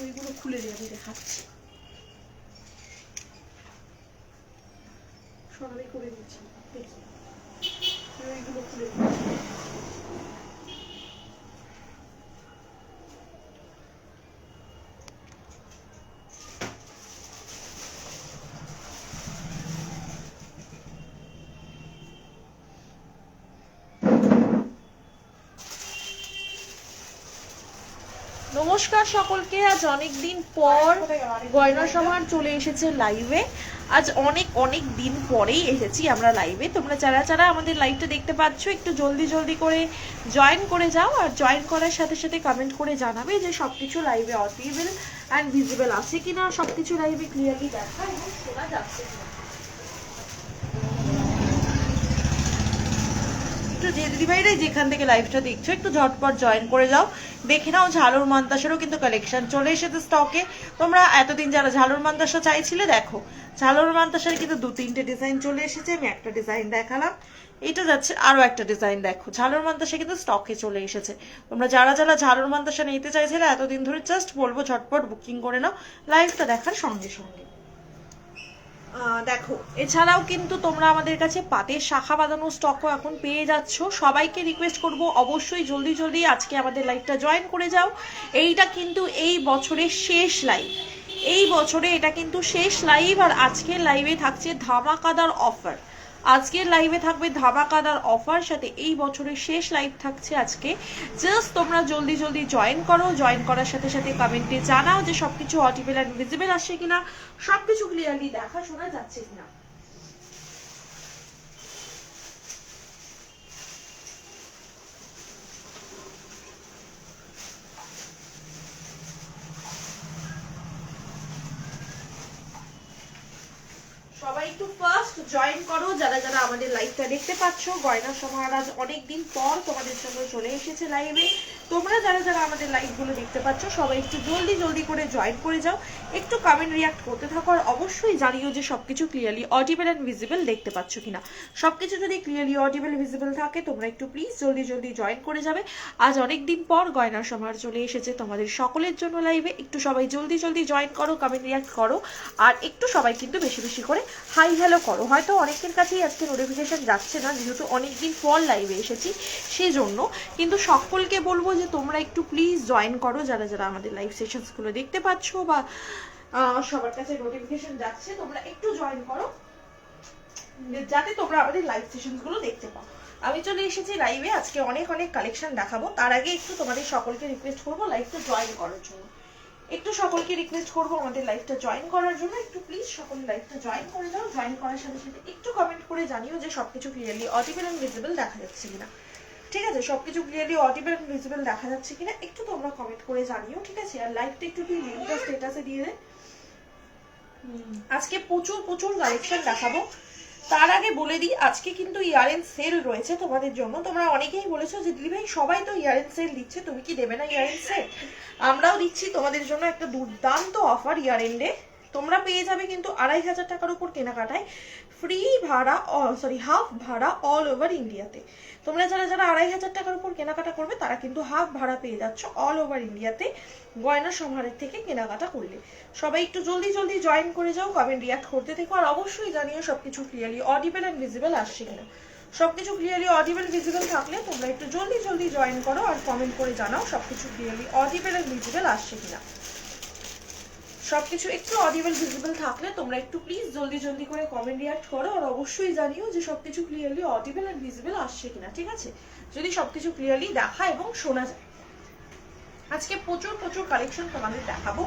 ওইগুলো খুলে দিয়ে আমি দেখাচ্ছি, সরাই করে দিচ্ছি, দেখি ওইগুলো খুলে দিচ্ছি। নমস্কার সকলকে, আজ অনেকদিন পর গয়না সমার চলে এসেছে লাইভে। আজ অনেক দিন পরেই এসেছি আমরা লাইভে। তোমরা যারা যারা আমাদের লাইভটা দেখতে পাচ্ছ একটু জলদি করে জয়েন করে যাও, আর জয়েন করার সাথে সাথে কমেন্ট করে জানাবে যে সবকিছু লাইভে অডিবল অ্যান্ড ভিজিবল আছে কিনা, সবকিছু লাইভে ক্লিয়ারলি দেখা এবং শোনা যাচ্ছে কিনা। যে দিদিভাইরা যেখান থেকে লাইভটা দেখছো একটু ঝটপট জয়েন করে যাও, দেখে নাও। ঝালুর মান্তাসেরও কিন্তু কালেকশন চলে এসেছে স্টকে। তোমরা এতদিন যারা ঝালুর মান্তাসা চাইছিলে, দেখো ঝালুর মান্তাসার কিন্তু 2-3টে ডিজাইন চলে এসেছে। আমি একটা ডিজাইন দেখালাম, এটা যাচ্ছে আরো একটা ডিজাইন। দেখো ঝালুর মান্তাসা কিন্তু স্টকে চলে এসেছে। তোমরা যারা যারা ঝালুর মান্তাসা নিতে চাইছিলে এতদিন ধরে, জাস্ট বলবো ঝটপট বুকিং করে নাও লাইভটা দেখার সঙ্গে সঙ্গে। দেখো এছাড়াও কিন্তু তোমরা আমাদের কাছে পাতের শাখা বাঁধানো স্টকও এখন পেয়ে যাচ্ছ। সবাইকে রিকোয়েস্ট করব অবশ্যই জলদি আজকে আমাদের লাইভটা জয়েন করে যাও। এইটা কিন্তু এই বছরের শেষ লাইভ, এই বছরে এটা কিন্তু শেষ লাইভ। আর আজকের লাইভে থাকছে ধামাকাদার অফার, আজকের লাইভে থাকবে ধামাকাদার অফার, সাথে এই বছরের শেষ লাইভ থাকছে আজকে। জাস্ট তোমরা জলদি জয়েন করো, জয়েন করার সাথে সাথে কমেন্টে জানাও যে সবকিছু অডিবল অ্যান্ড ভিজিবল আসছে কিনা, সবকিছু ক্লিয়ারলি দেখা শোনা যাচ্ছে কিনা। সবাই একটু ফার্স্ট জয়েন করো যারা যারা আমাদের লাইভটা দেখতে পাচ্ছ। গয়না সমাহার আজ অনেকদিন পর তোমাদের সঙ্গে চলে এসেছে লাইভে। তোমরা যারা যারা আমাদের লাইভগুলো দেখতে পাচ্ছ সবাই একটু জলদি করে জয়েন করে যাও, একটু কমেন্ট রিয়াক্ট করতে থাকো, আর অবশ্যই জানিও যে সবকিছু ক্লিয়ারলি অডিবল অ্যান্ড ভিজিবল দেখতে পাচ্ছ কিনা। সবকিছু যদি ক্লিয়ারলি অডিবল ভিজিবল থাকে তোমরা একটু প্লিজ জলদি জয়েন করে যাবে। আজ অনেকদিন পর গয়না সমাহার চলে এসেছে তোমাদের সকলের জন্য লাইভে। একটু সবাই জলদি জয়েন করো, কমেন্ট রিয়াক্ট করো, আর একটু সবাই কিন্তু বেশি করে হাই হ্যালো করো। হয়তো অনেকের কাছেই আজকে নোটিফিকেশন যাচ্ছে না, যেহেতু অনেকদিন পর লাইভে এসেছি সেই জন্য, কিন্তু সকলকে বলবো যে তোমরা একটু প্লিজ জয়েন করো যারা যারা আমাদের লাইভ সেশনসগুলো দেখতে পাচ্ছ বা সবার কাছে নোটিফিকেশন যাচ্ছে। তোমরা একটু জয়েন করো যাতে তোমরা আমাদের লাইভ সেশনসগুলো দেখতে পাও। আমি চলে এসেছি লাইভে, আজকে অনেক কালেকশন দেখাবো। তার আগে একটু তোমাদের সকলকে রিকোয়েস্ট করবো লাইভটা জয়েন করার জন্য, একটু সকলকে রিকোয়েস্ট করবো আমাদের লাইভটা জয়েন করার জন্য। একটু প্লিজ সকল লাইভটা জয়েন করে দাও। জয়েন করার সাথে সাথে একটু কমেন্ট করে জানিও যে সবকিছু ক্লিয়ারলি অডিবল এন্ড ভিজিবল দেখা যাচ্ছে কিনা। ঠিক আছে, সবকিছু ক্লিয়ারলি অডিবল এন্ড ভিজিবল দেখা যাচ্ছে কিনা একটু তোমরা কমেন্ট করে জানিও, ঠিক আছে। আর লাইভটা একটু লিংকটা স্ট্যাটাসে দিয়ে দে। আজকে প্রচুর কালেকশন দেখাবো। তার আগে বলে দিই আজকে কিন্তু ইয়ার-এন্ড সেল রয়েছে তোমাদের জন্য। তোমরা অনেকেই বলেছো যে দিদি ভাই সবাই তো ইয়ার-এন্ড সেল দিচ্ছে, তুমি কি দেবে না ইয়ার-এন্ড সেল? আমরাও দিচ্ছি তোমাদের জন্য একটা দুর্দান্ত অফার। ইয়ার-এন্ডে তোমরা পেয়ে যাবে কিন্তু 2500 টাকার উপর কেনাকাটায় ফ্রি ভাড়া, হাফ ভাড়া অল ওভার ইন্ডিয়াতে। তোমরা যারা যারা 2500 টাকার উপর কেনাকাটা করবে তারা কিন্তু হাফ ভাড়া পেয়ে যাচ্ছ অল ওভার ইন্ডিয়াতে গয়না সমাহারের থেকে কেনাকাটা করলে। সবাই একটু জলদি জয়েন করে যাও, কমেন্ট রিয়াক্ট করতে থেকো, আর অবশ্যই জানিও সবকিছু ক্লিয়ারলি অডিবল এন্ড ভিজিবল আসছে কিনা। সবকিছু ক্লিয়ারলি অডিবল ভিজিবল থাকলে তোমরা একটু জলদি জয়েন করো আর কমেন্ট করে জানাও সবকিছু ক্লিয়ারলি অডিবল এন্ড ভিজিবল আসছে কিনা। সবকিছু একটু অডিবল ভিজিবল থাকলে তোমরা একটু প্লিজ জলদি করে কমেন্ট রিয়াক্ট করো, আর অবশ্যই জানিও যে সবকিছু ক্লিয়ারলি অডিবল এন্ড ভিজিবল আসছে কিনা। ঠিক আছে, যদি সবকিছু ক্লিয়ারলি দেখা এবং শোনা যায়। আজকে প্রচুর কালেকশন তোমাদের দেখাবো।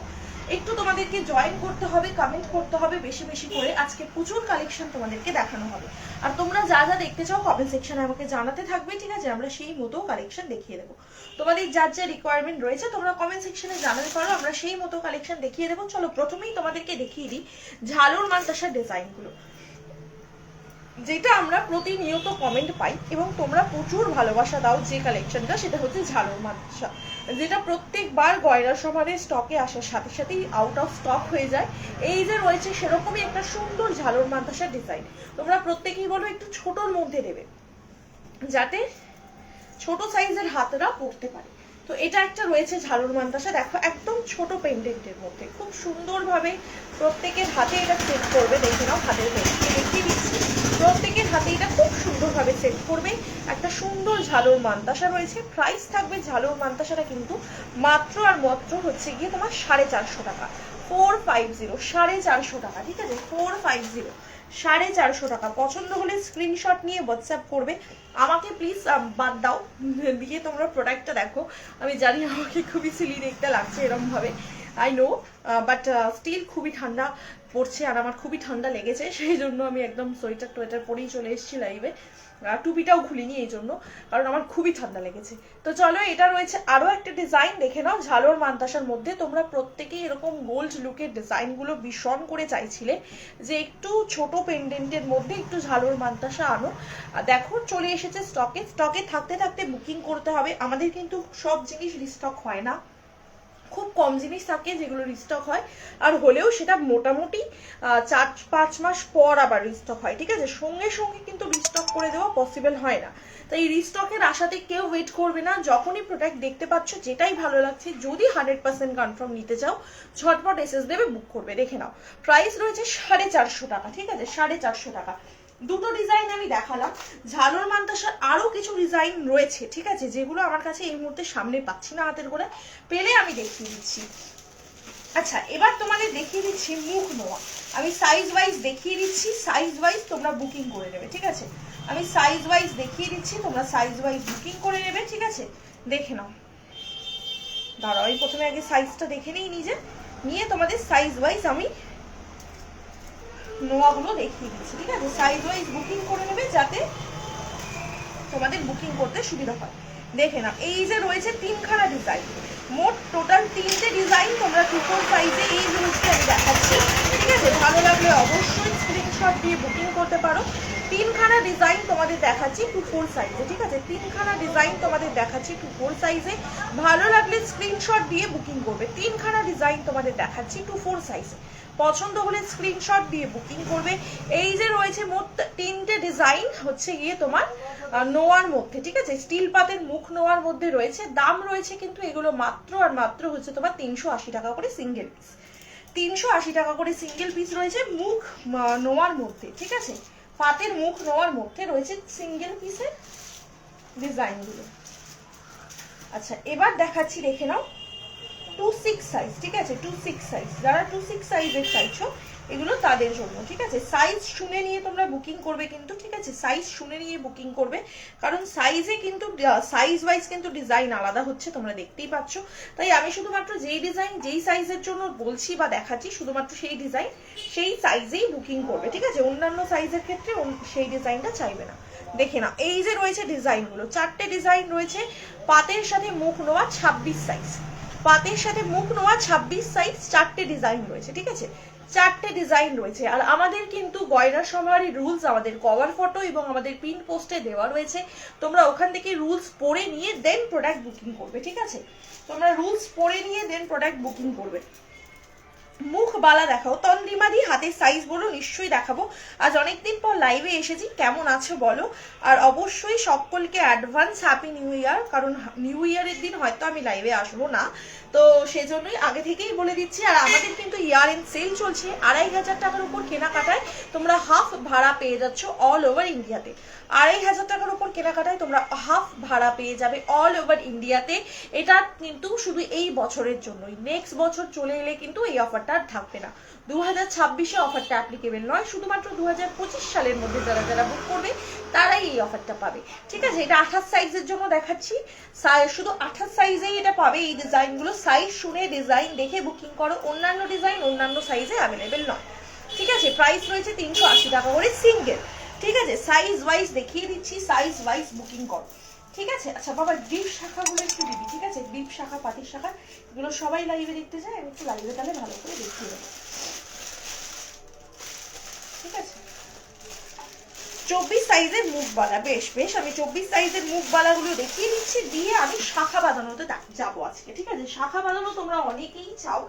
একটু তোমাদেরকে জয়েন করতে হবে, কমেন্ট করতে হবে বেশি করে। আজকে প্রচুর কালেকশন তোমাদেরকে দেখানো হবে, আর তোমরা যা যা দেখতে চাও কমেন্ট সেকশনে আমাকে জানাতে থাকবে, ঠিক আছে। আমরা সেই মতো কালেকশন দেখিয়ে দেবো। তোমাদের যার যা রিকোয়ারমেন্ট রয়েছে তোমরা কমেন্ট সেকশনে জানাতে পারো, আমরা সেই মতো কালেকশন দেখিয়ে দেবো। চলো প্রথমেই তোমাদেরকে দেখিয়ে দিই ঝালুর মান্তাসার ডিজাইনগুলো, যেটা আমরা প্রতিনিয়ত কমেন্ট পাই এবং তোমরা প্রচুর ভালোবাসা দাও। যে কালেকশনটা সেটা হচ্ছে ঝালুর মান্তাসা, যেটা প্রত্যেকবার গয়না সমাহারের স্টকে আসার সাথে সাথেই আউট অফ স্টক হয়ে যায়। এই যে রয়েছে সেরকমই একটা সুন্দর ঝালুর মান্তাসার ডিজাইন। তোমরা প্রত্যেকেই বলো একটু ছোটর মধ্যে দেবে, যাতে ছোট সাইজের হাতরা পরতে পারে। তো এটা একটা রয়েছে ঝালর মান্তাসা, দেখো একদম ছোট পেন্ডেন্টের মধ্যে খুব সুন্দরভাবে প্রত্যেকের হাতে এটা সেট করবে। দেখে নাও হাতের ভেতরে দেখিয়ে দিচ্ছি, প্রত্যেকের হাতে এটা খুব সুন্দরভাবে সেট করবে। একটা সুন্দর ঝালর মান্তাসা রয়েছে। প্রাইস থাকবে ঝালর মান্তাসাটা কিন্তু মাত্র আর মাত্র হচ্ছে গিয়ে তোমার 450 টাকা, 450, 450 টাকা, ঠিক আছে, 450, 450 টাকা। পছন্দ হলে স্ক্রিনশট নিয়ে হোয়াটসঅ্যাপ করবে আমাকে, প্লিজ বাদ দাও দিয়ে তোমরা প্রোডাক্টটা দেখো। আমি জানি আমাকে খুবই সিলি দেখতে লাগছে এরকম ভাবে, আই নো, বাট স্টিল খুবই ঠান্ডা পড়ছে আর আমার খুবই ঠান্ডা লেগেছে, সেই জন্য আমি একদম সোয়েটার টোয়েটার পরেই চলে এসেছি লাইভে। টুপিটাও খুলিনি এই জন্য, কারণ আমার খুবই ঠান্ডা লেগেছে। তো চলো, এটা রয়েছে আরো একটা ডিজাইন, দেখে নাও ঝালর মান্তাসার মধ্যে। তোমরা প্রত্যেকেই এরকম গোল্ড লুকের ডিজাইনগুলো ভীষণ করে চাইছিলে যে একটু ছোট পেন্ডেন্টের মধ্যে একটু ঝালর মান্তাসা আনো। দেখো চলে এসেছে স্টকে। স্টকে থাকতে থাকতে বুকিং করতে হবে। আমাদের কিন্তু সব জিনিস রিস্টক হয় না, খুব কম জিনিস থাকে যেগুলো রিস্টক হয়, আর হলেও সেটা মোটামুটি 4-5 মাস পর আবার রিস্টক হয়, ঠিক আছে। সঙ্গে সঙ্গে কিন্তু রিস্টক করে দেওয়া পসিবল হয় না। তাই রিস্টকের আশাতে কেউ ওয়েট করবে না। যখনই প্রোডাক্ট দেখতে পাচ্ছ যেটাই ভালো লাগছে, যদি 100% কনফার্ম নিতে চাও, ঝটপট এসএস দেবে, বুক করবে। দেখে নাও প্রাইস রয়েছে 450 টাকা, ঠিক আছে, 450 টাকা। দুটো ডিজাইন আমি দেখালাম। ঝালর মান্তাসার আরো কিছু ডিজাইন রয়েছে, ঠিক আছে, যেগুলো আমার কাছে এই মুহূর্তে সামনে পাচ্ছি না হাতের করে, পেলে আমি দেখিয়ে দিচ্ছি। আচ্ছা, এবার তোমাদের দেখিয়ে দিচ্ছি মুখ নোয়া। আমি সাইজ ওয়াইজ দেখিয়ে দিচ্ছি, সাইজ ওয়াইজ তোমরা বুকিং করে নেবে, ঠিক আছে। আমি সাইজ ওয়াইজ দেখিয়ে দিচ্ছি, তোমরা সাইজ ওয়াইজ বুকিং করে নেবে, ঠিক আছে। দেখে নাও, দাঁড়াও আমি প্রথমে আগে সাইজটা দেখে নিই নিজে, নিয়ে তোমাদের সাইজ ওয়াইজ আমি নোয়াগুলো দেখিয়ে দিচ্ছি, ঠিক আছে। সাইজ ওয়াইজ বুকিং করে নেবে যাতে তোমাদের বুকিং করতে সুবিধা হয়। দেখে নাও, এই যে রয়েছে 3খানা ডিজাইন, মোট টোটাল 3টে ডিজাইন তোমরা 2-4 সাইজে এই জিনিসটা আমি দেখাচ্ছি, ঠিক আছে। ভালো লাগলে অবশ্যই স্ক্রিনশট দিয়ে বুকিং করতে পারো। 3খানা ডিজাইন তোমাদের দেখাচ্ছি 2-4 সাইজে, ঠিক আছে। 3খানা ডিজাইন তোমাদের দেখাচ্ছি 2-4 সাইজে, ভালো লাগলে স্ক্রিনশট দিয়ে বুকিং করবে। 3খানা ডিজাইন তোমাদের দেখাচ্ছি 2-4 সাইজে, পছন্দ হলে স্ক্রিনশট দিয়ে বুকিং করবে। এই যে রয়েছে মোট 3টে ডিজাইন হচ্ছে গিয়ে তোমার নোয়ার মধ্যে, ঠিক আছে, স্টিল পাতের মুখ নোয়ার মধ্যে রয়েছে। দাম রয়েছে কিন্তু এগুলো মাত্র আর মাত্র হচ্ছে তোমার 380 টাকা করে সিঙ্গেল পিস, 380 টাকা করে সিঙ্গেল পিস রয়েছে মুখ নোয়ার মধ্যে, ঠিক আছে। পাতের মুখ নোয়ার মধ্যে রয়েছে সিঙ্গেল পিসের ডিজাইনগুলো। আচ্ছা, এবার দেখাচ্ছি, দেখে নাও 2-6 সাইজ, ঠিক আছে, 2-6 সাইজ। যারা 2-6 সাইজের চাইছো এগুলো তাদের জন্য, ঠিক আছে। সাইজ শুনে নিয়ে তোমরা বুকিং করবে কিন্তু, ঠিক আছে, সাইজ শুনে নিয়ে বুকিং করবে, কারণ সাইজে কিন্তু সাইজ ওয়াইজ কিন্তু ডিজাইন আলাদা হচ্ছে, তোমরা দেখতেই পাচ্ছ। তাই আমি শুধুমাত্র যেই ডিজাইন যেই সাইজের জন্য বলছি বা দেখাচ্ছি, শুধুমাত্র সেই ডিজাইন সেই সাইজেই বুকিং করবে, ঠিক আছে। অন্যান্য সাইজের ক্ষেত্রে সেই ডিজাইনটা চাইবে না। দেখে না, এই যে রয়েছে ডিজাইনগুলো, 4টে ডিজাইন রয়েছে। পাতের সাথে মুখ নোয়া 26 সাইজ, পাতের সাথে মুখ নোয়া 26 সাইজ, 4টে ডিজাইন রয়েছে, ঠিক আছে, 4টে ডিজাইন রয়েছে। আর আমাদের কিন্তু গয়না সমাহারের রুলস আমাদের কভার ফটো এবং আমাদের পিন পোস্টে দেওয়া রয়েছে, তোমরা ওখান থেকে রুলস পড়ে নিয়ে দেন প্রোডাক্ট বুকিং করবে, ঠিক আছে। তোমরা রুলস পড়ে নিয়ে দেন প্রোডাক্ট বুকিং করবে। মুখ বালা দেখাও, তন্দ্রিমাদি হাতের সাইজ বলো, নিশ্চয়ই দেখাবো। আজ অনেকদিন পর লাইভে এসেছি, কেমন আছো বলো। আর অবশ্যই সকলকে অ্যাডভান্স হ্যাপি নিউ ইয়ার, কারণ নিউ ইয়ারের দিন হয়তো আমি লাইভে আসবো না, তো সেজন্যই আগে থেকেই বলে দিচ্ছি। আর আমাদের কিন্তু ইয়ার এন্ড সেল চলছে, 2500 টাকার উপর কেনাকাটায় তোমরা হাফ ভাড়া পেয়ে যাচ্ছ অল ওভার ইন্ডিয়াতে। 2500 টাকার উপর কেনাকাটায় তোমরা হাফ ভাড়া পেয়ে যাবে অল ওভার ইন্ডিয়াতে। এটা কিন্তু শুধু এই বছরের জন্যই, নেক্সট বছর চলে এলে কিন্তু এই অফারটা আর থাকবে না। 2026-এ অফারটা অ্যাপ্লিকেবল নয়, শুধুমাত্র 2025 সালের মধ্যে যারা যারা বুক করবে তারাই এই অফারটা পাবে, ঠিক আছে। এটা 28 সাইজের জন্য দেখাচ্ছি, শুধু 28 সাইজেই এটা পাবে এই ডিজাইনগুলো। সাইজ শুনে ডিজাইন দেখে বুকিং করো, অন্যান্য ডিজাইন অন্যান্য সাইজে অ্যাভেলেবেল নয়, ঠিক আছে। প্রাইস রয়েছে 380 টাকা করে সিঙ্গেল, ঠিক আছে। সাইজ ওয়াইজ দেখিয়ে দিচ্ছি, সাইজ ওয়াইজ বুকিং করো, ঠিক আছে। আচ্ছা বাবা, ডিপ শাখাগুলো একটু দিবি, ঠিক আছে, ডিপ শাখা পাতির শাখা এগুলো সবাই লাইভে দেখতে চায়, আমি একটু লাইভে তাহলে ভালো করে দেখিয়ে দেবো, ঠিক আছে। 24 সাইজের মুখ বালা, বেশ বেশ, আমি 24 সাইজের মুখ বালাগুলো দেখিয়ে দিচ্ছি, দিয়ে আমি শাখা বাঁধানোতে যাবো আজকে, ঠিক আছে। শাখা বাঁধানো তোমরা অনেকেই চাও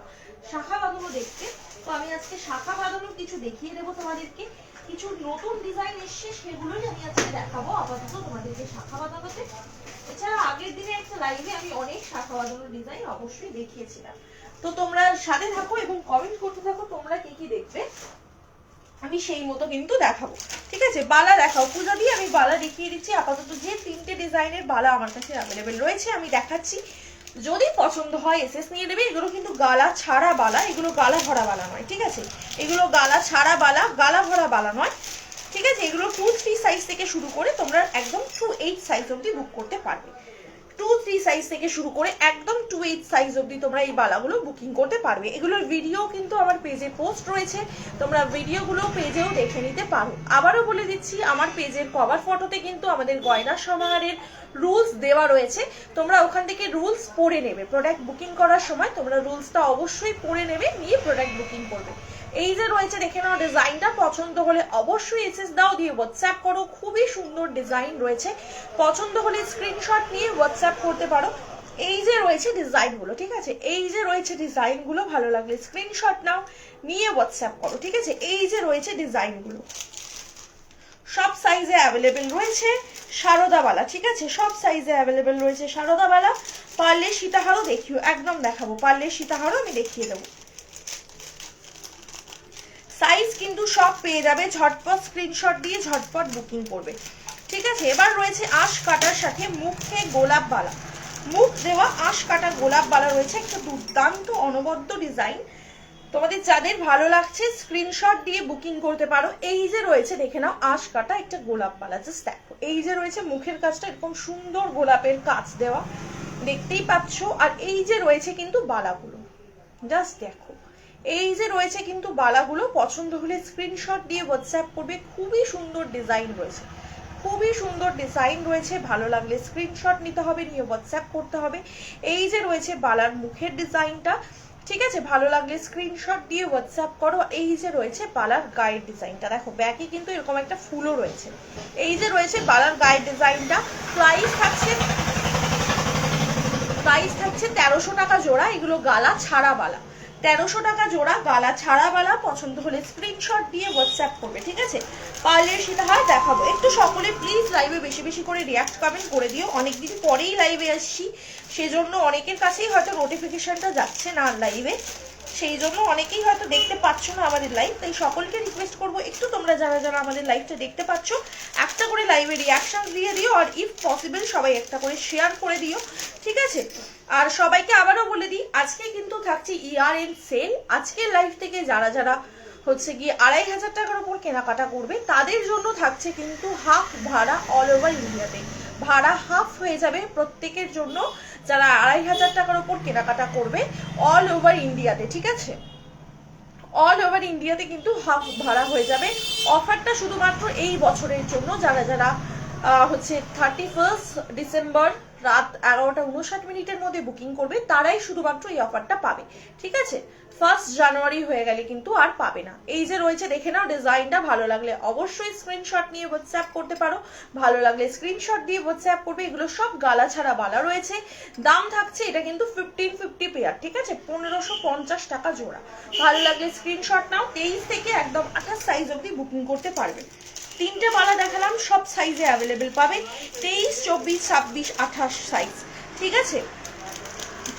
শাখা বাঁধানো দেখতে, তো আমি আজকে শাখা বাঁধানো কিছু দেখিয়ে দেবো তোমাদেরকে। কিছু নতুন ডিজাইন এসছে, সেগুলোই আমি আজকে দেখাবো আপাতত তোমাদেরকে শাখা বাঁধানোতে। এছাড়া আগের দিনে একটা লাইভে আমি অনেক শাখা বাঁধানো ডিজাইন অবশ্যই দেখিয়েছিলাম। তো তোমরা সাথে থাকো এবং কমেন্ট করতে থাকো তোমরা কি কি দেখবে, আমি সেই মতো কিন্তু দেখাবো। ঠিক আছে, বালা দেখাও পূজা দিয়ে, আমি বালা দেখিয়ে দিচ্ছি। আপাতত যে 3টে ডিজাইনের বালা আমার কাছে অ্যাভেলেবেল রয়েছে আমি দেখাচ্ছি, যদি পছন্দ হয় এসএস নিয়ে নেবে। এগুলো কিন্তু গালা ছাড়া বালা, এগুলো গালা ভরা বালা নয়। ঠিক আছে, এগুলো গালা ছাড়া বালা, গালা ভরা বালা নয়। ঠিক আছে, এগুলো 2-3 সাইজ থেকে শুরু করে তোমরা একদম 2-8 সাইজ অবধি বুক করতে পারবে। 2-3 সাইজ থেকে শুরু করে একদম 2-8 সাইজ অবধি তোমরা এই বালাগুলো বুকিং করতে পারবে। এগুলোর ভিডিও কিন্তু আমার পেজে পোস্ট রয়েছে, তোমরা ভিডিওগুলো পেজেও দেখে নিতে পারো। আবারও বলে দিচ্ছি, আমার পেজের কভার ফটোতে কিন্তু আমাদের গয়নার সমাহারের রুলস দেওয়া রয়েছে, তোমরা ওখান থেকে রুলস পড়ে নেবে। প্রোডাক্ট বুকিং করার সময় তোমরা রুলসটা অবশ্যই পড়ে নেবে, নিয়ে প্রোডাক্ট বুকিং করবে। এই যে রয়েছে দেখে নাও, ডিজাইনটা পছন্দ হলে অবশ্যই এসএস দাও, দিয়ে হোয়াটসঅ্যাপ করো। খুবই সুন্দর ডিজাইন রয়েছে, পছন্দ হলে স্ক্রিনশট নিয়ে হোয়াটসঅ্যাপ করতে পারো। এই যে রয়েছে ডিজাইনগুলো, ঠিক আছে, এই যে রয়েছে ডিজাইনগুলো, ভালো লাগলে স্ক্রিনশট নাও, নিয়ে হোয়াটসঅ্যাপ করো। ঠিক আছে, এই যে রয়েছে ডিজাইনগুলো সব সাইজে অ্যাভেলেবেল রয়েছে। শারদাবালা, ঠিক আছে, সব সাইজে অ্যাভেলেবেল রয়েছে শারদাবালা। পারলে সীতাহারও দেখিও, একদম দেখাবো, পারলে সীতাহারও আমি দেখিয়ে দেবো। সাইজ কিন্তু সব পেয়ে যাবে, ঝটপট স্ক্রিনশট দিয়ে ঝটপট বুকিং করবে। ঠিক আছে, এবার রয়েছে আঁশ কাটার সাথে মুখে গোলাপ বালা, মুখ দেওয়া আঁশ কাটা গোলাপ বালা রয়েছে, একটা দুর্দান্ত অনবদ্য ডিজাইন। তোমাদের যাদের ভালো লাগছে স্ক্রিনশট দিয়ে বুকিং করতে পারো। এই যে রয়েছে দেখে নাও, আঁশ কাটা একটা গোলাপ বালা, জাস্ট দেখো। এই যে রয়েছে মুখের কাজটা এরকম সুন্দর গোলাপের কাজ দেওয়া, দেখতেই পাচ্ছ। আর এই যে রয়েছে কিন্তু বালাগুলো, জাস্ট দেখো। এই যে রয়েছে কিন্তু বালাগুলো, পছন্দ হলে স্ক্রিনশট দিয়ে হোয়াটসঅ্যাপ করবে। খুবই সুন্দর ডিজাইন রয়েছে, খুবই সুন্দর ডিজাইন রয়েছে, ভালো লাগলে স্ক্রিনশট নিতে হবে, নিয়ে হোয়াটসঅ্যাপ করতে হবে। এই যে রয়েছে বালার মুখের ডিজাইনটা, ঠিক আছে, ভালো লাগলে স্ক্রিনশট দিয়ে হোয়াটসঅ্যাপ করো। এই যে রয়েছে বালার গায়ের ডিজাইনটা, দেখো ব্যাকে কিন্তু এরকম একটা ফুলও রয়েছে। এই যে রয়েছে বালার গায়ের ডিজাইনটা, প্রাইস থাকছে 1300 টাকা জোড়া। এগুলো গালা ছাড়া বালা, 1300 টাকা জোড়া গালা ছাড়া বালা। পছন্দ হলে স্ক্রিনশট দিয়ে হোয়াটসঅ্যাপ করবে। ঠিক আছে, পার্লের সীতাহার দেখাবো। একটু সকলে প্লিজ লাইভে বেশি বেশি করে রিয়াক্ট কমেন্ট করে দিও, অনেকদিন পরেই লাইভে আসছি, সেজন্য অনেকের কাছেই হয়তো নোটিফিকেশনটা যাচ্ছে না লাইভে, সেই জন্য অনেকেই হয়তো দেখতে পাচ্ছ না আমাদের লাইভ। তাই সকলকে রিকোয়েস্ট করবো, একটু তোমরা যারা যারা আমাদের লাইভটা দেখতে পাচ্ছ একটা করে লাইভে রিয়াকশন দিয়ে দিও, আর ইফ পসিবল সবাই একটা করে শেয়ার করে দিও। ঠিক আছে, আর সবাইকে আবারও বলে দিই, আজকে কিন্তু থাকছে ইয়ার এন্ড সেল। আজকের লাইভ থেকে যারা যারা হচ্ছে গিয়ে 2500 টাকার উপর কেনাকাটা করবে তাদের জন্য থাকছে কিন্তু হাফ ভাড়া অল ওভার ইন্ডিয়াতে। ভাড়া হাফ হয়ে যাবে প্রত্যেকের জন্য, যারা 2500 টাকার উপর কেনাকাটা করবে অল ওভার ইন্ডিয়াতে। ঠিক আছে, অল ওভার ইন্ডিয়াতে কিন্তু হাফ ভাড়া হয়ে যাবে। অফারটা শুধুমাত্র এই বছরের জন্য, যারা যারা হচ্ছে 31 ডিসেম্বর রাত 11:59 মধ্যে বুকিং করবে তারাই শুধুমাত্র এই অফারটা পাবে। ঠিক আছে, 1 জানুয়ারি হয়ে গেলে কিন্তু আর পাবে না। এই যে রয়েছে দেখে নাও ডিজাইনটা, ভালো লাগলে অবশ্যই স্ক্রিনশট নিয়ে হোয়াটসঅ্যাপ করতে পারো, ভালো লাগলে স্ক্রিনশট দিয়ে হোয়াটসঅ্যাপ করবে। এগুলো সব গালা ছাড়া বালা রয়েছে, দাম থাকছে এটা কিন্তু 1550 পেয়ার। ঠিক আছে, 1550 টাকা জোড়া। ভালো লাগলে স্ক্রিনশট নাও, 23 থেকে একদম 28 সাইজ অবধি বুকিং করতে পারবে। 3টে বালা দেখালাম, সব সাইজে অ্যাভেলেবেল পাবে, 23, 24, 26, 28 সাইজ। ঠিক আছে,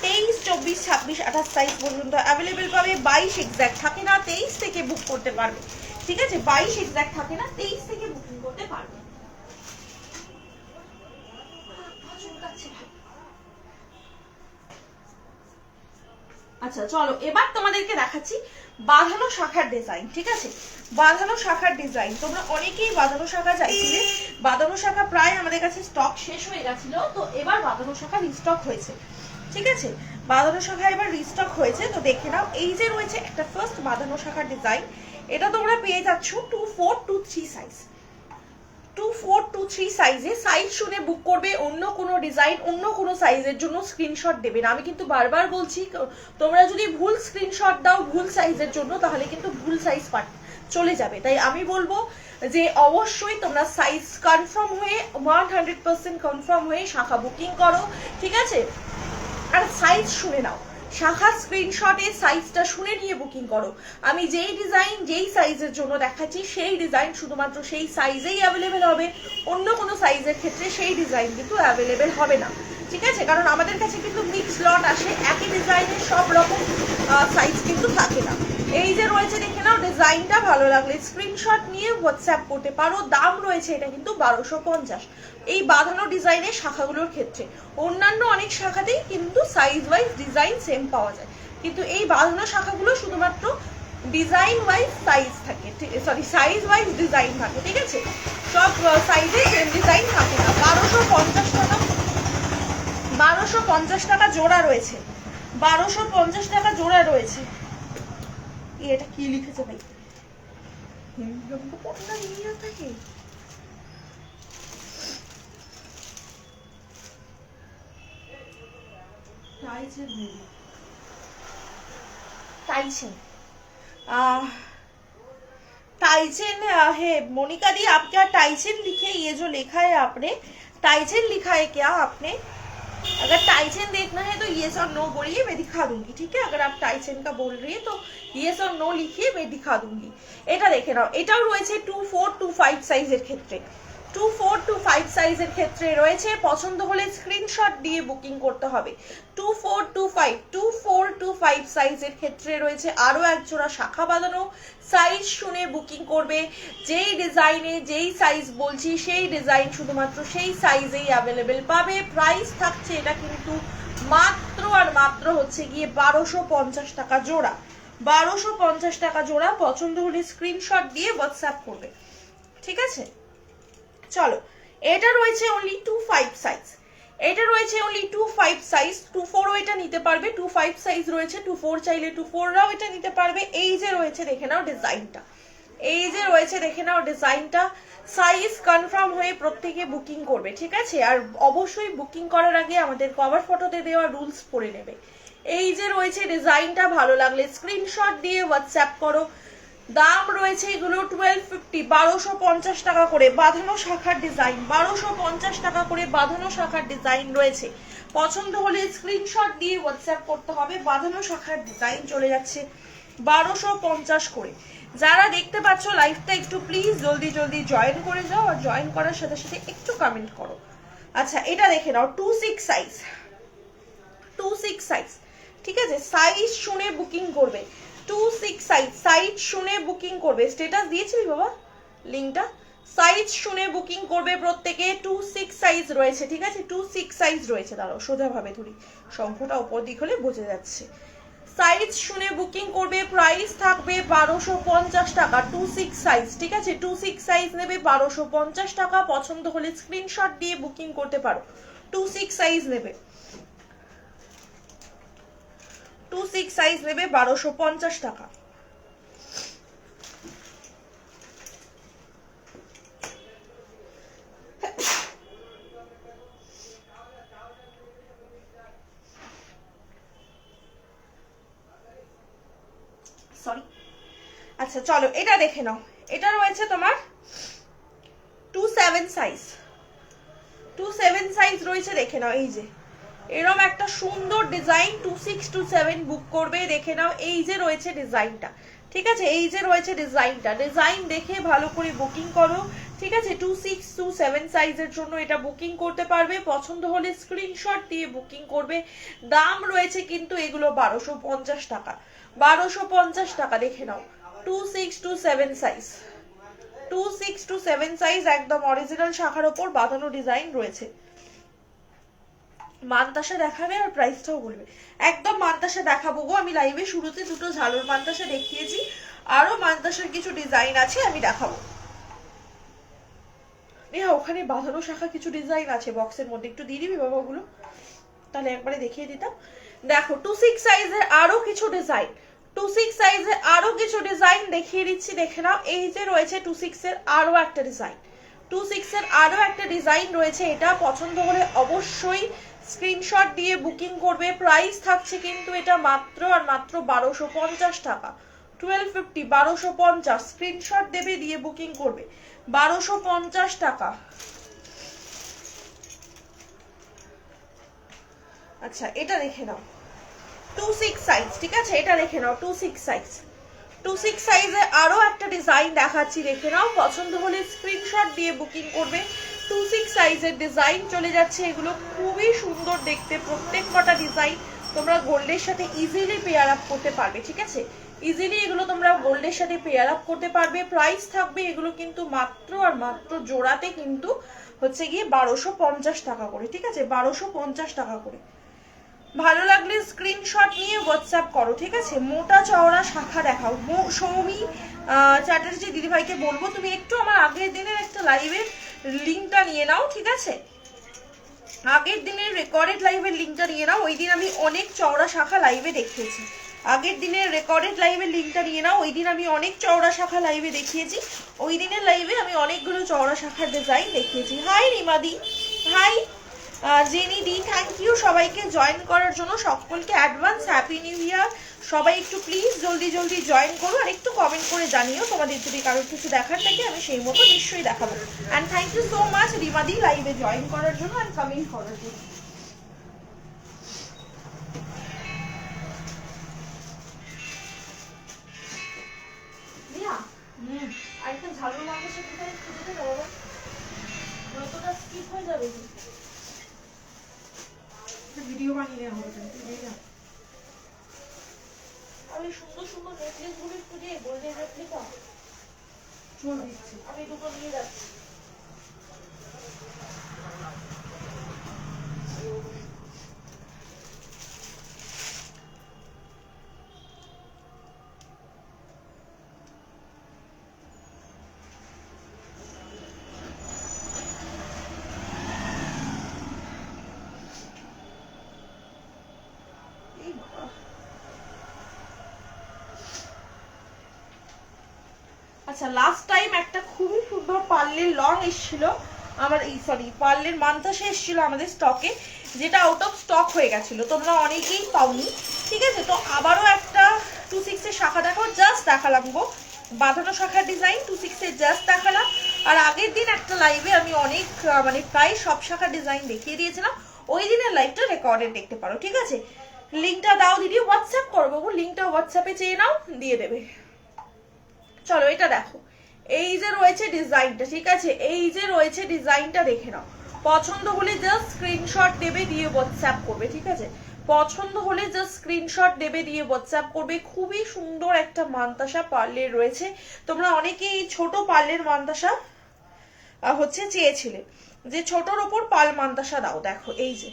23, 24, 26, 28 সাইজ পর্যন্ত অ্যাভেলেবেল পাবে। 22 এক্স্যাক্ট থাকে না, 23 থেকে বুক করতে পারবে। ঠিক আছে, 22 এক্স্যাক্ট থাকে না, 23 থেকে বুকিং করতে পারবে। আচ্ছা চলো, এবার তোমাদেরকে দেখাচ্ছি বাঁধানো শাখার ডিজাইন। ঠিক আছে, বাঁধানো শাখার ডিজাইন, তোমরা অনেকেই বাঁধানো শাখা চাইছিলে। বাঁধানো শাখা প্রায় আমাদের কাছে স্টক শেষ হয়ে গেছিল, তো এবার বাঁধানো শাখা রিস্টক হয়েছে। ঠিক আছে, বাঁধানো শাখা এবার রিস্টক হয়েছে, তো দেখে নাও। এই যে রয়েছে একটা ফার্স্ট বাঁধানো শাখার ডিজাইন, এটা তোমরা পেয়ে যাচ্ছ 2423 সাইজ, 2423 সাইজে। সাইজ শুনে বুক করবে, অন্য কোনো ডিজাইন অন্য কোনো সাইজের জন্য স্ক্রিনশট দেবে না। আমি কিন্তু বারবার বলছি, তোমরা যদি ভুল স্ক্রিনশট দাও ভুল সাইজের জন্য তাহলে কিন্তু ভুল সাইজ চলে যাবে। তাই আমি বলবো যে অবশ্যই তোমরা সাইজ কনফার্ম হয়ে 100% কনফার্ম হয়ে শাখা বুকিং করো। ঠিক আছে, আর সাইজ শুনে নাও। শাখার স্ক্রিনশটে সাইজটা শুনে নিয়ে বুকিং করো। আমি যেই ডিজাইন যেই সাইজের জন্য দেখাচ্ছি সেই ডিজাইন শুধুমাত্র সেই সাইজেই অ্যাভেলেবেল হবে, অন্য কোনো সাইজের ক্ষেত্রে সেই ডিজাইন কিন্তু অ্যাভেলেবেল হবে না, ঠিক আছে? কারণ আমাদের কাছে কিন্তু মিক্স লট আসে, একই ডিজাইনের সব রকম সাইজ কিন্তু থাকে না। এই যে রয়েছে দেখে নাও, ডিজাইনটা ভালো লাগলে স্ক্রিনশট নিয়ে হোয়াটসঅ্যাপ করতে পারো। দাম রয়েছে এটা কিন্তু 1250 এই বাঁধানো ডিজাইনের শাখাগুলোর ক্ষেত্রে। অন্যান্য অনেক শাখাতেই কিন্তু সাইজ ওয়াইজ ডিজাইন সেম পাওয়া যায়, কিন্তু এই বাঁধানো শাখাগুলো শুধুমাত্র ডিজাইন ওয়াইজ সাইজ থাকে, সরি সাইজ ওয়াইজ ডিজাইন থাকে, ঠিক আছে? সব সাইজে সেম ডিজাইন থাকে না। 1250 টাকা, 1250 টাকা জোড়া রয়েছে, 1250 টাকা জোড়া রয়েছে। এটা কি লিখেছে ভাই? टाइचन टाइचन है मोनिका दी, आप क्या टाइचन लिखे? ये जो लिखा है आपने टाइचन लिखा है क्या आपने? अगर टाइचन देखना है तो येस और नो बोलिए, मैं दिखा दूंगी, ठीक है? अगर आप टाइचन का बोल रही है तो येस और नो लिखिए, मैं दिखा दूंगी। এটা দেখে নাও, এটাও রয়েছে 2425 সাইজের ক্ষেত্রে, 2425 সাইজের ক্ষেত্রে রয়েছে। পছন্দ হলে স্ক্রিনশট দিয়ে বুকিং করতে হবে। 2425 সাইজের ক্ষেত্রে রয়েছে আরো এক জোড়া শাখা বাঁধানো। সাইজ শুনে বুকিং করবে, যেই ডিজাইনে যেই সাইজ বলছি সেই ডিজাইন শুধুমাত্র সেই সাইজেই অ্যাভেলেবেল পাবে। প্রাইস থাকছে এটা কিন্তু মাত্র আর মাত্র হচ্ছে গিয়ে 1250 টাকা জোড়া, 1250 টাকা জোড়া। পছন্দ হলে স্ক্রিনশট দিয়ে হোয়াটসঅ্যাপ করবে, ঠিক আছে? চলো, এটা রয়েছে অনলি 25 সাইজ, এটা রয়েছে অনলি 25 সাইজ। 24ও এটা নিতে পারবে, 25 সাইজ রয়েছে, 24 চাইলে 24রাও এটা নিতে পারবে। এই যে রয়েছে দেখে নাও ডিজাইনটা, এই যে রয়েছে দেখে নাও ডিজাইনটা। সাইজ কনফার্ম হয়ে প্রত্যেকে বুকিং করবে, ঠিক আছে? আর অবশ্যই বুকিং করার আগে আমাদের কভার ফটোতে দেওয়া রুলস পড়ে নেবে। এই যে রয়েছে ডিজাইনটা, ভালো লাগলে স্ক্রিনশট দিয়ে হোয়াটসঅ্যাপ করো। দাম রয়েছে এগুলো 1250, 1250 টাকা করে বাঁধানো শাখার ডিজাইন, 1250 টাকা করে বাঁধানো শাখার ডিজাইন রয়েছে। পছন্দ হলে স্ক্রিনশট দিয়ে হোয়াটসঅ্যাপ করতে হবে। বাঁধানো শাখার ডিজাইন চলে যাচ্ছে 1250 করে। যারা দেখতে পাচ্ছ লাইভটা একটু প্লিজ জলদি জলদি জয়েন করে যাও, আর জয়েন করার সাথে সাথে একটু কমেন্ট করো। আচ্ছা, এটা দেখে নাও, 26 সাইজ, 26 সাইজ, ঠিক আছে? সাইজ শুনে বুকিং করবে, 26 সাইজ, সাইজ শুনে বুকিং করবে। স্ট্যাটাস দিয়েছিলি বাবা লিংকটা? সাইজ শুনে বুকিং করবে প্রত্যেকে। 26 সাইজ রয়েছে, ঠিক আছে? 26 সাইজ রয়েছে। দাঁড়াও সোজা ভাবে ধরি, শঙ্খটা উপর দিক হলে বোঝা যাচ্ছে। সাইজ শুনে বুকিং করবে। প্রাইস থাকবে 1250 টাকা, 26 সাইজ, ঠিক আছে? 26 সাইজ নেবে 1250 টাকা। পছন্দ হলে স্ক্রিনশট দিয়ে বুকিং করতে পারো। 26 সাইজ নেবে, 26 সাইজ নেবে 1250 টাকা। সরি। আচ্ছা চলো, এটা দেখে নাও, এটা রয়েছে তোমার 27 সাইজ, 27 সাইজ রয়েছে, দেখে নাও। এই যে এরকম একটা সুন্দর ডিজাইন, 2627 বুক করবে। দেখে নাও, এই যে রয়েছে ডিজাইনটা, ঠিক আছে? এই যে রয়েছে ডিজাইনটা, ডিজাইন দেখে ভালো করে বুকিং করো, ঠিক আছে? 2627 সাইজের জন্য এটা বুকিং করতে পারবে। পছন্দ হলে স্ক্রিনশট দিয়ে বুকিং করবে। দাম রয়েছে কিন্তু এগুলো 1250 টাকা, 1250 টাকা। দেখে নাও, 2627 সাইজ, 2627 সাইজ, একদম অরিজিনাল শাখার ওপর বাঁধানো ডিজাইন রয়েছে। মানতাসা দেখাবে আর প্রাইসটাও বলবে। একদম মানতাসা দেখাবো গো, আমি লাইভে শুরুতে দুটো ঝালর মানতাসা দেখিয়েছি, আরো মানতাসার কিছু ডিজাইন আছে আমি দেখাবো। হ্যাঁ, ওখানে বাঁধানো শাখা কিছু ডিজাইন আছে বক্সের মধ্যে, একটু দিয়ে দিবি বাবা ওগুলো, তাহলে একবারে দেখিয়ে দিতাম। দেখো 26 সাইজের আরো কিছু ডিজাইন, 26 সাইজের আরো কিছু ডিজাইন দেখিয়ে দিচ্ছি, দেখে নাও। এই যে রয়েছে 26 এর আরো একটা ডিজাইন, 26 এর আরো একটা ডিজাইন রয়েছে। এটা পছন্দ হলে অবশ্যই স্ক্রিনশট দিয়ে বুকিং করবে। প্রাইস থাকছে কিন্তু এটা মাত্র আর মাত্র 1250 টাকা, 1250, 1250। স্ক্রিনশট দেবে, দিয়ে বুকিং করবে, 1250 টাকা। আচ্ছা, এটা দেখে নাও, 26 সাইজ, ঠিক আছে? এটা দেখে নাও 26 সাইজ। 26 সাইজে আরো একটা ডিজাইন দেখাচ্ছি, দেখে নাও। পছন্দ হলে স্ক্রিনশট দিয়ে বুকিং করবে। 26 সাইজের ডিজাইন চলে যাচ্ছে, এগুলো খুবই সুন্দর দেখতে। প্রত্যেক কটা ডিজাইন তোমরা গোল্ডের সাথে ইজিলি পেয়ার আপ করতে পারবে, ঠিক আছে? ইজিলি এগুলো তোমরা গোল্ডের সাথে পেয়ার আপ করতে পারবে। প্রাইস থাকবে এগুলো কিন্তু মাত্র আর মাত্র জোড়াতে কিন্তু হচ্ছে গিয়ে 1250 টাকা করে, ঠিক আছে? 1250 টাকা করে। ভালো লাগলে স্ক্রিনশট নিয়ে হোয়াটসঅ্যাপ করো, ঠিক আছে? মোটা চওড়া শাখা দেখাও। সৌমি চ্যাটার্জি দিদিভাইকে বলবো তুমি একটু আমার আগের দিনের একটা লাইভের লিঙ্কটা নিয়ে নাও, ঠিক আছে? আগের দিনের রেকর্ডেড লাইভের লিঙ্কটা নিয়ে নাও। ওই দিন আমি অনেক চওড়া শাখা লাইভে দেখিয়েছি। আগের দিনের রেকর্ডেড লাইভের লিঙ্কটা নিয়ে নাও। ওই দিন আমি অনেক চওড়া শাখা লাইভে দেখিয়েছি। ওই দিনের লাইভে আমি অনেকগুলো চওড়া শাখার ডিজাইন দেখিয়েছি। হাই রিমাদি, হাই জেনি দি, থ্যাংক ইউ সবাইকে জয়েন করার জন্য। সকলকে অ্যাডভান্স হ্যাপি নিউ ইয়ার। সবাই একটু প্লিজ জলদি জলদি জয়েন করো, আর একটু কমেন্ট করে জানিও তোমাদের যদি কারোর কিছু দেখার থাকে, আমি সেই মতো নিশ্চয়ই দেখাবো। And thank you so much রিমাদি লাইভে জয়েন করার জন্য অ্যান্ড কমেন্ট করার জন্য। আরেকটা ঝাড়ুর মাংসের সাথে খুঁজে দেবো, যতটা স্কিপ হয়ে যাবে। ভিডিও বানিয়ে হবে আমি সুন্দর সুন্দর নেকলেস গুলো খুঁজে গোল্ডেন রেপ্লিকা চল দিচ্ছি। আমি দুটো নিয়ে যাচ্ছি। আচ্ছা, লাস্ট টাইম একটা খুবই সুন্দর পার্লের লং এসেছিল আমার, এই সরি পার্লের মান্তাসা এসেছিল আমাদের স্টকে, যেটা আউট অফ স্টক হয়ে গেছিল, তোমরা অনেকেই পাওনি, ঠিক আছে? তো আবারও একটা 26 এর শাখা দেখো, জাস্ট দেখালাম গো, বাঁধানো শাখার ডিজাইন 26 এর জাস্ট দেখালাম। আর আগের দিন একটা লাইভে আমি অনেক মানে প্রায় সব শাখার ডিজাইন দেখিয়ে দিয়েছিলাম। ওই দিনের লাইভটা রেকর্ডে দেখতে পারো, ঠিক আছে? লিঙ্কটা দাও দিদি, হোয়াটসঅ্যাপ করো বাবু, লিঙ্কটা হোয়াটসঅ্যাপে চেয়ে নাও, দিয়ে দেবে। চলো এটা দেখো, এই যে রয়েছে ডিজাইনটা, ঠিক আছে? এই যে রয়েছে ডিজাইনটা দেখে নাও। পছন্দ হলে জাস্ট স্ক্রিনশট দেবে, দিয়ে হোয়াটসঅ্যাপ করবে, ঠিক আছে? পছন্দ হলে জাস্ট স্ক্রিনশট দেবে, দিয়ে হোয়াটসঅ্যাপ করবে। খুবই সুন্দর একটা মান্তাসা পার্লের রয়েছে। তোমরা অনেকেই ছোট পার্লের মান্তাসা হচ্ছে চেয়েছিলে, যে ছোটর ওপর পাল মান্তাসা দাও। দেখো এই যে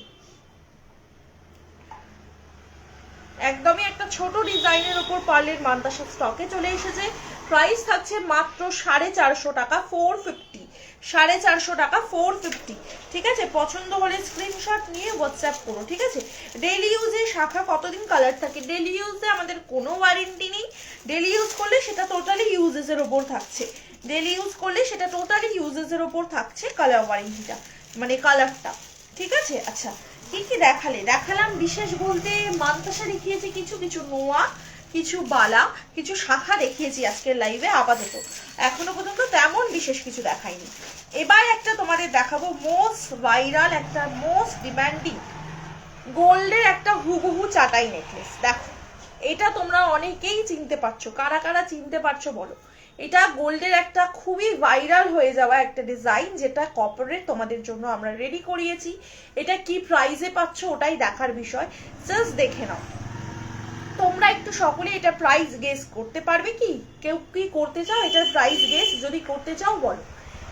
একদমই একটা ছোট ডিজাইনের উপর পার্লের মান্তাসা স্টকে চলে এসেছে। প্রাইস থাকছে মাত্র 450 টাকা, 450, 450 টাকা, 450, ঠিক আছে? পছন্দ হলে স্ক্রিনশট নিয়ে হোয়াটসঅ্যাপ করো, ঠিক আছে? ডেলি ইউজে শাখা কতদিন কালার থাকে? ডেলি ইউজে আমাদের কোনো ওয়ারেন্টি নেই। ডেলি ইউজ করলে সেটা টোটালি ইউজেসের ওপর থাকছে। ডেলি ইউজ করলে সেটা টোটালি ইউজেসের ওপর থাকছে কালার ওয়ারেন্টিটা, মানে কালারটা, ঠিক আছে? আচ্ছা, কি কি দেখালাম বিশেষ বলতে মান্তাসা দেখিয়েছি, কিছু কিছু নোয়া, কিছু বালা, কিছু শাখা দেখিয়েছি আজকের লাইভে আপাতত। এখনো পর্যন্ত তেমন বিশেষ কিছু দেখাইনি। এবার একটা তোমাদের দেখাবো মোস্ট ভাইরাল, একটা মোস্ট ডিমান্ডিং গোল্ডের একটা হুবহু চাটাই নেকলেস। দেখো এটা তোমরা অনেকেই চিনতে পারছো, কারা কারা চিনতে পারছো বলো? এটা গোল্ডের একটা খুবই ভাইরাল হয়ে যাওয়া একটা ডিজাইন, যেটা কর্পোরেট তোমাদের জন্য আমরা রেডি করিয়েছি। এটা কি প্রাইসে পাচ্ছ ওটাই দেখার বিষয়, জাস্ট দেখে নাও। তোমরা একটু সকলে এটা প্রাইস গেস করতে পারবে কি? কেউ কি করতে চাও এটার প্রাইস গেস? যদি করতে চাও বলো,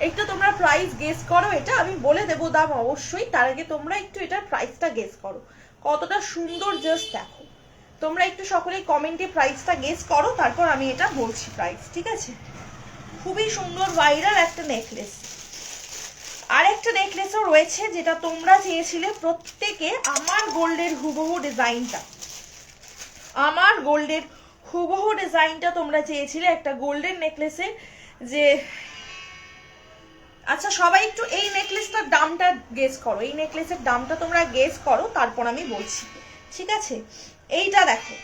একটু তোমরা প্রাইস গেস করো। এটা আমি বলে দেবো দাম অবশ্যই, তার আগে তোমরা একটু এটার প্রাইসটা গেস করো, কতটা সুন্দর জাস্ট দেখো। তোমরা একটু সকলে কমেন্টে প্রাইসটা গেস করো, তারপর আমি এটা বলছি প্রাইস, ঠিক আছে? খুবই সুন্দর ভাইরাল একটা নেকলেস। আর একটা নেকলেসও রয়েছে যেটা তোমরা চেয়েছিলে প্রত্যেকে, আমার গোল্ডের হুবহু ডিজাইনটা, আমার গোল্ডের হুবহু ডিজাইনটা তোমরা চেয়েছিলে, একটা গোল্ডেন নেকলেসের যে। আচ্ছা সবাই একটু এই নেকলেসটার দামটা গেস করো, এই নেকলেসের দামটা তোমরা গেস করো, তারপর আমি বলছি, ঠিক আছে? এইটা দেখো,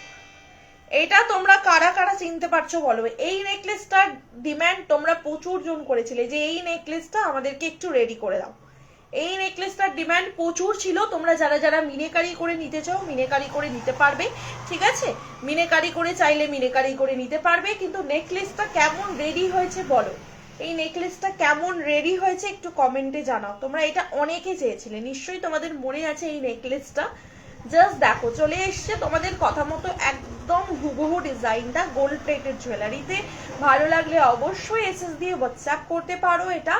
এটা তোমরা কারা কারা চিনতে পারছো বলো? এই নেকলেসটার ডিমান্ড তোমরা প্রচুর জন করেছিলে যে এই নেকলেসটা আমাদেরকে একটু রেডি করে দাও। এই নেকলেসটার ডিমান্ড প্রচুর ছিল, তোমরা যারা যারা মিনেকারি করে নিতে চাও মিনেকারি করে নিতে পারবে, ঠিক আছে? মিনেকারি করে চাইলে মিনেকারি করে নিতে পারবে। কিন্তু নেকলেসটা কেমন রেডি হয়েছে বলো, এই নেকলেসটা কেমন রেডি হয়েছে একটু কমেন্টে জানাও। তোমরা এটা অনেকে চেয়েছিলে, নিশ্চয়ই তোমাদের মনে আছে এই নেকলেসটা। জাস্ট দেখো চলে এসছে তোমাদের কথা মতো একদম হুবহু ডিজাইনটা গোল্ড প্লেটেড জুয়েলারিতে। ভালো লাগলে অবশ্যই এসএস দিয়ে হোয়াটসঅ্যাপ করতে পারো এটা,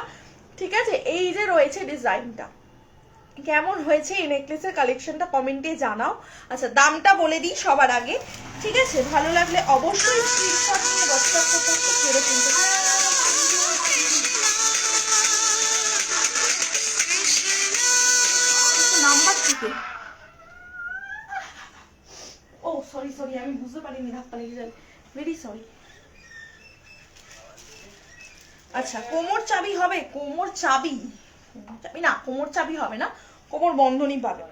ঠিক আছে? এই যে রয়েছে ডিজাইনটা, কেমন হয়েছে এই নেকলেসের কালেকশনটা কমেন্টে জানাও। আচ্ছা দামটা বলে দিই সবার আগে, ঠিক আছে? ভালো লাগলে অবশ্যই স্ক্রিনশট নিয়ে হোয়াটসঅ্যাপ করতে পেরে কিন্তু নাম্বার থেকে। ও সরি সরি, আমি বুঝতে পারিনি ধাক্কা লেগে যাবে, ভেরি সরি। আচ্ছা কোমর চাবি হবে, কোমর চাবি না, কোমর চাবি হবে না, কোমর বন্ধনী পাবে।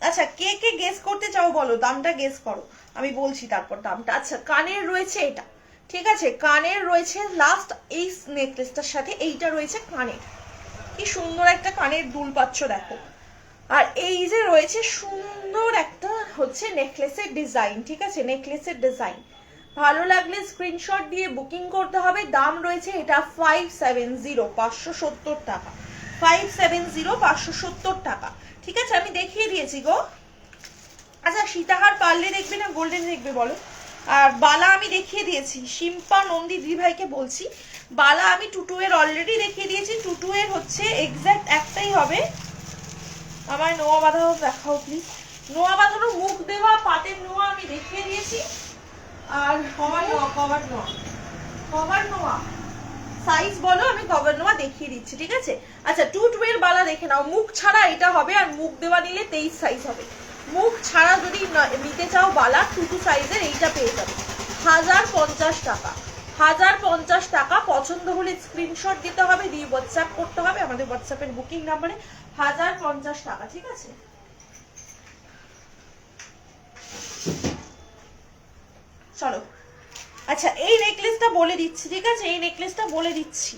আচ্ছা কে কে গেস করতে চাও বলো, দামটা গেস করো, আমি বলছি তারপর দামটা। আচ্ছা কানের রয়েছে এটা, ঠিক আছে? কানের রয়েছে লাস্ট এই নেকলেসটার সাথে এইটা রয়েছে কানের, কি সুন্দর একটা কানের দুল পাচ্ছ দেখো। আর এই যে রয়েছে সুন্দর একটা হচ্ছে নেকলেসের ডিজাইন, ঠিক আছে? নেকলেসের ডিজাইন ভালো লাগলে স্ক্রিনশট দিয়ে বুকিং করতে হবে। দাম রয়েছে এটা 570, 570 টাকা, 570, 570 টাকা, ঠিক আছে? আমি দেখিয়ে দিয়েছি গো। আচ্ছা সীতাহার পারলে দেখবে না গোল্ডেন দেখবে বলো? আর বালা আমি দেখিয়ে দিয়েছি, শিম্পা নন্দী দিদি ভাইকে বলছি, বালা আমি টুটু এর অলরেডি দেখিয়ে দিয়েছি। টুটু এর হচ্ছে এক্স্যাক্ট একটাই হবে। আমার নোয়া বাঁধানো দেখাও প্লিজ। নোয়া বাঁধানো মুখ দেওয়া পাটের নোয়া আমি দেখিয়ে দিয়েছি। আর কভার নোয়া, কভার নোয়া, কভার নোয়া সাইজ বলো, আমি কভার নোয়া দেখিয়ে দিচ্ছি, ঠিক আছে? আচ্ছা 2 এর বালা দেখে নাও, মুখ ছাড়া এটা হবে, আর মুখ দেওয়া নিলে 23 সাইজ হবে। মুখ ছাড়া যদি নিতে চাও বালা 2 সাইজের এইটা পেয়ে যাবে 1050 টাকা, 1050 টাকা। পছন্দ হলে স্ক্রিনশট দিতে হবে, দিয়ে হোয়াটসঅ্যাপ করতে হবে আমাদের হোয়াটসঅ্যাপের বুকিং নাম্বারে, 1050 টাকা, ঠিক আছে? চলো আচ্ছা এই নেকলেসটা বলে দিচ্ছি, ঠিক আছে? এই নেকলেসটা বলে দিচ্ছি,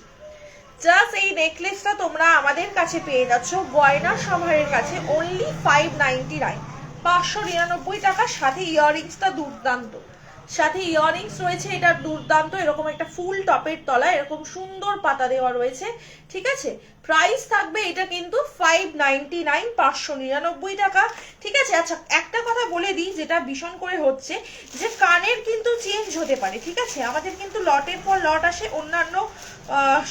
জাস্ট এই নেকলেসটা তোমরা আমাদের কাছে পেয়ে যাচ্ছ গয়না সমাহারের কাছে অনলি 599, 599 টাকা। সাথে ইয়াররিংসটা দুর্দান্ত, সাথে ইয়াররিংস রয়েছে এটা দুর্দান্ত, এরকম একটা ফুল টপের তলায় এরকম সুন্দর পাতা দেওয়া রয়েছে, ঠিক আছে? প্রাইস থাকবে এটা কিন্তু 599, 599 টাকা, ঠিক আছে? আচ্ছা একটা কথা বলে দিই যেটা ভীষণ করে হচ্ছে, যে কানের কিন্তু চেঞ্জ হতে পারে, ঠিক আছে? আমাদের কিন্তু লটের পর লট আসে, অন্যান্য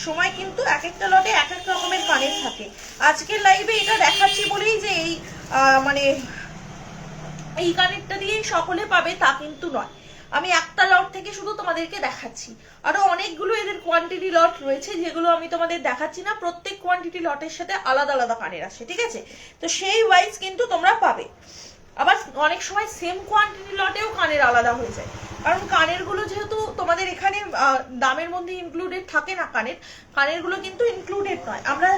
সময় কিন্তু এক একটা লটে এক এক রকমের কানের থাকে। আজকের লাইভে এটা দেখাচ্ছি বলেই যে এই মানে এই কানেরটা দিয়েই সকলে পাবে তা কিন্তু নয়, আমি একটা লট থেকে শুধু তোমাদেরকে দেখাচ্ছি। আরো অনেকগুলো এদের কোয়ান্টিটি লট রয়েছে যেগুলো আমি তোমাদের দেখাচ্ছি না, প্রত্যেক কোয়ান্টিটি লটের সাথে আলাদা আলাদা কানের আসে, ঠিক আছে? তো সেই ওয়াইজ কিন্তু তোমরা পাবে। আবার অনেক সময় সেম কোয়ান্টিটি লটেও কানের আলাদা হয়ে যায়, কারণ কানের গুলো যেহেতু তোমাদের এখানে দামের মধ্যে ইনক্লুডেড থাকে না, কানের গুলো কিন্তু ইনক্লুডেড নয়। আমরা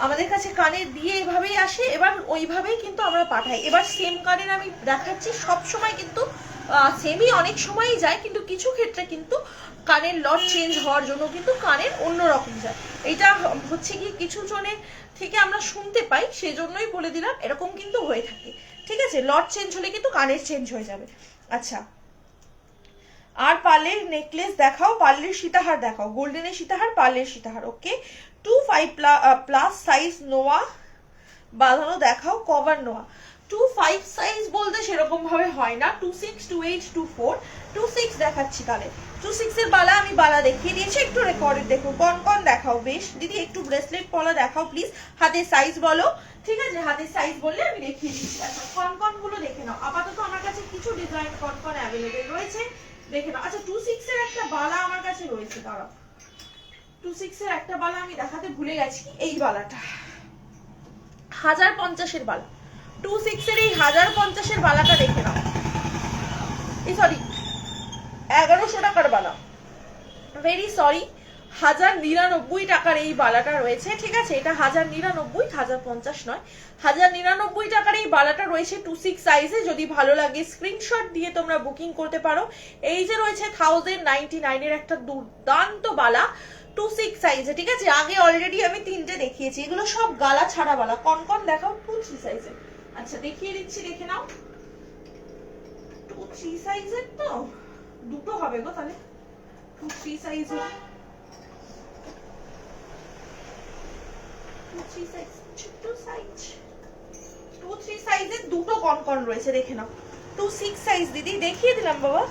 আমাদের কাছে কানের দিয়ে এভাবেই আসে, এবার ওইভাবেই কিন্তু আমরা পাঠাই। এবার সেম কানের আমি দেখাচ্ছি, সব সময় কিন্তু সেমই অনেক সময়ই যায়, কিন্তু কিছু ক্ষেত্রে কিন্তু কানের লট চেঞ্জ হওয়ার জন্য কিন্তু কানের অন্যরকম যায়। এটা হচ্ছে কি কিছু জনের থেকে আমরা শুনতে পাই, সেজন্যই বলে দিলাম, এরকম কিন্তু হয়ে থাকে, ঠিক আছে? লট চেঞ্জ হলে কিন্তু কানের চেঞ্জ হয়ে যাবে। আচ্ছা আর পার্লের নেকলেস দেখাও, পার্লের সীতাহার দেখাও, গোল্ডেনের সীতাহার, পার্লের সীতাহার, ওকে? 25+ সাইজ নোয়া বাঁধানো দেখাও, কভার নোয়া। 25 সাইজ বলতে সেরকম ভাবে হয় না, 26, 28, 24, 26 দেখাচ্ছি। তাহলে 26 এর বালা আমি বালা দেখিয়ে দিয়েছি, একটু রেকর্ডেড দেখো। কন দেখাও বেশ দিদি, একটু ব্রেসলেট পলা দেখাও প্লিজ, হাতের সাইজ বলো, ঠিক আছে? হাতের সাইজ বললে আমি দেখিয়ে দিচ্ছি। আচ্ছা কন গুলো দেখে নাও, আপাতত আমার কাছে কিছু ডিজাইন কন অ্যাভেলেবেল রয়েছে, দেখে নাও। আচ্ছা 26 এর একটা বালা আমার কাছে রয়েছে, দাঁড়াও, 26 এর একটা বালা আমি দেখাতে ভুলে গেছি, এই বালাটা 1050 এর বালা, 26 এর এই 1050 এর বালাটা দেখে নাও, এই সরি 1100 টাকার বালা, ভেরি সরি, 1099 টাকার এই বালাটা রয়েছে, ঠিক আছে? এটা 1099, 1050 নয়, 1099 টাকার এই বালাটা রয়েছে 26 সাইজে। যদি ভালো লাগে স্ক্রিনশট দিয়ে তোমরা বুকিং করতে পারো। এই যে রয়েছে 1099 এর একটা দুর্দান্ত বালা, 2-6 সাইজে, ঠিক আছে? আগে অলরেডি আমি 3টে দেখিয়েছি, এগুলো সব গালা ছাড়া বালা। কনকন দেখাও 2-3 সাইজে। আচ্ছা দেখিয়ে দিচ্ছি, দেখে নাও। 2-3 সাইজের তো দুটো হবে গো, তাহলে 2-3 সাইজের, 2-3 সাইজ, ছোট সাইজ, 2-3 সাইজের দুটো কনকন রয়েছে, দেখে নাও। 2-6 সাইজ দিদি দেখিয়ে দিলাম বাবা,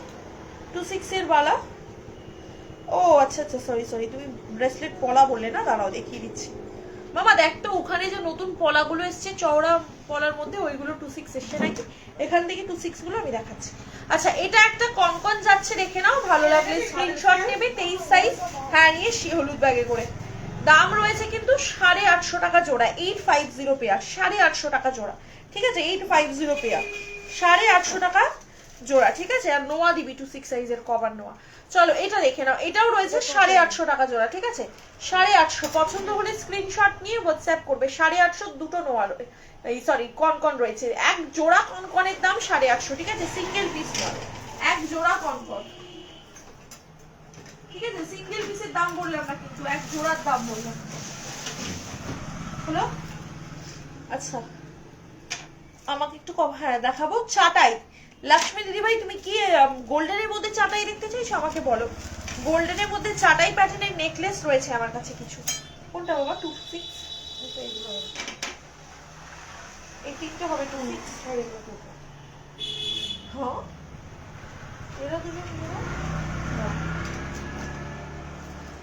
2-6 এর বালা। ও আচ্ছা আচ্ছা, সরি, তুমি ব্রেসলেট পলা বললে না, দাঁড়াও দেখিয়ে দিচ্ছি। মামা দেখ তো ওখানে যে নতুন পলাগুলো এসছে চওড়া পলার মধ্যে, ওইগুলো 2-6 এসছে নাকি? এখান থেকে 2-6 গুলো আমি দেখাচ্ছি। আচ্ছা এটা একটা কনকন যাচ্ছে, দেখে নাও, ভালো লাগলে স্ক্রিনশট নেবে। 23 সাইজ, হ্যাঁ নিয়ে হলুদ ব্যাগে করে। দাম রয়েছে কিন্তু 850 টাকা জোড়া, 850 পেয়ার, 850 টাকা জোড়া, ঠিক আছে? 850 পেয়ার, 850 টাকা জোড়া, ঠিক আছে? আর নোয়া দিবি 2-6 সাইজের কভার নোয়া। চলো এটা দেখে নাও, এটাও রয়েছে 850 টাকা জোড়া, ঠিক আছে? 850, পছন্দ হলে স্ক্রিনশট নিয়ে হোয়াটসঅ্যাপ করবে। 850 দুটো নোয়া, এই সরি কনকন রয়েছে। এক জোড়া কনকনের দাম 850, ঠিক আছে? সিঙ্গেল পিস নয়, এক জোড়া কনকন, ঠিক আছে? সিঙ্গেল পিসের দাম বললাম না কিন্তু, এক জোড়ার দাম বললাম, হলো? আচ্ছা আমাকে একটু হ্যাঁ দেখাবো চাটাই। লক্ষ্মী দিদি ভাই তুমি কি গোল্ডেনের মধ্যে চাটাই দেখতে চাইছো? আমাকে বলো। গোল্ডেনের মধ্যে চাটাই প্যাটার্নের নেকলেস রয়েছে আমার কাছে কিছু। কোনটা বাবা? 2-6, এই তিনটে হবে 2-6। হ্যাঁ এরা দুজন,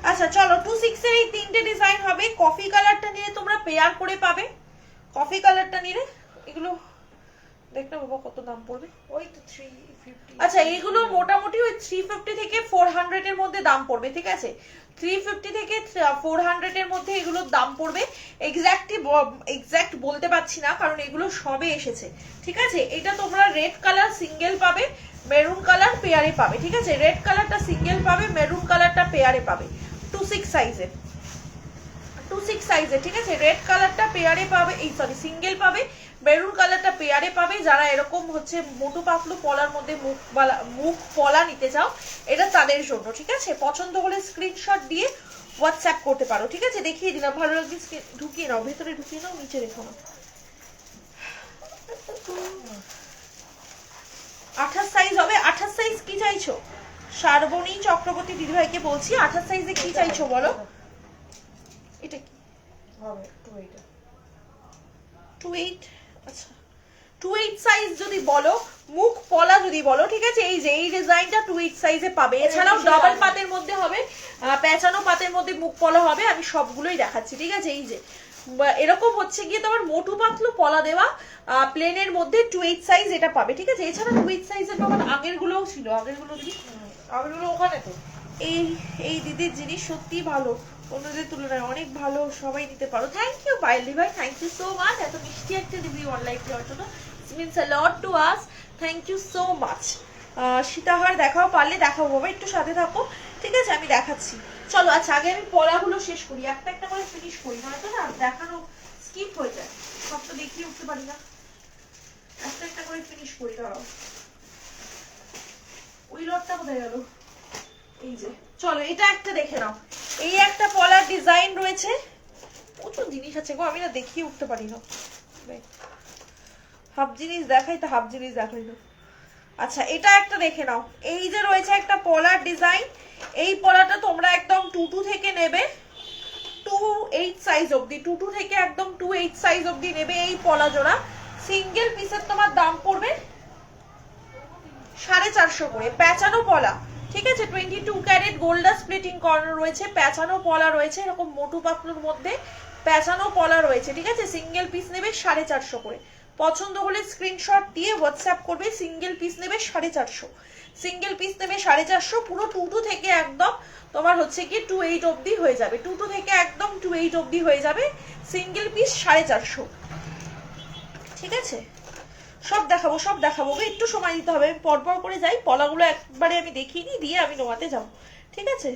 আচ্ছা চলো 2-6 এর এই তিনটে ডিজাইন হবে। কফি কালারটা নিলে তোমরা পেয়ার করে পাবে, কফি কালারটা নিলে। এগুলো দেখ না বাবা কত দাম পড়বে, ওই তো 350। আচ্ছা এইগুলো মোটামুটি ওই 350 থেকে 400 এর মধ্যে দাম পড়বে, ঠিক আছে? 350 থেকে 400 এর মধ্যে এগুলোর দাম পড়বে। এক্স্যাক্ট বলতে পারছি না কারণ এগুলো সবে এসেছে, ঠিক আছে? এটা তোমরা রেড কালার সিঙ্গেল পাবে, মেরুন কালার পেয়ারে পাবে, ঠিক আছে? রেড কালারটা সিঙ্গেল পাবে, মেরুন কালারটা পেয়ারে পাবে। 2-6 সাইজে, 2-6 সাইজে, ঠিক আছে? রেড কালারটা পেয়ারে পাবে, এই সরি সিঙ্গেল পাবে, মেরুন কালারটা পেয়ারে পাবে। যারা এরকম হচ্ছে মোটু পাতলু পলার মধ্যে মুখ পলা নিতে চাও, এটা তাদের জন্য, ঠিক আছে? পছন্দ হলে স্ক্রিনশট দিয়ে হোয়াটসঅ্যাপ করতে পারো, ঠিক আছে? দেখিয়ে দিলাম, ভালো লাগবে ঢুকিয়ে নাও, ভেতরে ঢুকিয়ে নাও, নিচে রেখো না। 28 সাইজ হবে। 28 সাইজ কি চাইছো? শারবনী চক্রবর্তী দিদিভাইকে বলছি, 28 সাইজে কি চাইছো বলো? এটা কি হবে? 28, আচ্ছা 28 সাইজ যদি বলো, মুখ পলা যদি বলো, ঠিক আছে? এই যে এই ডিজাইনটা 28 সাইজে পাবে। এছাড়াও ডাবল পাতের মধ্যে হবে, পেঁচানো পাতের মধ্যে মুখ পলা হবে, আমি সবগুলোই দেখাচ্ছি, ঠিক আছে? এই যে এরকম হচ্ছে গিয়ে তোমার মোটু পাতলু পলা দেওয়া প্লেনের মধ্যে 28 সাইজ এটা পাবে, ঠিক আছে? এছাড়া 28 সাইজের তোমার আগের গুলোও ছিল, আগের গুলো ওখানে তো। এই দিদির জিনিস সত্যি ভালো, অন্যদের তুলনায় অনেক ভালো, সবাই নিতে পারো। থ্যাংক ইউ বাইলি ভাই, থ্যাংক ইউ সো মাচ। এত মিষ্টি একটা রিভিউ অনলাইন দেওয়ার জন্য means a lot to us, thank you so much. সীতাহার দেখাও, পারলে দেখাও বাবা, একটু সাথে থাকো, ঠিক আছে? আমি দেখাচ্ছি, চলো। আচ্ছা আগে আমি পলাগুলো শেষ করি, একটা একটা করে ফিনিশ করি, নয়তো না দেখানো স্কিপ হয়ে যায়, সব তো দেখিয়ে উঠতে পারি না। একটা একটা করে ফিনিশ করি, দাঁড়াও। ওই লটটা কোথায় গেল? এই যে, চলো এটা একটা দেখে নাও। এই একটা পলার ডিজাইন রয়েছে, প্রচুর জিনিস আছে গো, আমি না দেখিয়ে উঠতে পারি না, হাফ জিনিস দেখাই তো হাফ জিনিস দেখাই না। আচ্ছা এটা একটা দেখে নাও, এই যে রয়েছে একটা পলার ডিজাইন। এই পলাটা তোমরা একদম 2-2 থেকে নেবে, 2-8 সাইজ অবধি, 2-2 থেকে একদম 2-8 সাইজ অবধি নেবে এই পলা জোড়া। সিঙ্গেল পিসের তোমার দাম পড়বে 450 করে। পেঁচানো পলা, ঠিক আছে? 22 ক্যারেট গোল্ডার স্প্লিটিং কর্নার রয়েছে, পেঁচানো পলা রয়েছে, এরকম মোটু পাতলুর মধ্যে পেঁচানো পলা রয়েছে, ঠিক আছে? সিঙ্গেল পিস নেবে 450 করে। পছন্দ হলে স্ক্রিনশট দিয়ে হোয়াটসঅ্যাপ করবে। সিঙ্গেল পিস নেবে 450, সিঙ্গেল পিস নেবে 450। পুরো 2-2 থেকে একদম তোমার হচ্ছে কি 2-8 অবধি হয়ে যাবে, 2-2 থেকে একদম 2-8 অবধি হয়ে যাবে। সিঙ্গেল পিস 450, ঠিক আছে? সব দেখাবো, সব দেখাবো, একটু সময় দিতে হবে, আমি পরপর করে যাই, পলাগুলো একবারে আমি দেখিয়ে নিই, দিয়ে আমি নোয়াতে যাবো, ঠিক আছে?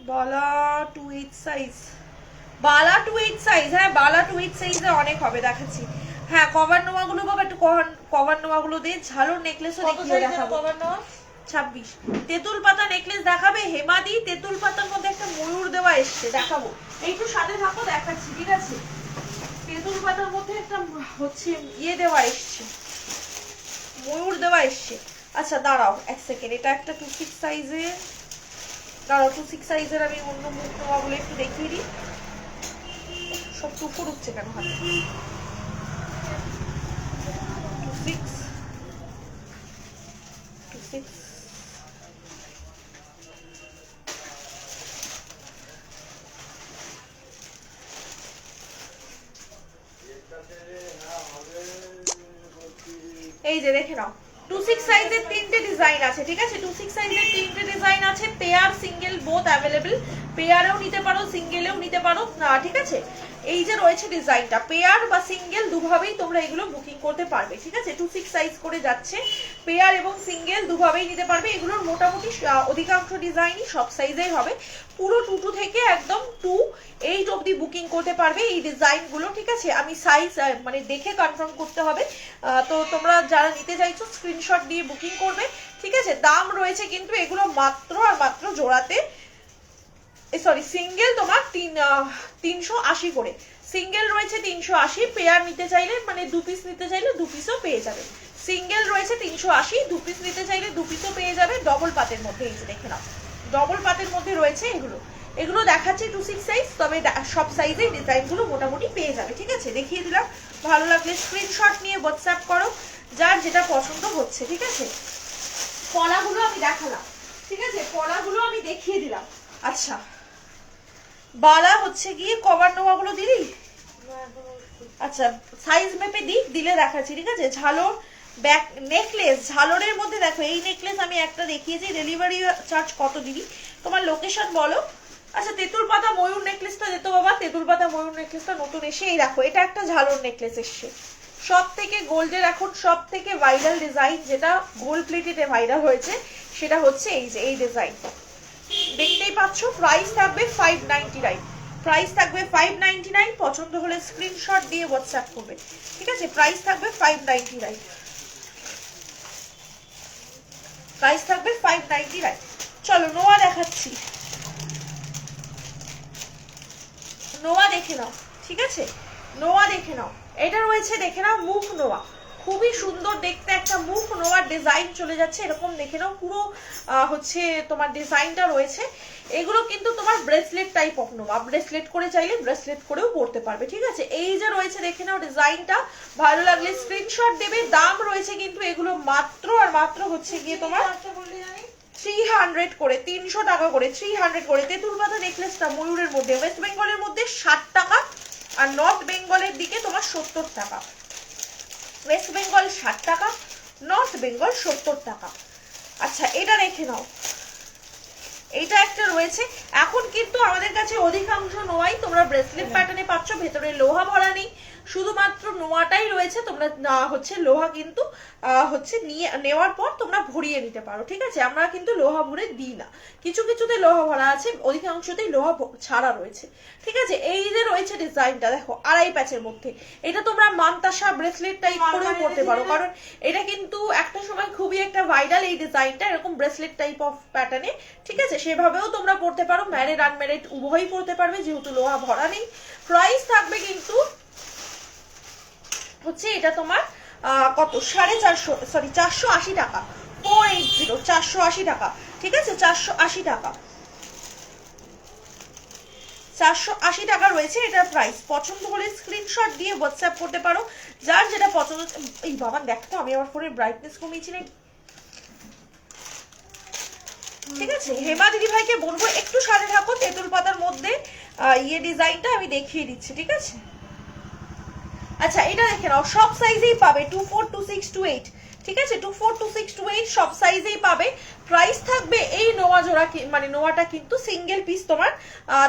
বালা 2-8 সাইজ, বালা 2-8 সাইজ, হ্যাঁ বালা 2-8 সাইজে অনেক হবে, দেখাচ্ছি। হ্যাঁ কভার নোয়াগুলো বাবা, একটু কভার নোয়াগুলো দিয়ে ঝালোর নেকলেসও দেখিয়ে দেখাবো। কভার নোয়া 26। তেঁতুল পাতা নেকলেস দেখাবে হেমাদি? তেঁতুল পাতার মধ্যে একটা ময়ূর দেওয়া এসছে, দেখাবো। একটু সাথে থাকো, দেখাচ্ছি, ঠিক আছে? তেঁতুল পাতার মধ্যে একটা হচ্ছে ইয়ে দেওয়া এসছে, ময়ূর দেওয়া এসছে। আচ্ছা দাঁড়াও এক সেকেন্ড, এটা একটা 26 সাইজের, দাঁড়াও 26 সাইজের আমি অন্য মুখ নেওয়াগুলো একটু দেখিয়ে দিই। সব টুকুর উঠছে কেন হাতে? 26 এই যে দেখে নাও, 26 সাইজের তিনটে ডিজাইন আছে, ঠিক আছে? 26 সাইজের তিনটে ডিজাইন আছে, পেয়ার সিঙ্গেল বোথ অ্যাভেলেবল। পেয়ারেও নিতে পারো, সিঙ্গেলেও নিতে পারো, না ঠিক আছে? এই যে রয়েছে ডিজাইনটা, পেয়ার বা সিঙ্গেল দুভাবেই তোমরা এগুলো বুকিং করতে পারবে, ঠিক আছে? 26 সাইজ করে যাচ্ছে, পেয়ার এবং সিঙ্গেল দুভাবেই নিতে পারবে। এগুলোর মোটামুটি অধিকাংশ ডিজাইনই সব সাইজেই হবে, পুরো 2 থেকে একদম 2-8 অবধি বুকিং করতে পারবে এই ডিজাইনগুলো, ঠিক আছে? আমি সাইজ মানে দেখে কনফার্ম করতে হবে, তো তোমরা যারা নিতে চাইছো স্ক্রিনশট দিয়ে বুকিং করবে, ঠিক আছে? দাম রয়েছে কিন্তু এগুলো মাত্র আর মাত্র জোড়াতে, সরি সিঙ্গেল তোমার 380 করে, সিঙ্গেল রয়েছে 380, পেয়ার নিতে চাইলে মানে 2 পিস নিতে চাইলে 2 পিসও পেয়ে যাবে। সিঙ্গেল রয়েছে 380, 2 পিস নিতে চাইলে 2 পিসও পেয়ে যাবে, ডবল পাতের মধ্যে। এই যে দেখে নাও, ডবল পাতের মধ্যে রয়েছে এগুলো। এগুলো দেখাচ্ছি 26 সাইজ, তবে সব সাইজেই ডিজাইনগুলো মোটামুটি পেয়ে যাবে, ঠিক আছে? দেখিয়ে দিলাম, ভালো লাগলে স্ক্রিনশট নিয়ে হোয়াটসঅ্যাপ করো, যার যেটা পছন্দ হচ্ছে, ঠিক আছে? পলাগুলো আমি দেখালাম, ঠিক আছে? পলাগুলো আমি দেখিয়ে দিলাম। আচ্ছা বালা হচ্ছে গিয়ে কভার নোয়াগুলো দিলি? আচ্ছা সাইজ মেপে দিলে দেখাচ্ছি, ঠিক আছে? ঝালর ব্যাক নেকলেস, ঝালরের মধ্যে দেখো এই নেকলেস আমি একটা দেখিয়েছি, ডেলিভারি চার্জ কত দিবি, তোমার লোকেশন বলো। আচ্ছা তেঁতুল পাতা ময়ূর নেকলেসটা যেত বাবা, তেঁতুল পাতা ময়ূর নেকলেসটা নতুন এসে, এই দেখো এটা একটা ঝালর নেকলেস এসছে, সব থেকে গোল্ডের এখন সব থেকে ভাইরাল ডিজাইন, যেটা গোল্ড প্লেটেডে ভাইরাল হয়েছে, সেটা হচ্ছে এই যে এই ডিজাইনটা দেখতেই পাচ্ছ। প্রাইস থাকবে 599, প্রাইস থাকবে 599, পছন্দ হলে স্ক্রিনশট দিয়ে হোয়াটসঅ্যাপ করবে, ঠিক আছে? প্রাইস থাকবে 599, প্রাইস থাকবে 599। চলো নোয়া দেখাচ্ছি, নোয়া দেখে নাও, ঠিক আছে? নোয়া দেখে নাও, এটা রয়েছে দেখে নাও মুখ নোয়া, খুবই সুন্দর দেখতে একটা মুখ নোয়ার ডিজাইন চলে যাচ্ছে, এরকম দেখে নাও পুরো হচ্ছে তোমার ডিজাইনটা রয়েছে। এগুলো কিন্তু তোমার ব্রেসলেট টাইপ অফ নোয়া, ব্রেসলেট করে চাইলে ব্রেসলেট করেও পরতে পারবে, ঠিক আছে? এই যে রয়েছে দেখে নাও ডিজাইনটা, ভালো লাগলে স্ক্রিনশট দেবে। দাম রয়েছে কিন্তু এগুলো মাত্র আর মাত্র হচ্ছে গিয়ে তোমার 300 করে, 300 টাকা করে, 300 করে। তেঁতুল পাতা নেকলেসটা ময়ূরের মধ্যে, ওয়েস্ট বেঙ্গলের মধ্যে 60 টাকা, আর নর্থ বেঙ্গলের দিকে তোমার 70 টাকা। ওয়েস্ট বেঙ্গল 60 টাকা, নর্থ বেঙ্গল 70 টাকা। আচ্ছা এটা রেখে নাও, এইটা একটা রয়েছে। এখন কিন্তু আমাদের কাছে অধিকাংশ নোয়াই তোমরা ব্রেসলেট প্যাটার্নে পাচ্ছ, ভেতরে লোহা ভরা নেই, শুধুমাত্র নোয়াটাই রয়েছে। তোমরা হচ্ছে লোহা কিন্তু হচ্ছে নেওয়ার পর তোমরা ভরিয়ে নিতে পারো, ঠিক আছে? আমরা কিন্তু লোহা ভরে দিই না, কিছু কিছুতে লোহা ভরা আছে, অধিকাংশতেই লোহা ছাড়া রয়েছে, ঠিক আছে? এই যে রয়েছে ডিজাইনটা দেখো, আড়াই প্যাচের মধ্যে, এটা তোমরা মানতাসা ব্রেসলেট টাইপ করেও পড়তে পারো, কারণ এটা কিন্তু একটা সময় খুবই একটা ভাইরাল এই ডিজাইনটা, এরকম ব্রেসলেট টাইপ অফ প্যাটার্নে, ঠিক আছে? সেভাবেও তোমরা পড়তে পারো, ম্যারিড আনম্যারিড উভয়ই পড়তে পারবে, যেহেতু লোহা ভরা নেই। প্রাইস থাকবে কিন্তু হচ্ছে এটা তোমার কত 450, সরি 480 টাকা, 480, 480 টাকা, ঠিক আছে? 480 টাকা, 480 টাকা রয়েছে এটার প্রাইস। পছন্দ হলে স্ক্রিনশট দিয়ে হোয়াটসঅ্যাপ করতে পারো, যার যেটা পছন্দ। এই বাবা দেখতো আমি আমার ফোনের ব্রাইটনেস কমিয়েছি নাকি, ঠিক আছে? হেমা দিদি ভাইকে বলবো একটু সাথে থাকো, তেঁতুল পাতার মধ্যে ইয়ে ডিজাইনটা আমি দেখিয়ে দিচ্ছি, ঠিক আছে? আচ্ছা এটা দেখে নাও, সব সাইজেই পাবে, 24, 26, 28, ঠিক আছে? 24, 26, 28 সব সাইজেই পাবে। প্রাইস থাকবে এই নোয়া জোড়া, মানে নোয়াটা কিন্তু সিঙ্গেল পিস তোমার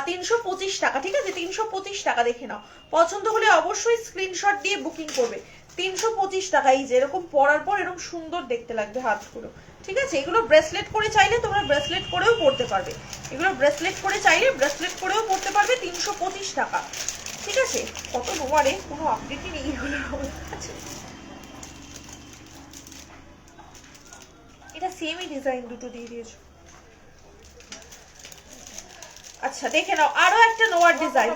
325 টাকা, ঠিক আছে? 325 টাকা। দেখে নাও, পছন্দ হলে অবশ্যই স্ক্রিনশট দিয়ে বুকিং করবে। 325 টাকা, এই যে এরকম পরার পর এরকম সুন্দর দেখতে লাগবে হাতগুলো, ঠিক আছে? এগুলো ব্রেসলেট করে চাইলে তোমরা ব্রেসলেট করেও পড়তে পারবে, এগুলো ব্রেসলেট করে চাইলে ব্রেসলেট করেও পড়তে পারবে। 325 টাকা, ঠিক আছে? কত নোয়ারে কোনো আপডেটই নেই, আছে এটা আচ্ছা সেমই ডিজাইন দুটো দিয়ে দিয়েছো। আচ্ছা দেখে নাও আরো একটা নোয়ার ডিজাইন,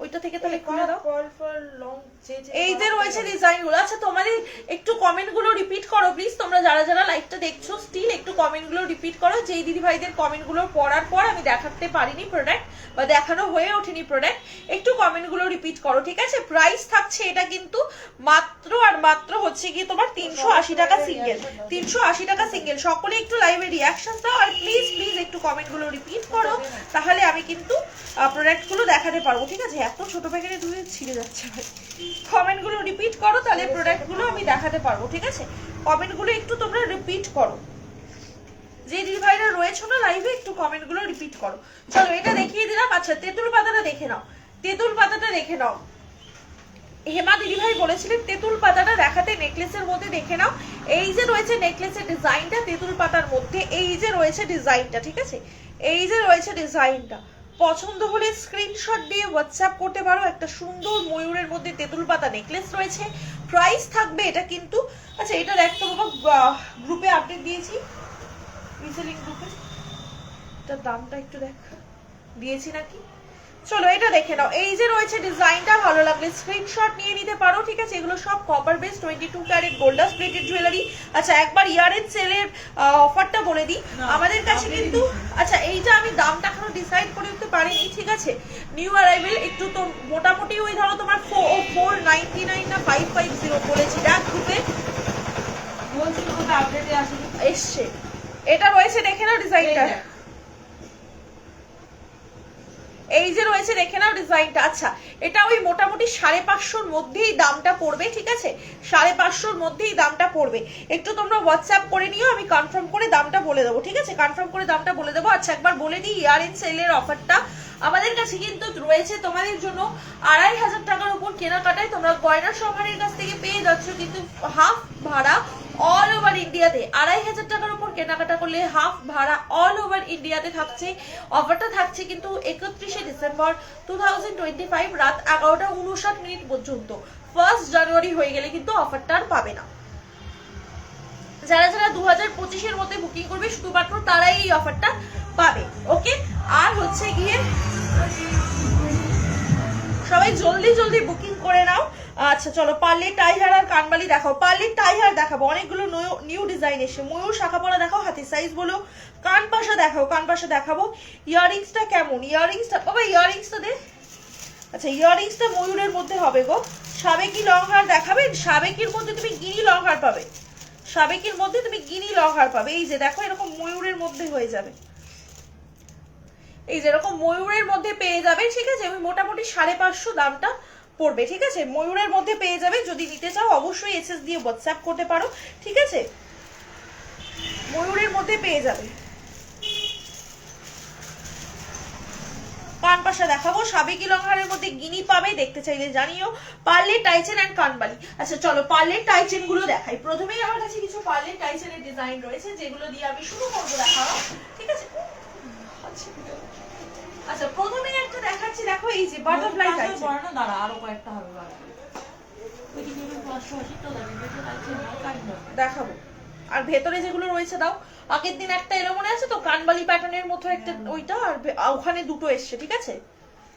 ওইটা থেকে তাহলে খুলে দাও। এই যে রয়েছে ডিজাইন গুলো। আচ্ছা তোমাদের একটু কমেন্ট গুলো রিপিট করো প্লিজ, তোমরা যারা যারা লাইভটা দেখছো স্টিল একটু কমেন্ট গুলো রিপিট করো। যেই দিদি ভাইদের কমেন্ট গুলো পড়ার পর আমি দেখাতে পারিনি প্রোডাক্ট বা দেখানো হয়ে ওঠেনি প্রোডাক্ট, একটু কমেন্ট গুলো রিপিট করো, ঠিক আছে? প্রাইস থাকছে এটা কিন্তু মাত্র আর মাত্র হচ্ছে কি তোমার 380 টাকা সিঙ্গেল, 380 টাকা সিঙ্গেল। সকলে একটু লাইভে রিয়াকশন দাও আর প্লিজ প্লিজ একটু কমেন্ট গুলো রিপিট করো, তাহলে আমি কিন্তু প্রোডাক্ট গুলো দেখাতে পারবো, ঠিক আছে? এত ছোট প্যাকেটে ধুয়ে ছিঁড়ে যাচ্ছে ভাই। কমেন্ট গুলো রিপিট করো তাহলে প্রোডাক্ট গুলো আমি দেখাতে পারবো, ঠিক আছে? কমেন্ট গুলো একটু তোমরা রিপিট করো, যে দিদি ভাইরা রয়েছে না লাইভে একটু কমেন্ট গুলো রিপিট করো। চলো এটা দেখিয়ে দিলাম। আচ্ছা তেঁতুল পাতাটা দেখে নাও, তেঁতুল পাতাটা দেখে নাও। হেমা দিদি ভাই বলেছিলেন তেঁতুল পাতাটা দেখাতে, নেকলেসের মধ্যে দেখে নাও। এই যে রয়েছে নেকলেসের ডিজাইনটা তেঁতুল পাতার মধ্যে, এই যে রয়েছে ডিজাইনটা, ঠিক আছে? এই যে রয়েছে ডিজাইনটা, পছন্দ হলে স্ক্রিনশট দিয়ে হোয়াটসঅ্যাপ করতে পারো। একটা সুন্দর ময়ূরের মধ্যে তেঁতুল পাতা নেকলেস রয়েছে, প্রাইস থাকবে এটা কিন্তু। আচ্ছা এটা দেখতো বাবা, গ্রুপে আপডেট দিয়েছি, রিসেলিং গ্রুপে, এটার দামটা একটু দেখ দিয়েছি নাকি। চলো এটা দেখে নাও। এই যে রয়েছে ডিজাইনটা, ভালো লাগলে স্ক্রিনশট নিয়ে নিতে পারো, ঠিক আছে? এগুলো সব কপার বেস 22 ক্যারেট গোল্ডাস প্লেটেড জুয়েলারি। আচ্ছা একবার ইয়ারের সেলের অফারটা বলে দিই আমাদের কাছে কিন্তু। আচ্ছা এইটা আমি দামটা এখনো ডিসাইড করে উঠতে পারিনি, ঠিক আছে? নিউ অ্যারাইভেল একটু তো মোটামুটি ওই ধরো তোমার 499 না 550 বলেছি, দেখ গ্রুপে বলছি কত আপডেটে এসছে। এটা রয়েছে দেখে নাও ডিজাইনটা, এই যে রয়েছে দেখে নাও ডিজাইনটা। আচ্ছা এটা ওই মোটামুটি 550-র মধ্যেই দামটা পড়বে, ঠিক আছে? 550-র মধ্যেই দামটা পড়বে। একটু তোমরা হোয়াটসঅ্যাপ করে নিও, আমি কনফার্ম করে দামটা বলে দেবো, ঠিক আছে? কনফার্ম করে দামটা বলে দেবো। আচ্ছা একবার বলে দিই ইয়ার এন্ড সেলের অফারটা আমাদের কাছে কিন্তু রয়েছে তোমাদের জন্য। 2500 টাকার উপর কেনাকাটায় তোমরা গয়না সমারের কাছ থেকে পেয়ে যাচ্ছ কিন্তু হাফ ভাড়া অল ওভার ইন্ডিয়াতে। 2500 টাকার উপর কেনাকাটা করলে হাফ ভাড়া অল ওভার ইন্ডিয়াতে থাকছে। অফারটা থাকছে কিন্তু 31শে ডিসেম্বর 2025 রাত 11:59 পর্যন্ত। 1 জানুয়ারি হয়ে গেলে কিন্তু অফারটা আর পাবে না। যারা যারা 2025-এর মধ্যে বুকিং করবে শুধুমাত্র তারাই এই অফারটা পাবে, ওকে? আর হচ্ছে গিয়ে সবাই জলদি জলদি বুকিং করে নাও। আচ্ছা চলো পার্লে টাইহার আর কানবালি দেখাও। পার্লে টাইহার দেখাবো, অনেকগুলো নিউ ডিজাইন এসে। ময়ূর শাখা পরা দেখাও, হাতের সাইজ বলো। কান পাশা দেখাও, কান পাশা দেখাবো। ইয়াররিংসটা কেমন? ইয়াররিংসটা বাবা, ইয়াররিংসটা দে। আচ্ছা ইয়াররিংসটা ময়ূরের মধ্যে হবে গো। সাবেকি লং হার দেখাবেন? সাবেকির মধ্যে তুমি গিনি লং হার পাবে, সাবেকির মধ্যে তুমি গিনি লং হার পাবে। এই যে দেখো এরকম ময়ূরের মধ্যে হয়ে যাবে, এই যে এরকম ময়ূরের মধ্যে পেয়ে যাবে, ঠিক আছে? আমি মোটামুটি 550 দামটা পড়বে, ঠিক আছে? ময়ূরের মধ্যে পেয়ে যাবে। যদি নিতে চাও অবশ্যই এসএস দিয়ে হোয়াটসঅ্যাপ করতে পারো, ঠিক আছে? ময়ূরের মধ্যে পেয়ে যাবে। কান পাশা দেখাবো, সাবেকি লংহারের মধ্যে গিনি পাবে, দেখতে চাইলে জানিও। পার্লে টাইচেন এন্ড কানবালি। আচ্ছা চলো পার্লের টাইচেন গুলো দেখাই। প্রথমেই আমার কাছে কিছু পার্লের টাইচেনের ডিজাইন রয়েছে যেগুলো দিয়ে আমি শুরু করবো দেখানো, ঠিক আছে? আচ্ছা প্রথমে একটা দেখাচ্ছি, দেখো এই যে বাটারফ্লাই টাইচেন। দাঁড়া আরো কয়েকটা হবে দেখাবো। আর ভেতরে যেগুলো রয়েছে দাও। আগের দিন একটা এলো মনে আছে তো, কানবালি প্যাটার্নের মতো একটা, ওইটা আর ওখানে দুটো এসছে, ঠিক আছে?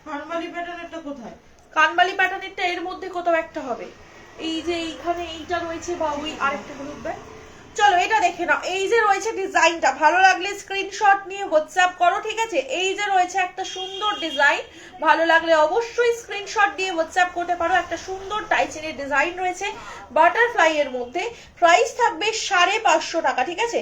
কানবালি প্যাটার্নেরটা কোথায়? কানবালি প্যাটার্নেরটা এর মধ্যে কোথাও একটা হবে। এই যে এইখানে এইটা রয়েছে বা ওই আরেকটা হলুদ ব্যাগ। চলো এটা দেখে নাও। এই যে রয়েছে ডিজাইনটা, ভালো লাগলে স্ক্রিনশট নিয়ে হোয়াটসঅ্যাপ করো, ঠিক আছে? এই যে রয়েছে একটা সুন্দর ডিজাইন, ভালো লাগলে অবশ্যই স্ক্রিনশট দিয়ে হোয়াটসঅ্যাপ করতে পারো। একটা সুন্দর টাইচেনের ডিজাইন রয়েছে বাটারফ্লাই এর মধ্যে। প্রাইস থাকবে 550 টাকা, ঠিক আছে?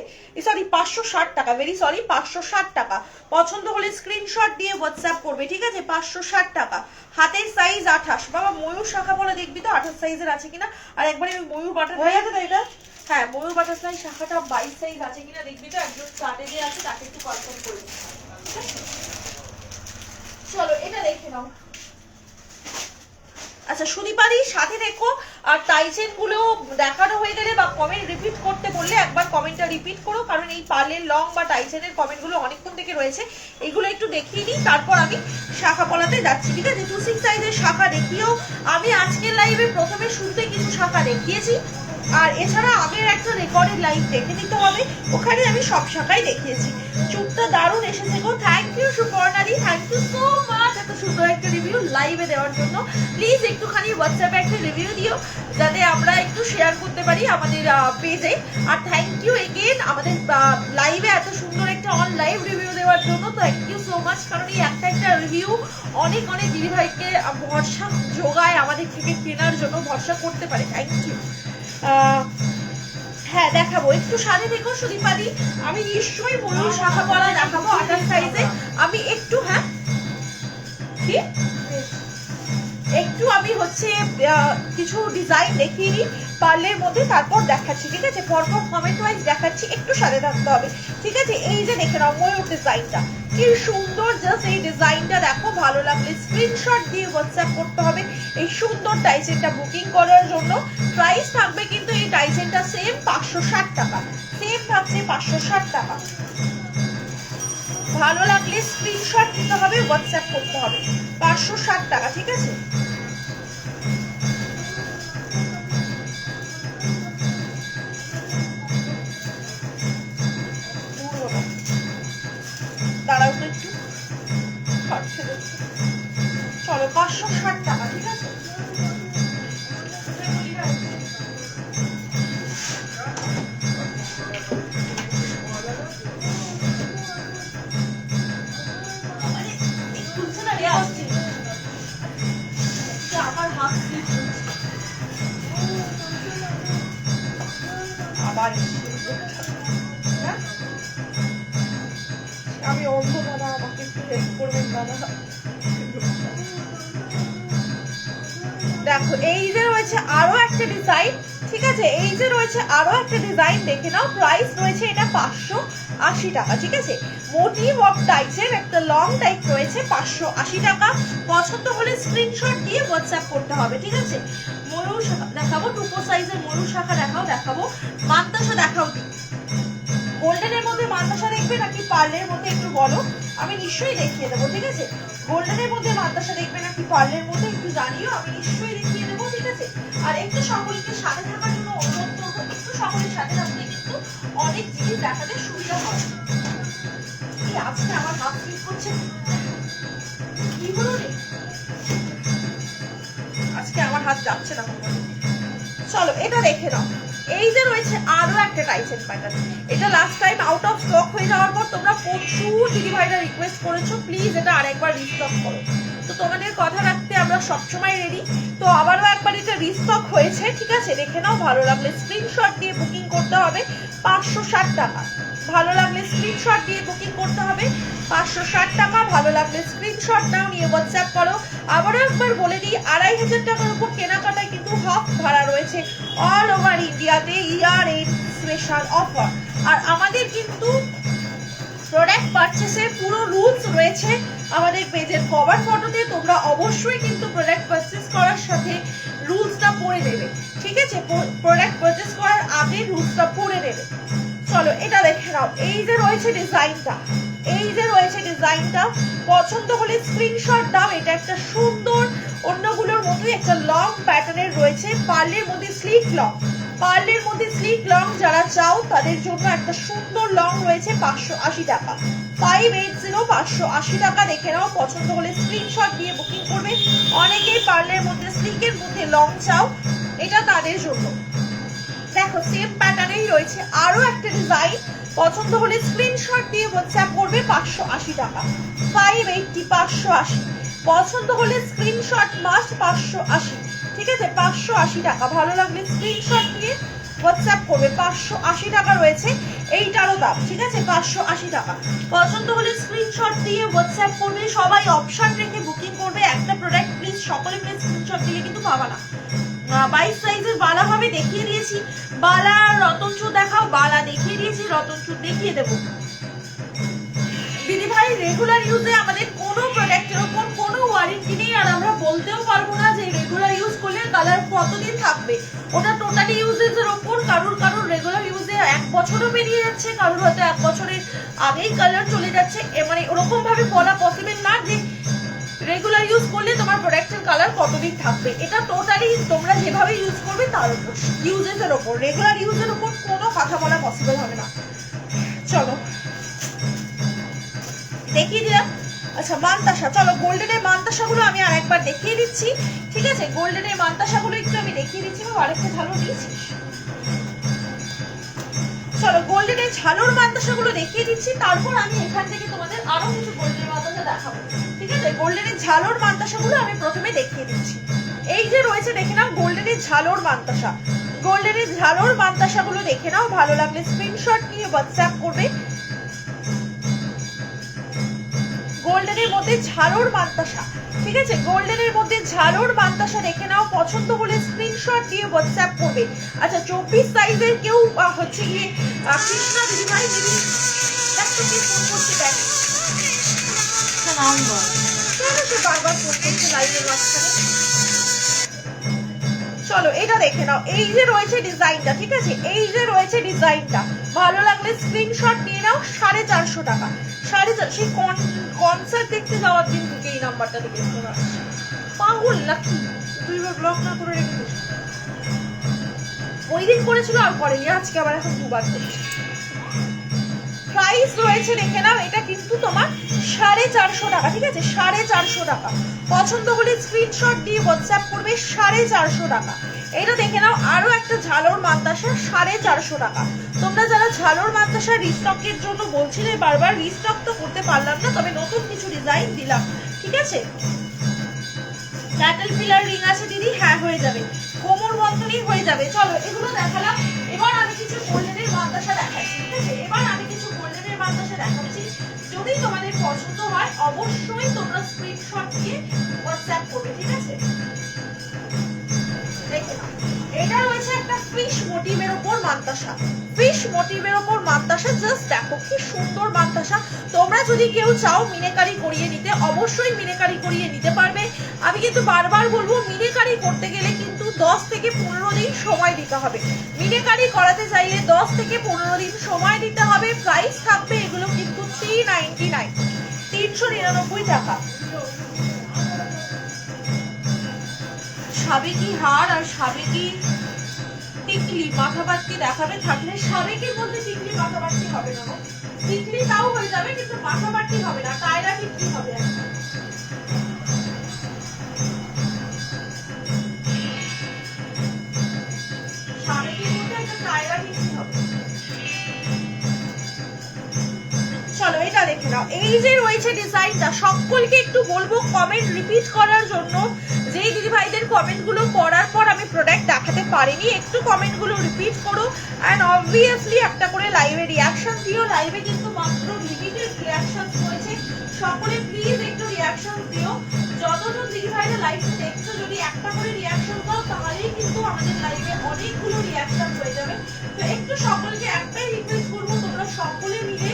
সরি 560 টাকা, ভেরি সরি 560 টাকা। পছন্দ হলে স্ক্রিনশট দিয়ে হোয়াটসঅ্যাপ করবে, ঠিক আছে? 560 টাকা। হাতের সাইজ 28। বাবা ময়ূর শাখা বলে দেখবি তো 28 সাইজের আছে কিনা। আর একবারে ময়ূর বাটার হয়ে গেছে তাই এটা। হ্যাঁ ময়ূর বাটারফ্লাই শাখাটা 22 সাইজ আছে কিনা দেখবি তো, একজন চার্টে যে আছে তাকে একটু কনফার্ম করে। চলো এটা দেখে নাও। আচ্ছা সুদীপাদি সাথে দেখো। আর টাইচেন গুলো দেখানো হয়ে গেলে বা কমেন্ট রিপিট করতে বললে একবার কমেন্টটা রিপিট করো, কারণ এই পার্লের লং বা টাইচেনের কমেন্ট গুলো অনেকক্ষণ থেকে রয়েছে। এইগুলো একটু দেখিয়ে নিই, তারপর আমি শাখা পলাতে যাচ্ছি, ঠিক আছে? 26 সাইজের শাখা দেখিও। আমি আজকের লাইভে প্রথমে শুরুতে কিছু শাখা দেখিয়েছি, আর এছাড়া আগের একটা রেকর্ডেড লাইভ দেখে নিতে হবে, ওখানে আমি সব শাখায় দেখিয়েছি। চুপটা দারুণ এসেছে গো, থ্যাংক ইউ সুপর্ণাদি, থ্যাংক ইউ সো মাচ এত সুন্দর একটা রিভিউ লাইভে দেওয়ার জন্য। প্লিজ একটুখানি হোয়াটসঅ্যাপে একটা রিভিউ দিও যাতে আমরা একটু শেয়ার করতে পারি আমাদের পেজে। আর থ্যাংক ইউ এগেন আমাদের লাইভে এত সুন্দর একটা অন লাইভ রিভিউ দেওয়ার জন্য, থ্যাংক ইউ সো মাচ। কারণ এই একটা রিভিউ অনেক অনেক দিদিভাইকে ভরসা যোগায় আমাদের থেকে কেনার জন্য, ভরসা করতে পারে। Thank you. হ্যাঁ দেখাবো, একটু সাথে দেখো সুদীপাদি, আমি নিশ্চয়ই ময়ূর শাখা পরা দেখাবো 28 সাইজে। আমি একটু কি একটু আমি হচ্ছে কিছু ডিজাইন দেখিয়ে নিই পার্লের মধ্যে, তারপর দেখাচ্ছি, ঠিক আছে? পরপর কমেন্ট ওয়াইজ দেখাচ্ছি, একটু সাথে থাকতে হবে, ঠিক আছে? এই যে দেখে নাও ময়ূর ডিজাইনটা কি সুন্দর, জাস্ট এই ডিজাইনটা দেখো, ভালো লাগলে স্ক্রিনশট দিয়ে হোয়াটসঅ্যাপ করতে হবে এই সুন্দর টাইজেনটা বুকিং করার জন্য। প্রাইস থাকবে কিন্তু এই টাইজেনটা সেম 560 টাকা, সেম থাকছে 560 টাকা। ভালো লাগলে স্ক্রিনশট দিতে হবে, হোয়াটসঅ্যাপ করতে হবে, 560 টাকা, ঠিক আছে? দাঁড়াও তো একটু, চলো 560 টাকা, ঠিক আছে? আমার হাত আবার আমি অন্ধ দাদা, আমাকে একটু হেল্প করবেন দাদা। দেখো এই যে রয়েছে আরো একটা ডিজাইন, ঠিক আছে? এই যে রয়েছে আরো একটা ডিজাইন, দেখে নাও। প্রাইস রয়েছে এটা 580 টাকা, ঠিক আছে? মোটিভ অফ টাইপের একটা লং টাইপ রয়েছে, 580 টাকা। পছন্দ হলে স্ক্রিনশট দিয়ে হোয়াটসঅ্যাপ করতে হবে, ঠিক আছে? ময়ূর শাখা দেখাবো, 2 সাইজের ময়ূর শাখা দেখাবো, মান্তাসা দেখাও। গোল্ডেনের মধ্যে মান্তাসা দেখবে নাকি পার্লের মধ্যে একটু বলো, আমি নিশ্চয়ই দেখিয়ে দেবো, ঠিক আছে? গোল্ডেনের মধ্যে মান্তাসা দেখবে নাকি পার্লের মধ্যে একটু জানিও, আমি নিশ্চয়ই দেখিয়ে দেবো, ঠিক আছে? আর একটু সকলকে সাথে থাকার জন্য অনুরোধ করবো, একটু সকলের সাথে থাকলে কিন্তু অনেক জিনিস দেখাতে সুবিধা হয়। আজকে আমার হাত স্লিপ করছে, কি হলো রে? আজকে আমার হাত যাচ্ছে না। চলো এটা দেখে নাও, এই যে রয়েছে আরো একটা টাইসেন প্যাটার্ন। এটা last time out of stock হয়ে যাওয়ার পর তোমরা প্রচুর দিদিভাইরা রিকোয়েস্ট করেছো, প্লিজ এটা আরেকবার রিস্টক করো। তো তোমাদের কথা রাখতে আমরা সবসময় রেডি। তো আবারও একবার এটা রিস্টক হয়েছে, ঠিক আছে? দেখে নাও, ভালো লাগলে স্ক্রিনশট দিয়ে বুকিং করতে হবে, 560 টাকা। ভালো লাগলে স্ক্রিনশট দিয়ে বুকিং করতে হবে, 560 টাকা। ভালো লাগলে স্ক্রিনশট নাও, নিয়ে হোয়াটসঅ্যাপ করো। আবারও একবার বলে দিই, 2500 টাকার উপর কেনাকাটায় কিন্তু হাফ ভাড়া রয়েছে অল ওভার ইন্ডিয়াতে, ইয়ার এন্ড স্পেশাল অফার। আর আমাদের কিন্তু প্রোডাক্ট পারচেসের পুরো রুলস রয়েছে আমাদের পেজের কভার ফটোতে। তোমরা অবশ্যই কিন্তু প্রোডাক্ট পারচেস করার সাথে রুলসটা পড়ে নেবে, ঠিক আছে? প্রোডাক্ট পারচেস করার আগে রুলসটা পড়ে নেবে। চলো এটা দেখে নাও, এই যে রয়েছে ডিজাইনটা, এই যে রয়েছে ডিজাইনটা, পছন্দ হলে স্ক্রিনশট দাও। এটা একটা সুন্দর অন্যগুলোর মতোই একটা লং প্যাটার্নের রয়েছে, পার্লের মধ্যে স্লিট লং, পার্লের মধ্যে স্লিট লং যারা চাও তাদের জন্য একটা সুন্দর লং রয়েছে, 580 টাকা, 580 580 টাকা। দেখে নাও, পছন্দ হলে স্ক্রিনশট দিয়ে বুকিং করবে। অনেকেই পার্লের মধ্যে স্লিকের মধ্যে লং চাও, এটা তাদের জন্য। দেখো সেম প্যাটার্নেই রয়েছে আরো একটা ডিজাইন, পছন্দ হলে স্ক্রিনশট দিয়ে হোয়াটসঅ্যাপ করবে, 580 টাকা, 580 580। পছন্দ হলে স্ক্রিনশট মাস্ট 580, ঠিক আছে? 580 টাকা। ভালো লাগলে স্ক্রিনশট দিয়ে হোয়াটসঅ্যাপ করবে, 580 টাকা রয়েছে এইটারও দাম, ঠিক আছে? 580 টাকা। পছন্দ হলে স্ক্রিনশট দিয়ে হোয়াটসঅ্যাপ করবে, সবাই অপশন রেখে বুকিং করবে। একটা প্রোডাক্ট প্লিজ সকলে প্লিজ স্ক্রিনশট দিলে কিন্তু পাবা না। 22 সাইজের বালা হবে, দেখিয়ে দিয়েছি। বালা রতনচুর দেখাও, বালা দেখিয়ে দিয়েছি, রতনচুর দেখিয়ে দেবো। দিদি ভাই রেগুলার ইউজে আমাদের কোনো প্রোডাক্টের ওপর কোনো ওয়ারেন্টি নেই, আর আমরা বলতেও পারবো না যে রেগুলার ইউজ করলে কালার কতদিন থাকবে। ওটা টোটালি ইউজের ওপর, কারুর রেগুলার ইউজে 1 বছরও বেরিয়ে যাচ্ছে, কারুর হয়তো 1 বছরের আগেই কালার চলে যাচ্ছে। মানে ওরকম ভাবে বলা পসিবল না যে রেগুলার ইউজ করলে করলে তোমার প্রোডাক্টের কালার কতদিন থাকবে, এটা টোটালি তোমরা যেভাবে ইউজ করবে তার উপর, ইউজেসের ওপর, রেগুলার ইউজের ওপর কোনো কথা বলা পসিবল হবে না। চলো দেখিয়ে দিলাম। আচ্ছা মানতাসা, চলো গোল্ডেনের মানতাসাগুলো আমি আরেকবার দেখিয়ে দিচ্ছি, ঠিক আছে? গোল্ডেনের মানতাসাগুলো একটু আমি দেখিয়ে দিচ্ছি, আরেকটা ঝালর দিয়েছি। চলো গোল্ডেনের ঝালর মানতাসাগুলো দেখিয়ে দিচ্ছি, তারপর আমি এখান থেকে তোমাদের আরো কিছু গোল্ডেনের মানতাসা দেখাবো, ঠিক আছে? গোল্ডেনের ঝালর মানতাসাগুলো আমি প্রথমে দেখিয়ে দিচ্ছি। এই যে রয়েছে দেখে নাও গোল্ডেনের ঝালর মানতাসা, গোল্ডেনের ঝালর মানতাসাগুলো দেখে নাও, ভালো লাগলে স্ক্রিনশট নিয়ে হোয়াটসঅ্যাপ করবে। গোল্ডেনের মধ্যে ঝালর মানতাসা, ঠিক আছে? গোল্ডেনের মধ্যে ঝালর মানতাসা দেখে নাও, পছন্দ হলে স্ক্রিনশট দিয়ে হোয়াটসঅ্যাপ করবে। আচ্ছা 24 সাইজের কেউ হচ্ছে গিয়ে কৃষ্ণা দিদিভাই দিদি দেখো কি ফোন করছে, দেখ নাম্বার কেন সে বারবার ফোন করছে লাইভের মাঝখানে। চলো এটা দেখে নাও, এই যে রয়েছে ডিজাইনটা, ঠিক আছে? এই যে রয়েছে ডিজাইনটা, ভালো লাগলে স্ক্রিনশট নিয়ে নাও। 450 টাকা, 450। সেই কনসার্ট দেখতে যাওয়ার দিন থেকে এই নাম্বারটা থেকে পাগল নাকি, তুই ব্লক না করে রেখে দিস। ওই দিন করেছিল আর করেনি, আজকে আবার এখন দুবার করছি। প্রাইস রয়েছে দেখে নাও, এটা কিন্তু তোমার 450 টাকা, ঠিক আছে? 450 টাকা। পছন্দ হলে স্ক্রিনশট দিয়ে হোয়াটসঅ্যাপ করবে। 450 টাকা। এটা দেখে নাও, আরো একটা ঝালর মানতাসা 450 টাকা। তোমরা যারা ঝালর মানতাসা রিস্টকের জন্য বলছিলে বারবার, রিস্টক তো করতে পারলাম না, তবে নতুন কিছু ডিজাইন দিলাম, ঠিক আছে? ক্যাটেল পিলার রিং আছে দিদি, হ্যাঁ হয়ে যাবে, কোমর বন্ধনী হয়ে যাবে। চলো এগুলো দেখালাম, এবার আমি কিছু গোল্ডেনের মানতাসা দেখাচ্ছি, ঠিক আছে? এবার আমি কিছু গোল্ডেনের মানতাসা দেখাচ্ছি, যদি তোমাদের পছন্দ হয় অবশ্যই তোমরা স্ক্রিনশট দিয়ে হোয়াটসঅ্যাপ করবে, ঠিক আছে? দেখে নাও, এটা রয়েছে একটা ফিশ মোটিভের উপর মানতাসা, ফিশ মোটিভের উপর মানতাসা। জাস্ট দেখো কি সুন্দর মানতাসা। তোমরা যদি কেউ চাও মিনেকারি করিয়ে নিতে, অবশ্যই মিনেকারি করিয়ে নিতে পারবে। আমি কিন্তু বারবার বলবো, মিনেকারি করতে গেলে কিন্তু 10 থেকে 15 দিন সময় দিতে হবে। মিনেকারি করাতে চাইলে 10 থেকে 15 দিন সময় দিতে হবে। প্রাইস থাকবে এগুলো কিন্তু 399, 399 টাকা। সাবেকি হার আর সাবেকি টিকলি মাথাবাট্টি দেখাবে, থাকলে সাবেকির মধ্যে টিকলি মাথাবাট্টি হবে না, টিকলি তাও হয়ে যাবে কিন্তু মাথাবাট্টি হবে না, টায়রা টিকলি হবে। সাবেকির মধ্যে একটা টায়রা টিকলি হবে। চলো এটা দেখে নাও, এই যে রয়েছে ডিজাইনটা, সকলকে একটু বলবো কমেন্ট রিপিট করার জন্য। যেই দিদি ভাইদের কমেন্টগুলো পড়ার পর আমি প্রোডাক্ট দেখাতে পারিনি, একটু কমেন্টগুলো রিপিট করো। অ্যান্ড অবভিয়াসলি একটা করে লাইভে রিয়াকশন দিও। লাইভে কিন্তু মাত্র লিমিটেড রিয়াকশন হয়েছে, সকলে প্লিজ একটু রিয়াকশন দিও। যতজন দিদি ভাইরা লাইভে দেখছো, যদি একটা করে রিয়াকশন দাও তাহলেই কিন্তু আমাদের লাইভে অনেকগুলো রিয়াকশন হয়ে যাবে। তো একটু সকলকে একটাই রিকোয়েস্ট করবো, তোমরা সকলে মিলে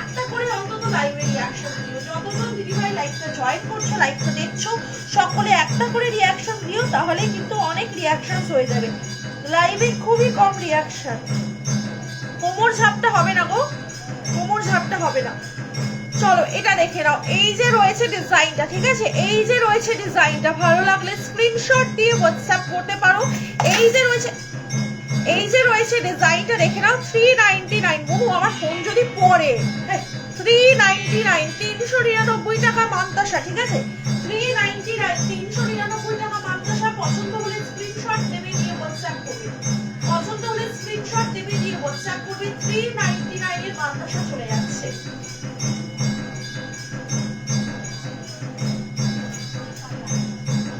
একটা করে অন্তত লাইভে রিয়াকশন দিও। যতজন দিদি ভাই লাইভটা জয়েন করছো, লাইভটা দেখছো, সকলে একটা করে রিয়াকশন দিও, তাহলে কিন্তু অনেক রিয়াকশন হয়ে যাবে। লাইভে খুবই কম রিয়াকশন। কোমর ঝাপটা হবে না গো, কোমর ঝাপটা হবে না। চলো এটা দেখে নাও, এই যে রয়েছে ডিজাইনটা, ঠিক আছে? এই যে রয়েছে ডিজাইনটা, ভালো লাগলে স্ক্রিনশট দিয়ে হোয়াটসঅ্যাপ করতে পারো। এই যে রয়েছে, এই যে রয়েছে ডিজাইনটা দেখে নাও, 399। বহু আমার ফোন যদি পড়ে, 399, 399 টাকা মানতাসা, ঠিক আছে? 399, 399 টাকা মানতাসা। পছন্দ হলে স্ক্রিনশট দেবে, দিয়ে হোয়াটসঅ্যাপ করবে। পছন্দ হলে স্ক্রিনশট দেবে, দিয়ে হোয়াটসঅ্যাপ করবে। 399 এর মানতাসা চলে যাচ্ছে।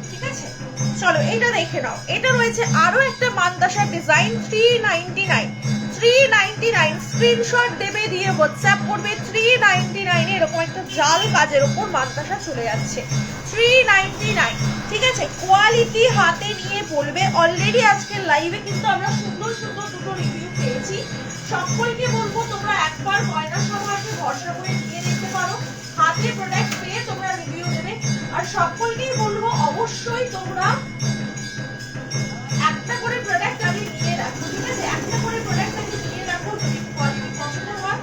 ঠিক আছে, চলো এটা দেখে নাও, এটা রয়েছে আরো একটা মানতাসার ডিজাইন, 399, 399। স্ক্রিনশট দেবে, দিয়ে হোয়াটসঅ্যাপ করবে। 399 এরকম একটা জাল কাজের উপর মানতাসা চলে যাচ্ছে, 399, ঠিক আছে? কোয়ালিটি হাতে নিয়ে বলবে। অলরেডি আজকের লাইভে কিন্তু আমরা সুন্দর সুন্দর দুটো রিভিউ পেয়েছি। সকলকে বলবো তোমরা একবার গয়না সমাজে ভরসা করে নিয়ে দেখতে পারো, হাতে প্রোডাক্ট পেয়ে তোমরা রিভিউ দেবে। আর সকলকেই বলবো অবশ্যই তোমরা একটা করে প্রোডাক্ট আগে নিয়ে রাখো, ঠিক আছে? একটা করে প্রোডাক্ট আগে নিয়ে রাখো, যদি কোয়ালিটি পছন্দ হয়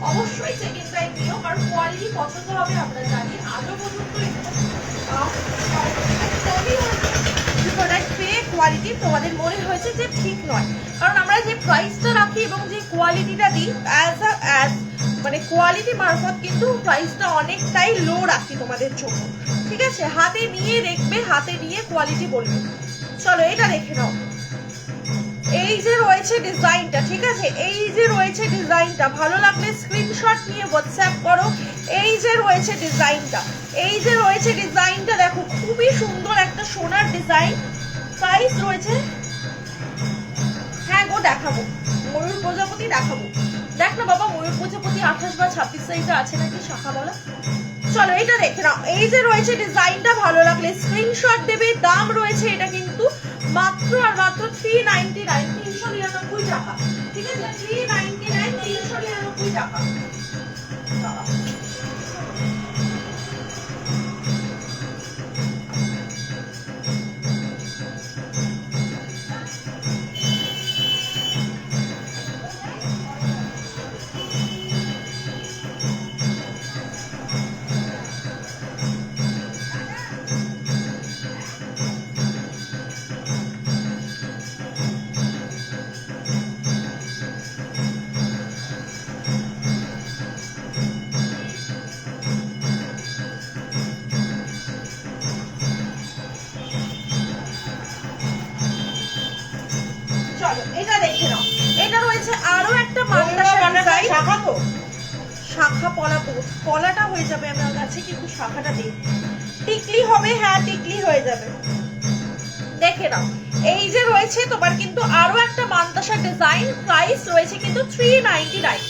অবশ্যই সেকেন্ড টাইম নিও, কারণ কোয়ালিটি পছন্দ হবে আমরা জানি। আজও পর্যন্ত প্রোডাক্ট পেয়ে কোয়ালিটি তোমাদের মনে হয়েছে যে ঠিক নয়, কারণ আমরা যে প্রাইসটা রাখি এবং যে কোয়ালিটিটা দিই অ্যাজ মানে কোয়ালিটি মারফত কিন্তু প্রাইসটা অনেকটাই লো রাখি তোমাদের জন্য, ঠিক আছে? হাতে নিয়ে দেখবে, হাতে নিয়ে কোয়ালিটি বলবে। চলো এটা দেখে নাও, এই যে রয়েছে ডিজাইনটা, ঠিক আছে? এই যে রয়েছে ডিজাইনটা, ভালো লাগলে স্ক্রিনশট নিয়ে হোয়াটসঅ্যাপ করো। এই যে রয়েছে ডিজাইনটা, এই যে রয়েছে ডিজাইনটা, দেখো খুবই সুন্দর একটা সোনার ডিজাইন। প্রাইস রয়েছে, হ্যাঁ গো দেখাবো, ময়ূর প্রজাপতি দেখাবো। দেখ না বাবা, ময়ূর প্রজাপতি 28 বা 26 সাইজে আছে নাকি শাখা বলা। চলো এটা দেখে নাও, এই যে রয়েছে ডিজাইনটা, ভালো লাগলে স্ক্রিনশট দেবে। দাম রয়েছে এটা কিন্তু মাত্র আর মাত্র 399, 399 টাকা, ঠিক আছে? 399, 399 টাকা। এটা দেখে নাও, এটা রয়েছে আরো একটা শাখা, তো শাখা পলাটা হয়ে যাবে আমার কাছে, কিন্তু শাখাটা দেখ টিকলি হবে, হ্যাঁ টিকলি হয়ে যাবে। দেখে নাও, এই যে রয়েছে তোমার কিন্তু আরো একটা মানতাসা ডিজাইন। প্রাইস রয়েছে কিন্তু 399।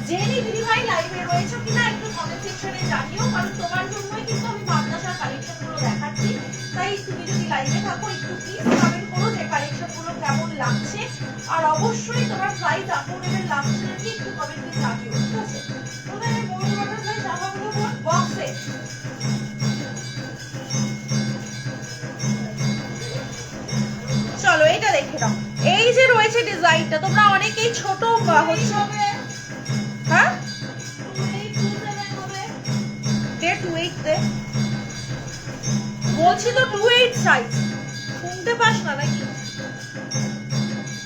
জেনি দিদি ভাই লাইভে রয়েছে কিনা একটু কমেন্ট সেকশনে জানিও, কারণ তোমার জন্যই কিন্তু আমি মানতাসার কালেকশন গুলো দেখাচ্ছি। তাই তুমি যদি লাইভে থাকো একটু প্লিজ কমেন্ট করো যে কালেকশন গুলো কেমন লাগছে, আর অবশ্যই তোমার প্রাইস অ্যাফোর্ডেবল লাগছে নাকি একটু কমেন্টে জানিও, ঠিক আছে? তোমাদের এই ময়ূর বাটারফ্লাই শাখাগুলো বক্সে চলো এটা দেখে নাও, এই যে রয়েছে ডিজাইনটা। তোমরা অনেকেই ছোট হচ্ছে, হ্যাঁ 28 দে বলছি তো, 28 সাইজ শুনতে পাস না নাকি?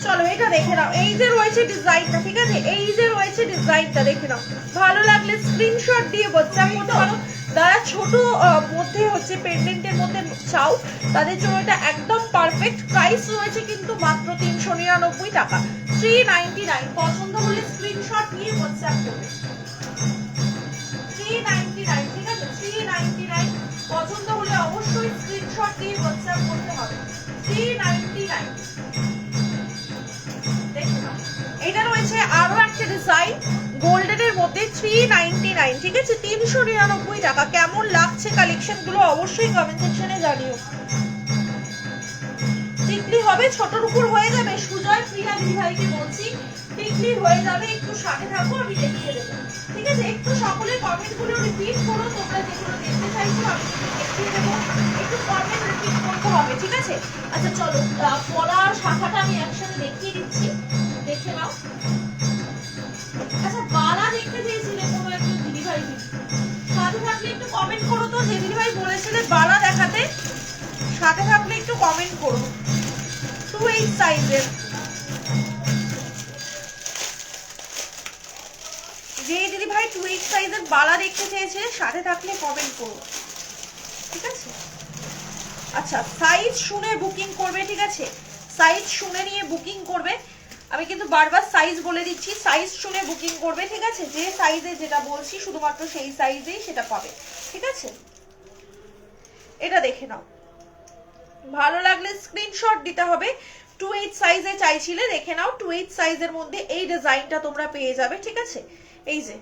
চলো এটা দেখে নাও, এই যে রয়েছে ডিজাইনটা, ঠিক আছে? এই যে রয়েছে ডিজাইনটা দেখে নাও, ভালো লাগলে স্ক্রিনশট দিয়ে হোয়াটসঅ্যাপ করতে পারো। যারা ছোট মধ্যে হচ্ছে পেন্ডেন্টের মধ্যে চাও তাদের জন্য এটা একদম পারফেক্ট। প্রাইস রয়েছে কিন্তু মাত্র 399 টাকা, 399। পছন্দ হলে স্ক্রিনশট নিয়ে হোয়াটসঅ্যাপ করবে। 399, ঠিক আছে? 399 পছন্দ হলে অবশ্যই স্ক্রিনশট দিয়ে হোয়াটসঅ্যাপ করতে হবে। 399। এটা রয়েছে আরো একটা ডিজাইন গোল্ডেনের মধ্যে, 399, ঠিক আছে? 399 টাকা। কেমন লাগছে কালেকশন গুলো অবশ্যই কমেন্ট সেকশনে জানিও। টিকলি হবে, ছোটর উপর হয়ে যাবে। সুজয় প্রিয়া দিদি ভাইকে বলছি টিকলি হয়ে যাবে, একটু সাথে থাকো, আমি দেখিয়ে দেবো, ঠিক আছে? একটু সকলে কমেন্ট গুলো রিপিট করো, তোমরা যেগুলো দেখতে চাইছো আমি দেখিয়ে দেবো, একটু কমেন্ট রিপিট করতে হবে, ঠিক আছে? আচ্ছা চলো, পলা আর শাখাটা আমি একসাথে দেখিয়ে দিচ্ছি, দেখে নাও। আচ্ছা বালা দেখতে চেয়েছিলে কোনো একজন দিদি ভাই, সাথে থাকলে একটু কমেন্ট করো তো। যে দিদি ভাই বলেছিলে বালা দেখাতে, সাথে থাকলে একটু কমেন্ট করো। 28 সাইজের, যে দিদি ভাই 28 সাইজের বালা দেখতে চেয়েছে সাথে থাকলে কমেন্ট করো, ঠিক আছে? আচ্ছা সাইজ শুনে বুকিং করবে, ঠিক আছে? সাইজ শুনে নিয়ে বুকিং করবে। আমি কিন্তু বারবার সাইজ বলে দিচ্ছি, সাইজ শুনে বুকিং করবে, ঠিক আছে? যে সাইজে যেটা বলছি শুধুমাত্র সেই সাইজেই সেটা পাবে, ঠিক আছে? এটা দেখে নাও, ভালো লাগলে স্ক্রিনশট দিতে হবে। 28 সাইজে চাইছিলে, দেখে নাও 28 সাইজের মধ্যে এই ডিজাইনটা তোমরা পেয়ে যাবে, ঠিক আছে? এই যে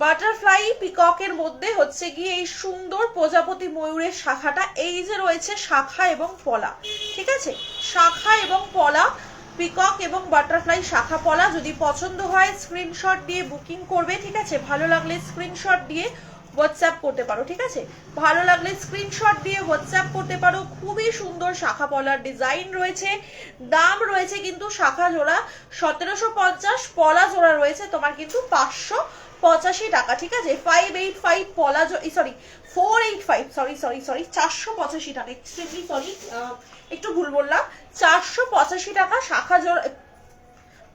বাটারফ্লাই পিককের মধ্যে হচ্ছে গিয়ে এই সুন্দর প্রজাপতি ময়ূরের শাখাটা, এই যে রয়েছে শাখা এবং পলা, ঠিক আছে? শাখা এবং পলা, পিকক এবং বাটারফ্লাই শাখা পলা। যদি পছন্দ হয় স্ক্রিনশট দিয়ে বুকিং করবে, ঠিক আছে? ভালো লাগলে স্ক্রিনশট দিয়ে হোয়াটসঅ্যাপ করতে পারো, ঠিক আছে? ভালো লাগলে স্ক্রিনশট দিয়ে হোয়াটসঅ্যাপ করতে পারো। খুবই সুন্দর শাখা পলার ডিজাইন রয়েছে। দাম রয়েছে কিন্তু শাখা জোড়া 1750, পলা জোড়া রয়েছে তোমার কিন্তু 500 85 টাকা, ঠিক আছে। 585 পলা, সরি 485, সরি 485 টাকা, এক্সট্রিমলি সরি, একটু ভুল বললাম। 485 টাকা শাখা জোড়া,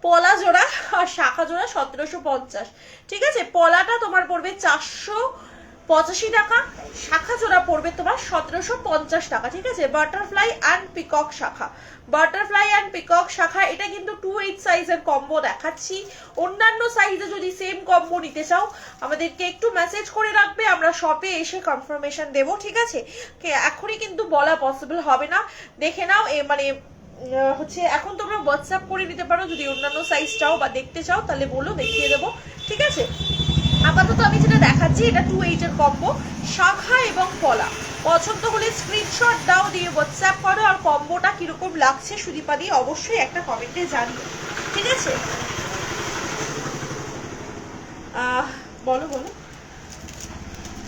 পলা জোড়া, আর শাখা জোড়া 1750, ঠিক আছে। পলাটা তোমার পড়বে 485 টাকা, শাখা জোড়া পড়বে তোমার 1750 টাকা, ঠিক আছে। বাটারফ্লাই অ্যান্ড পিকক শাখা, বাটারফ্লাই অ্যান্ড পিকক শাখা, এটা কিন্তু 28 সাইজের কম্বো দেখাচ্ছি। অন্যান্য সাইজে যদি সেম কম্বো নিতে চাও আমাদেরকে একটু মেসেজ করে রাখবে, আমরা শপে এসে কনফার্মেশন দেবো, ঠিক আছে। এখনই কিন্তু বলা পসিবল হবে না, দেখে নাও। মানে হচ্ছে এখন তোমরা হোয়াটসঅ্যাপ করে নিতে পারো, যদি অন্যান্য সাইজ চাও বা দেখতে চাও তাহলে বলো, দেখিয়ে দেবো, ঠিক আছে। আপাতত আমি যেটা দেখাচ্ছি এটা 28 এর কম্বো, শাখা এবং পলা। পছন্দ হলে স্ক্রিনশট দাও, দিয়ে হোয়াটসঅ্যাপ করো, আর কম্বোটা কিরকম লাগছে সুদীপা দিয়ে অবশ্যই একটা কমেন্টে জানিও, ঠিক আছে। বলো বলো।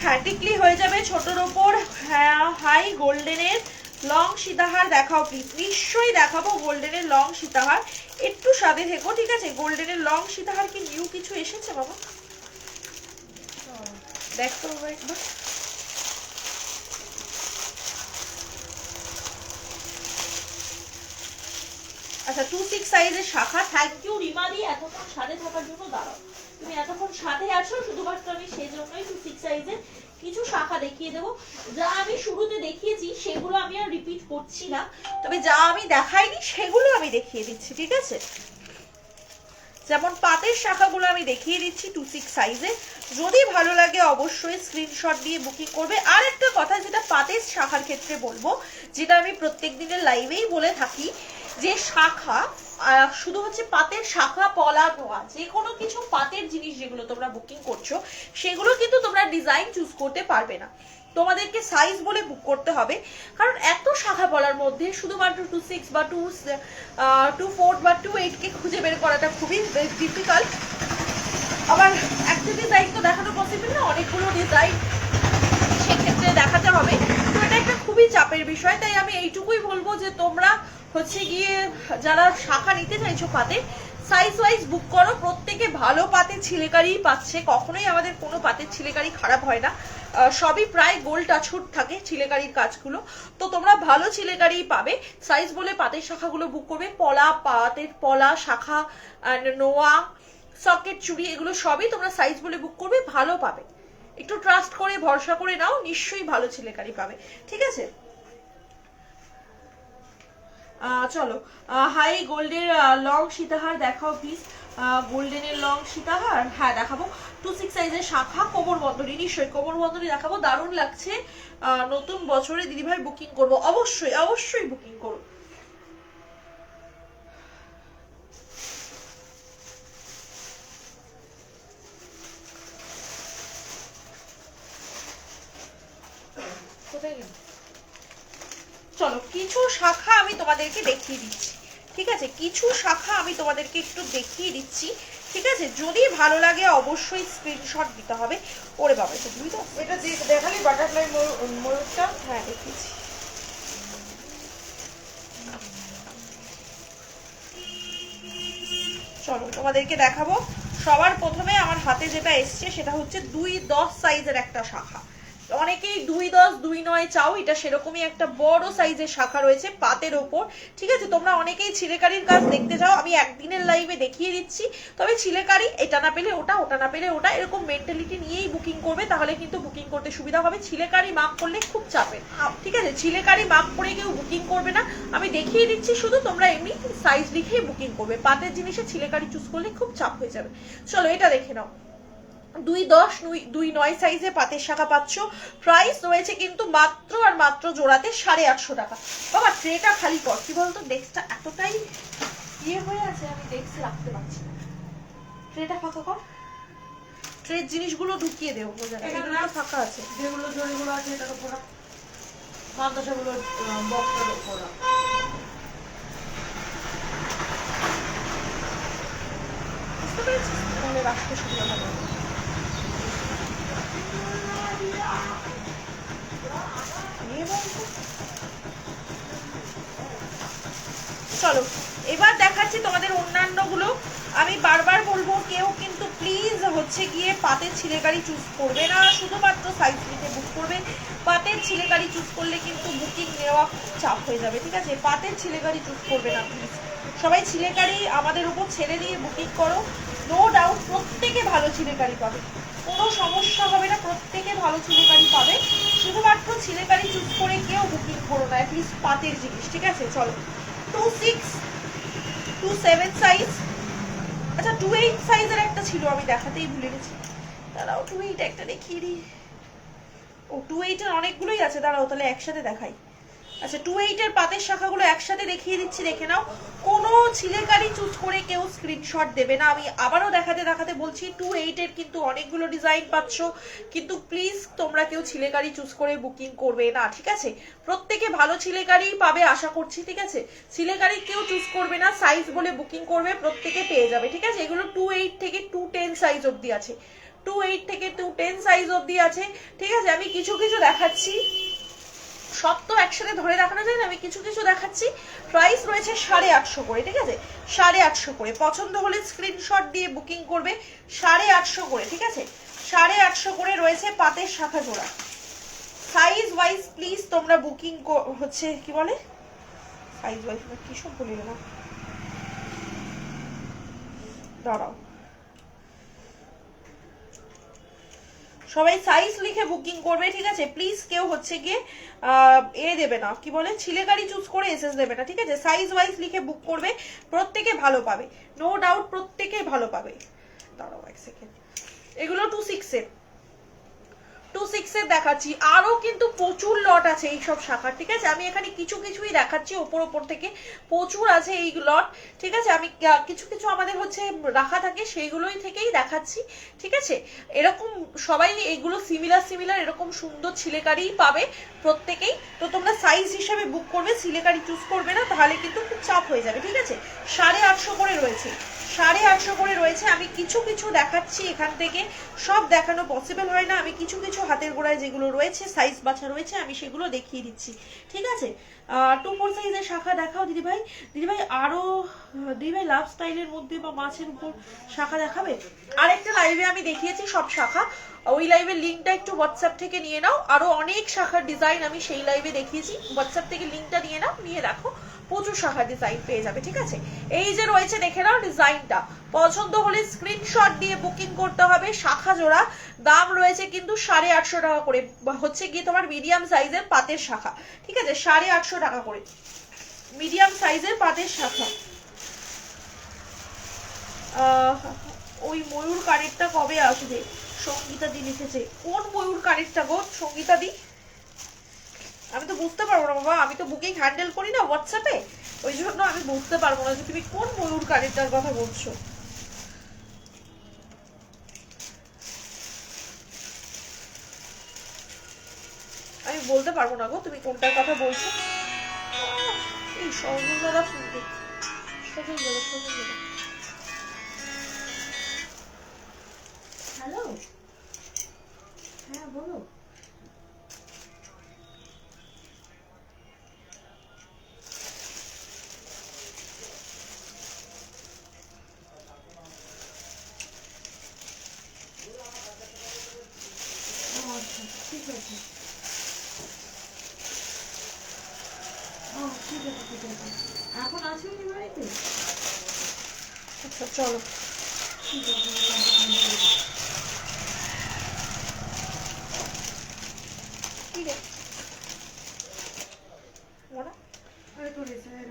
হ্যাঁ, টিকলি হয়ে যাবে ছোটর ওপর। হ্যাঁ, হাই গোল্ডেনের লং সীতাহার দেখাও প্লিজ। নিশ্চয়ই দেখাবো গোল্ডেনের লং সীতাহার, একটু সাথে থেকো, ঠিক আছে। গোল্ডেনের লং সীতাহার কি নিউ কিছু এসেছে বাবা? দেখো বাবা একবার। আচ্ছা, 26 সাইজের শাখা। থ্যাংক ইউ রিমাদি এতক্ষণ সাথে থাকার জন্য। দাঁড়াও, তুমি এতক্ষণ সাথে আছো শুধুমাত্র আমি সেই জন্যই 26 সাইজের কিছু শাখা দেখিয়ে দেবো। যা আমি শুরুতে দেখিয়েছি সেগুলো আমি আর রিপিট করছি না, তবে যা আমি দেখাইনি সেগুলো আমি দেখিয়ে দিচ্ছি, ঠিক আছে। যেমন পাতের শাখাগুলো আমি দেখিয়ে দিচ্ছি 26 সাইজে। যদি ভালো লাগে অবশ্যই স্ক্রিনশট দিয়ে বুকিং করবে। আর একটা কথা যেটা পাতের শাখার ক্ষেত্রে বলবো, যেটা আমি প্রত্যেক দিনের লাইভেই বলে থাকি, যে শাখা শুধু হচ্ছে পাতের শাখা, পলা, নোয়া, যে কোনো কিছু পাতের জিনিস যেগুলো তোমরা বুকিং করছো সেগুলো কিন্তু তোমরা ডিজাইন চুজ করতে পারবে না, তোমাদেরকে সাইজ বলে বুক করতে হবে। কারণ এত শাখা পলার মধ্যে শুধুমাত্র 26 বা 24 বা 28 কে খুঁজে বের করাটা খুবই ডিফিকাল্ট। আবার একটা ডিজাইন তো দেখানো পসিবল না, অনেকগুলো ডিজাইন সেক্ষেত্রে দেখাতে হবে, তো এটা একটা খুবই চাপের বিষয়। তাই আমি এইটুকুই বলবো যে তোমরা হচ্ছে গিয়ে যারা শাখা নিতে চাইছো পাতে, সাইজ ওয়াইজ বুক করো। প্রত্যেকে ভালো পাতের ছিলেকারি পাচ্ছে, কখনোই আমাদের কোনো পাতের ছিলেকারি খারাপ হয় না, সবই প্রায় গোল টাচুট থাকে ছিলেকারির কাজগুলো, তো তোমরা ভালো ছিলেকারি পাবে। সাইজ বলে পাতের শাখাগুলো বুক করবে। পলা, পাতের পলা, শাখা, নোয়া, সকেট, চুড়ি, এগুলো সবই তোমরা সাইজ বলে বুক করবে, ভালো পাবে। একটু ট্রাস্ট করে ভরসা করে নাও, নিশ্চয়ই ভালো ছিলেকারি পাবে, ঠিক আছে। চলো, হাই গোল্ডের লং সীতাহার দেখাও প্লিজ। গোল্ডেনের লং সীতাহার, হ্যাঁ দেখাবো। 26 সাইজের শাখা, কোমর বন্ধনী, নিশ্চয়ই কোমর বন্ধনী দেখাবো। দারুণ লাগছে, নতুন বছরে দিদিভাই বুকিং করব, অবশ্যই অবশ্যই বুকিং করো। চলো, কিছু শাখা আমি তোমাদেরকে দেখিয়ে দিচ্ছি, ঠিক আছে। কিছু শাখা আমি তোমাদেরকে একটু দেখিয়ে দিচ্ছি, ঠিক আছে। যদি ভালো লাগে অবশ্যই স্ক্রিনশট দিতে হবে। ওরে বাবা, এটা দুই তো, এটা দেখালি বাটারফ্লাই ময়ূরটা। হ্যাঁ দেখিয়েছি। চলো তোমাদেরকে দেখাবো। সবার প্রথমে আমার হাতে যেটা এসছে সেটা হচ্ছে 2-10 সাইজের একটা শাখা। অনেকেই 2-10, 2-9 চাও, এটা সেরকমই একটা বড় সাইজের শাখা রয়েছে পাতের ওপর, ঠিক আছে। তোমরা অনেকেই ছিলেকারির কাজ দেখতে চাও, আমি একদিনের লাইভে দেখিয়ে দিচ্ছি। তবে ছিলেকারি এটা না পেলে ওটা, ওটা না পেলে ওটা, এরকম মেন্টালিটি নিয়েই বুকিং করবে, তাহলে কিন্তু বুকিং করতে সুবিধা হবে। ছিলেকারি মাপ করলে খুব চাপের, ঠিক আছে। ছিলেকারি মাপ করে কেউ বুকিং করবে না, আমি দেখিয়ে দিচ্ছি শুধু, তোমরা এমনি সাইজ লিখেই বুকিং করবে। পাতের জিনিসে ছিলেকারি চুজ করলে খুব চাপ হয়ে যাবে। চলো এটা দেখে নাও। 2-10, 2-9 সাইজে পাতের শাখা পাচ্ছ। প্রাইস রয়েছে কিন্তু মাত্র আর মাত্র জোড়াতে 850 টাকা। বাবা ট্রেটা খালি কর, কি বলতো ডেস্কটা এতটাই ইয়ে হয়ে আছে, আমি ডেস্কে রাখতে পারছি না। ট্রেটা ফাঁকা কর, ট্রের জিনিসগুলো ঢুকিয়ে দেবো, এগুলো ফাঁকা আছে, যেগুলো জড়িগুলো আছে এটার উপর, মাদ্রাসাগুলো বক্সের উপর। বুঝতে পেরেছিস, তাহলে রাখতে সুবিধা হবে। চলো এবার দেখাচ্ছি তোমাদের অন্যান্য গুলো। আমি বারবার বলবো কেউ কিন্তু প্লিজ হচ্ছে গিয়ে পাতের ছিলেকারি চুজ করবে না, শুধুমাত্র সাইজ লিখে বুক করবে। পাতের ছিলেকারি চুজ করলে কিন্তু বুকিং নেওয়া চাপ হয়ে যাবে, ঠিক আছে? পাতের ছিলেকারি চুজ করবে না প্লিজ। সবাই ছিলেকারি আমাদের উপর ছেড়ে দিয়ে বুকিং করো। নো ডাউট প্রত্যেকে ভালো ছিলেকারি পাবে, কোনো সমস্যা হবে না, প্রত্যেকে ভালো ছিলেকারি পাবে। শুধুমাত্র ছিলেকারি চুজ করে কেউ বুকিং করো না, অ্যাটলিস্ট পাতের জিনিস, ঠিক আছে? চলো 26 27 সাইজ, আচ্ছা 28 সাইজের একটা ছিল, আমি দেখাতেই ভুলে গেছি। দাঁড়াও 28 একটা দেখিয়ে দিই। ও 28 এর অনেকগুলোই আছে, দাঁড়াও তাহলে একসাথে দেখাই। আচ্ছা 28 এর পাতের শাখাগুলো একসাথে দেখিয়ে দিচ্ছি, দেখে নাও। কোনো ছিলেকারি চুজ করে কেউ স্ক্রিনশট দেবে না, আমি আবারও দেখাতে দেখাতে বলছি। 28 এর কিন্তু অনেকগুলো ডিজাইন পাচ্ছ, কিন্তু প্লিজ তোমরা কেউ ছিলেকারি চুজ করে বুকিং করবে না, ঠিক আছে? প্রত্যেকে ভালো ছিলেকারি পাবে আশা করছি, ঠিক আছে? ছিলেকারি কেউ চুজ করবে না, সাইজ বলে বুকিং করবে, প্রত্যেকে পেয়ে যাবে, ঠিক আছে? এগুলো 28 থেকে 210 সাইজ অবধি আছে, 28 থেকে 210 সাইজ অবধি আছে, ঠিক আছে? আমি কিছু কিছু দেখাচ্ছি, সব তো একসাথে ধরে দেখানো যায় না, আমি কিছু কিছু দেখাচ্ছি। প্রাইস রয়েছে 850 করে, ঠিক আছে? 850 করে। পছন্দ হলে স্ক্রিনশট দিয়ে বুকিং করবে। 850 করে, ঠিক আছে? 850 করে রয়েছে পাতের শাখা জোড়া। সাইজ ওয়াইজ প্লিজ তোমরা বুকিং হচ্ছে কি বলে সাইজ ওয়াইজ কি সব বলি না, দাঁড়াও, সবাই সাইজ লিখে বুকিং করবে, ঠিক আছে? প্লিজ কেউ হচ্ছে গিয়ে দেবে না, কি বলে, ছিলেকারি চুজ করে এসএস দেবে না, ঠিক আছে? সাইজ ওয়াইজ লিখে বুক করবে, প্রত্যেকে ভালো পাবে, নো ডাউট প্রত্যেকে ভালো পাবে। দাঁড়াও এক সেকেন্ড, এগুলো 26 এর, 26 এর দেখাচ্ছি। আরো কিন্তু প্রচুর লট আছে এই সব শাখার, ঠিক আছে? আমি এখানে কিছু কিছুই দেখাচ্ছি, ওপর থেকে প্রচুর আছে এই লট, ঠিক আছে? আমি কিছু কিছু আমাদের হচ্ছে রাখা থাকে, সেইগুলোই থেকেই দেখাচ্ছি, ঠিক আছে? এরকম সবাই এইগুলো সিমিলার এরকম সুন্দর ছিলেকারিই পাবে প্রত্যেকেই। তো তোমরা সাইজ হিসেবে বুক করবে, ছিলেকারি চুজ করবে না, তাহলে কিন্তু খুব চাপ হয়ে যাবে, ঠিক আছে? 850 করে রয়েছে, 850 করে রয়েছে। আমি কিছু কিছু দেখাচ্ছি এখান থেকে, সব দেখানো পসিবল হয় না, আমি কিছু কিছু হাতের গোড়ায় যেগুলো রয়েছে সাইজ বাছা রয়েছে আমি সেগুলো দেখিয়ে দিচ্ছি, ঠিক আছে? 24 সাইজের শাখা দেখাও দিদিভাই। দিদিভাই আরো দিদিভাই লাভ স্টাইলের মধ্যে বা মাছের উপর শাখা দেখাবে। আরেকটা লাইভে আমি দেখিয়েছি সব শাখা, ওই লাইভের লিঙ্কটা একটু হোয়াটসঅ্যাপ থেকে নিয়ে নাও, আরো অনেক শাখার ডিজাইন আমি সেই লাইভে দেখিয়েছি, হোয়াটসঅ্যাপ থেকে লিঙ্কটা নিয়ে নাও, নিয়ে দেখো, প্রচুর শাখার ডিজাইন পেয়ে যাবে, ঠিক আছে? এই যে রয়েছে দেখে নাও ডিজাইনটা, পছন্দ হলে স্ক্রিনশট দিয়ে বুকিং করতে হবে। শাখা জোড়া দাম রয়েছে কিন্তু 850 টাকা করে, হচ্ছে গিয়ে তোমার মিডিয়াম সাইজের পাতের শাখা, ঠিক আছে? 850 টাকা করে মিডিয়াম সাইজের পাতের শাখা। ওই ময়ূর কানেরটা কবে আসবে? সঙ্গীতা দি লিখেছে। কোন ময়ূর কানেরটা গো সঙ্গীতা দি? আমি তো বুঝতে পারবো না বাবা, আমি তো বুকিং হ্যান্ডেল করি না হোয়াটসঅ্যাপে, ওই জন্য আমি বুঝতে পারবো না যে তুমি কোন ময়ূর কানেরটার কথা বলছো। আমি বলতে পারবো না গো তুমি কোনটার কথা বলছো। এই সজল দাদা শুনবে, সজল দাদা। হ্যালো, হ্যাঁ বলো। আচ্ছা ঠিক আছে, ও ঠিক আছে, এখন আসুন বাড়িতে। আচ্ছা চলো, ঠিক আছে, ঠিক আছে মোনা তো রেসারের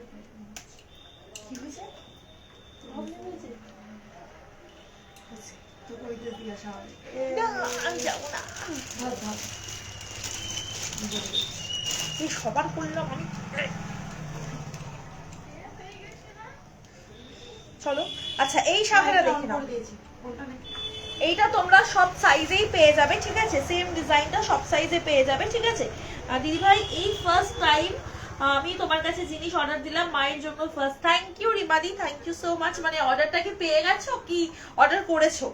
কি হয়েছে, প্রবলেম হয়েছে, তোকে ওইটা দিয়ে আসা হবে। আমি যাবো না, ভাব ভাব এই সবার করলাম আমি। চলো আচ্ছা এই শাখাটা দেখে নাও, এইটা তোমরা সব সাইজেই পেয়ে যাবে, ঠিক আছে? সেম ডিজাইনটা সব সাইজে পেয়ে যাবে, ঠিক আছে? দিদি ভাই এই ফার্স্ট টাইম আমি তোমার কাছে জিনিস অর্ডার দিলাম মায়ের জন্য ফার্স্ট। থ্যাংক ইউ রিমাদি, থ্যাংক ইউ সো মাচ। মানে অর্ডারটাকে পেয়ে গেছো কি অর্ডার করেছো?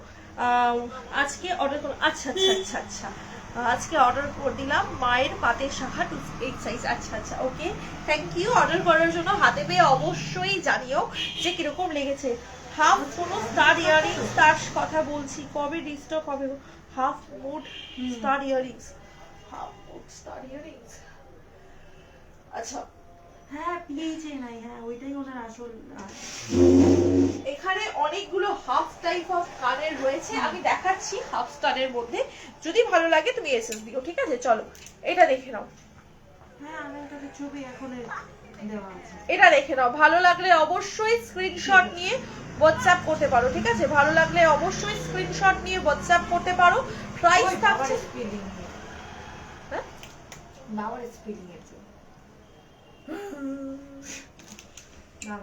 আজকে অর্ডার করো, আচ্ছা আচ্ছা আচ্ছা আচ্ছা, আজকে অর্ডার করে দিলাম মায়ের পাতের শাখা 28 সাইজ। আচ্ছা আচ্ছা ওকে, থ্যাংক ইউ অর্ডার করার জন্য। হাতে পেয়ে অবশ্যই জানিও যে কিরকম লেগেছে। হাফ কোনো স্টার ইয়ারিংস তার কথা বলছি, কবে রিস্টক হবে half mood star earrings, half mood star earrings. আচ্ছা হ্যাঁ পিএইচে নাই, হ্যাঁ ওইটাই ওনার আসল। এখানে অনেকগুলো হাফ টাইপ অফ কানের রয়েছে, আমি দেখাচ্ছি হাফ স্টারের মধ্যে, যদি ভালো লাগে তুমি এসএস দিও, ঠিক আছে? চলো এটা দেখে নাও। হ্যাঁ আমি ওটাকে ছবি এখন দেওয়া আছে। এটা দেখে নাও, ভালো লাগলে অবশ্যই স্ক্রিনশট নিয়ে হোয়াটসঅ্যাপ করতে পারো, ঠিক আছে? ভালো লাগলে অবশ্যই স্ক্রিনশট নিয়ে হোয়াটসঅ্যাপ করতে পারো। প্রাইস থাকছে স্পেলিং, হ্যাঁ বাবার স্পেলিং আছে না।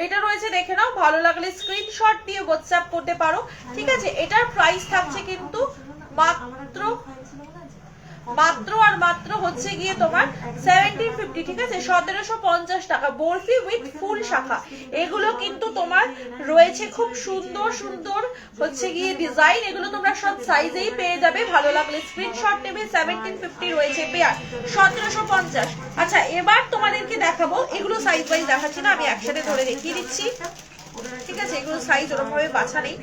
এটা রয়েছে দেখে নাও, ভালো লাগলে স্ক্রিনশট দিয়ে হোয়াটসঅ্যাপ করতে পারো, ঠিক আছে? এটার প্রাইস থাকছে কিন্তু মাত্র আর মাত্র হচ্ছে গিয়ে তোমার 1750, ঠিক আছে? 1750 টাকা, বরফি উইথ ফুল শাখা। এগুলো কিন্তু তোমার রয়েছে খুব সুন্দর সুন্দর হচ্ছে গিয়ে ডিজাইন, এগুলো তোমরা সব সাইজেই পেয়ে যাবে। ভালো লাগলে স্ক্রিনশট নেবে। 1750 রয়েছে পেয়ার, 1750। আচ্ছা এবার তোমাদেরকে দেখাবো, এগুলো সাইজ ওয়াইজ দেখাচ্ছি না, আমি একসাথে ধরে দেখিয়ে দিচ্ছি, ঠিক আছে? এগুলো সাইজ ওরকম ভাবে বাছা নেই।